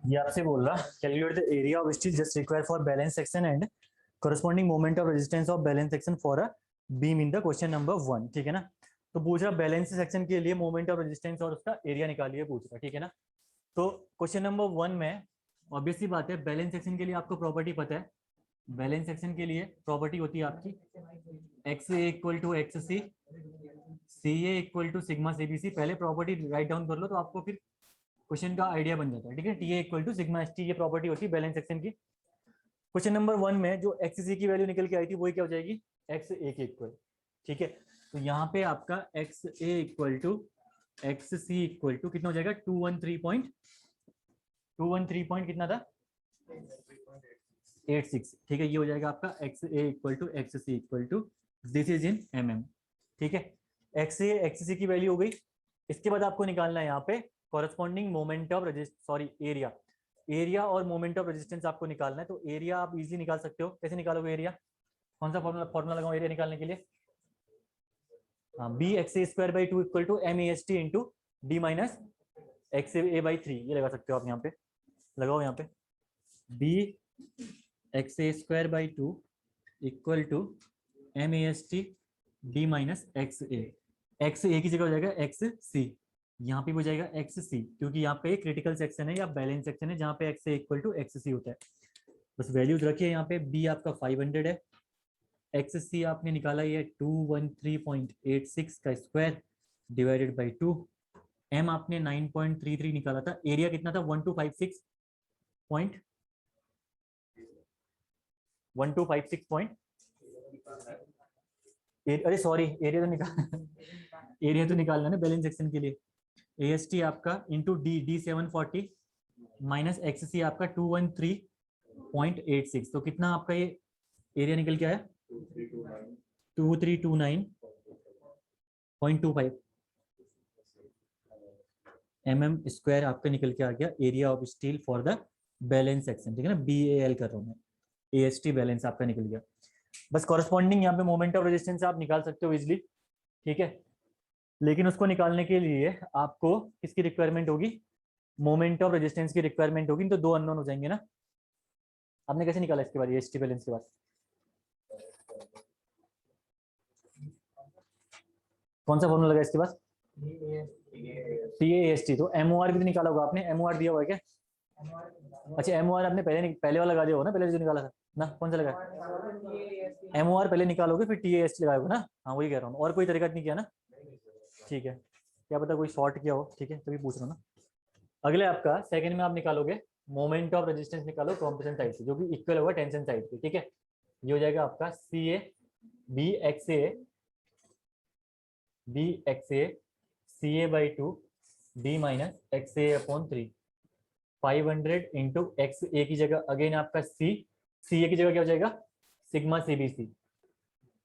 Speaker 1: ये आपसे बोल रहा, calculate the area of steel just require for balance section and corresponding moment of resistance of balance section for a beam in the question number 1, ठीक है ना। तो पूछ रहा बैलेंस सेक्शन के लिए मोमेंट ऑफ रेजिस्टेंस और उसका एरिया निकालिए पूछ रहा, ठीक है ना। तो क्वेश्चन नंबर 1 में ऑब्वियसली बात है, बैलेंस सेक्शन के लिए आपको प्रॉपर्टी पता है, बैलेंस सेक्शन के लिए प्रॉपर्टी होती है आपकी X A equal to X C, C A equal to sigma C B C. पहले प्रॉपर्टी राइट डाउन कर लो तो आपको फिर क्वेश्चन का आइडिया बन जाता है, ठीक है। T A equal to sigma S T, ये प्रॉपर्टी होती है बैलेंस सेक्शन की। क्वेश्चन नंबर 1 में जो एक्स सी की वैल्यू निकल के आई थी वही क्या हो जाएगी, एक्स ए के इक्वल, ठीक है। तो यहाँ पे आपका X A equal to X C equal to कितना हो जाएगा, 213 पॉइंट कितना था, 86, ठीक है। ये हो जाएगा आपका X A equal to X C equal to, this is in mm, ठीक है। एक्स ए एक्स सी की वैल्यू हो गई। इसके बाद आपको निकालना है यहाँ पे corresponding moment of sorry area, area और मोमेंट ऑफ रेजिस्टेंस आपको निकालना है। तो एरिया आप इजीली निकाल सकते हो। कैसे निकालोगे एरिया? कौन सा फॉर्मूला लगाओ एरिया निकालने के लिए? B X A square by two equal to M A S T into D minus X A by three. ये लगा सकते हो आप यहाँ पे, लगाओ यहाँ पे B X A square by two equal to M A S T D minus X A की जगह हो जाएगा एक्स सी, यहाँ पे हो जाएगा एक्स सी, क्योंकि यहाँ पे क्रिटिकल सेक्शन है या बैलेंस सेक्शन है जहाँ पे X A equal to X C होता है। बस वैल्यूज रखिए यहाँ पे। बी आपका 500 है, एक्स सी आपने निकाला ये 213.86 का स्क्वायर डिवाइडेड बाई 2, एम आपने 9.33 निकाला था, एरिया कितना था 1256 अरे सॉरी एरिया तो निकाल एरिया तो निकालना ना बैलेंस सेक्शन के लिए। AST आपका इंटू डी 740 माइनस एक्स सी आपका 213.86, तो कितना आपका ये एरिया निकल के आया 2329.25 mm स्क्वायर आपका निकल के आ गया area of steel for the balance section. ठीक है ना, BAL कर रहा हूँ मैं, AST बैलेंस आपका निकल गया। बस कॉरेस्पॉन्डिंग यहाँ पे मोमेंट ऑफ रेजिस्टेंस आप निकाल सकते हो इजिली। ठीक है, लेकिन उसको निकालने के लिए आपको किसकी रिक्वायरमेंट होगी? मोमेंट ऑफ रेजिस्टेंस की रिक्वायरमेंट होगी। तो दो अननोन हो जाएंगे ना। आपने कैसे निकाला इसके बाद AST बैलेंस के बाद? कौन सा फॉर्मूला लगा इसके बाद? TAST। तो MOR भी तो निकाला होगा आपने, MOR दिया हुआ है क्या? अच्छा MOR आपने पहले वाला लगा दिया होगा ना, पहले जो निकाला था ना, कौन सा लगा? MOR पहले निकालोगे फिर TAST लगाओगे ना। हाँ वही कह रहा हूँ, और कोई तरीका नहीं किया ना। ठीक है, क्या पता कोई शॉर्ट किया हो। ठीक है, तभी पूछ रहा हूँ ना। अगले आपका सेकंड में आप निकालोगे मोमेंट ऑफ रेजिस्टेंस, निकालो कॉम्प्रेशन साइड से, जो कि इक्वल होगा टेंशन साइड के। ठीक है, ये हो जाएगा आपका CA B X A CA by two D minus X A upon 3, 500 into X A की जगह अगेन आपका CA की जगह क्या हो जाएगा? Sigma CBC।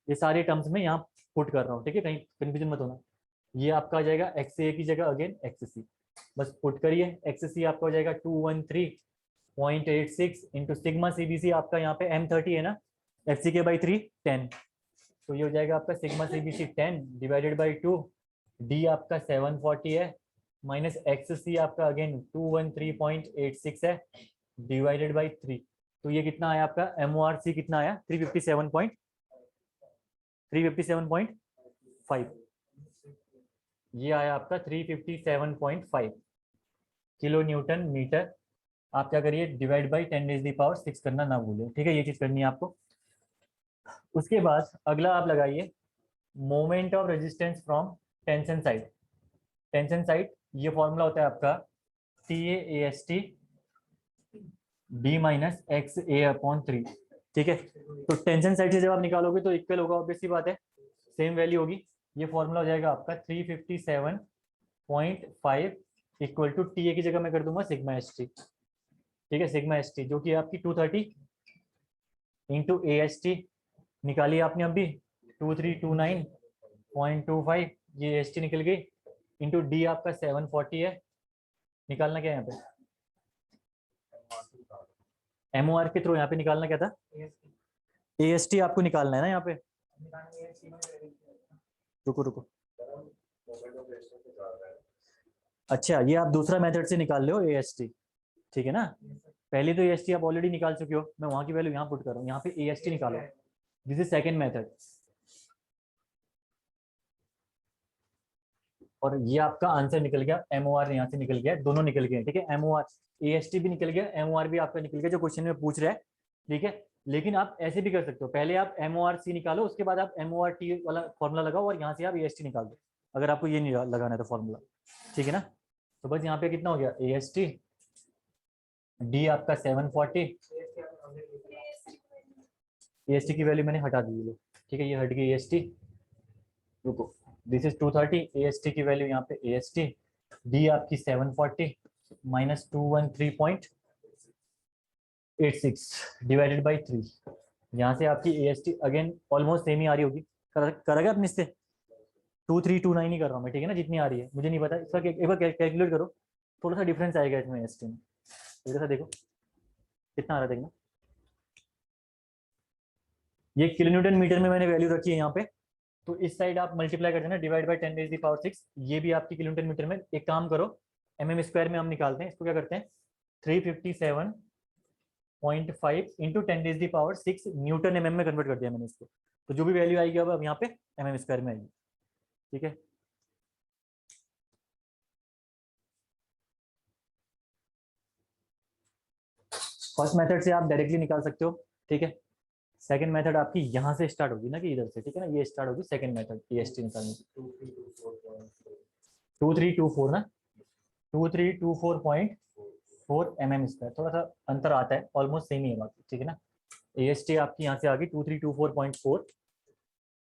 Speaker 1: ये सारे टर्म्स में यहाँ पुट कर रहा हूँ। ठीक है, कहीं कंफ्यूजन मत होना। ये आपका आ जाएगा XA की जगह अगेन XC, बस पुट करिए। XC आपका हो जाएगा 213.86 इंटू सिग्मा CBC आपका यहाँ पे M30 है ना, FCK बाई 3 10, तो ये हो जाएगा आपका sigma CBC 10 divided by 2, D आपका 740 है माइनस XC आपका अगेन 213.86 है डिवाइडेड बाई 3। तो ये कितना आया आपका MORC कितना आया? 357.5। ये आया आपका 357.5 किलो न्यूटन मीटर। आप क्या करिए, डिवाइड बाई 10⁻⁶ करना ना भूलें। ठीक है, ये चीज करनी है आपको। उसके बाद अगला आप लगाइए moment of resistance from tension side. Tension side ये फॉर्मूला होता है आपका TAST D minus XA upon 3। ठीक है, तो टेंशन साइड से जब आप निकालोगे तो इक्वल होगा, ऑब्वियस सी बात है, सेम वैल्यू होगी। ये फॉर्मूला हो जाएगा आपका 357.5 इक्वल टू TA की जगह मैं कर दूंगा सिग्मा ST। ठीक है, सिग्मा ST जो कि आपकी 230 इंटू AST निकाली आपने अभी 2329.25, ये ST निकल गई, इंटू डी आपका 740 है। निकालना क्या है यहाँ पे? MOR के थ्रू यहाँ पे निकालना क्या था? AST आपको निकालना है ना यहाँ पे। रुको अच्छा, ये आप दूसरा मेथड से निकाल रहे हो AST। ठीक है ना, पहले तो AST आप ऑलरेडी निकाल चुके हो, मैं वहां की वैल्यू यहाँ पुट कर रहा हूँ, यहाँ पे AST निकालो। This is second method. और ये आपका आंसर निकल गया, MOR यहाँ से निकल गया, दोनों निकल गए। ठीक है, MOR AST भी निकल गया, MOR भी आपका निकल गया जो क्वेश्चन में पूछ रहा है। ठीक है, लेकिन आप ऐसे भी कर सकते हो, पहले आप MORC निकालो, उसके बाद आप MORT वाला फॉर्मूला लगाओ और यहाँ से आप AST निकाल दो, अगर आपको ये नहीं लगाना है तो फॉर्मूला। ठीक है ना, तो बस यहाँ पे कितना हो गया AST डी आपका 740, AST की वैल्यू मैंने हटा दी। ठीक है, ये हट गई AST। रुको, दिस इज 230, AST की वैल्यू यहाँ पे AST डी आपकी 740 माइनस 213.86 डिवाइडेड बाई 3। यहाँ से आपकी AST अगेन ऑलमोस्ट सेम ही आ रही होगी। करेगा अपने इससे 2329 ही कर रहा हूँ मैं। ठीक है ना, जितनी आ रही है मुझे नहीं पता, इसका एक बार कैलकुलेट करो, थोड़ा सा डिफरेंस आएगा इसमें AST में, जल्दी से देखो कितना आ रहा है, देखना। ये किलोन्यूटन मीटर में मैंने वैल्यू रखी है यहाँ पे, तो इस साइड आप मल्टीप्लाई कर देना, डिवाइड बाय 10⁻⁶। ये भी आपकी किलोमीटर मीटर में। एक काम करो, mm स्क्वायर में हम निकालते हैं इसको। क्या करते हैं, 357.5 इंटू 10⁻⁶ न्यूटन mm में कन्वर्ट कर दिया मैंने इसको। तो जो भी वैल्यू आएगी अब यहाँ पे mm स्क्वायर में आएगी। ठीक है, फर्स्ट मेथड से आप डायरेक्टली निकाल सकते हो। ठीक है, सेकंड मेथड आपकी यहाँ से स्टार्ट होगी ना, कि इधर से। ठीक है ना, ये स्टार्ट होगी सेकंड मेथड EST निकालने की। 2324 ना, 2324.4 mm स्क्वायर। थोड़ा सा अंतर आता है, ऑलमोस्ट सेम ही है बाकी। ठीक है ना, EST आपकी यहाँ से आ गई 2324.4।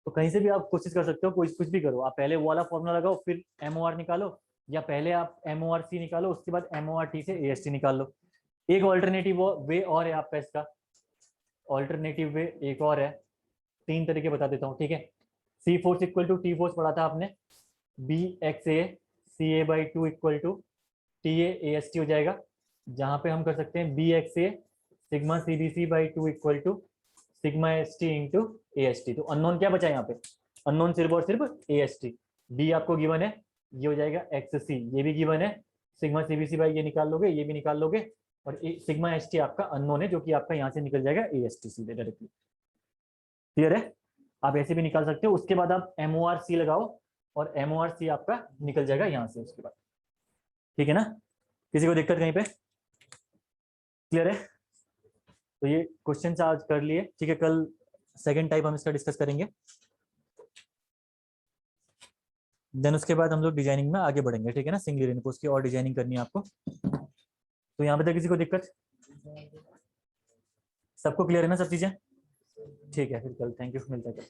Speaker 1: तो कहीं से भी आप कोशिश कर सकते हो, कुछ भी करो। आप पहले वो वाला फॉर्मूला लगाओ, फिर MOR निकालो, या पहले आप MORC निकालो, उसके बाद MORT से EST निकाल लो। एक ऑल्टरनेटिव वे और है आपका इसका, ऑल्टरनेटिव वे एक और है। 3 तरीके बता देता हूँ। ठीक है, C force equal to T force पढ़ा था आपने, BXA CA/2 equal to TA AST हो जाएगा। जहां पे हम कर सकते हैं BXA sigma CBC/2 equal to sigma ST into AST। तो अननोन क्या बचा यहाँ पे, अननोन सिर्फ और सिर्फ AST। B आपको गिवन है, ये हो जाएगा XC, ये भी गिवन है। सिग्मा CBC बाई ये निकाल लोगे, ये भी निकाल लोगे, और सिग्मा ST आपका अननोन है, जो कि आपका यहाँ से निकल जाएगा AST सीधे डायरेक्टली। क्लियर है, आप ऐसे भी निकाल सकते हो। उसके बाद आप MORC लगाओ, और MORC आपका निकल जाएगा यहाँ से उसके बाद। ठीक है ना, किसी को दिक्कत कहीं पे, क्लियर है? तो ये क्वेश्चन आज कर लिए। ठीक है, कल सेकंड टाइप हम इसका डिस्कस करेंगे, देन उसके बाद हम लोग डिजाइनिंग में आगे बढ़ेंगे। ठीक है ना, सिंगल रेनफोर्स की और डिजाइनिंग करनी है आपको। तो यहाँ पे तक किसी को दिक्कत, सबको क्लियर है ना सब चीजें? ठीक है, फिर कल थैंक यू, मिलते हैं कल।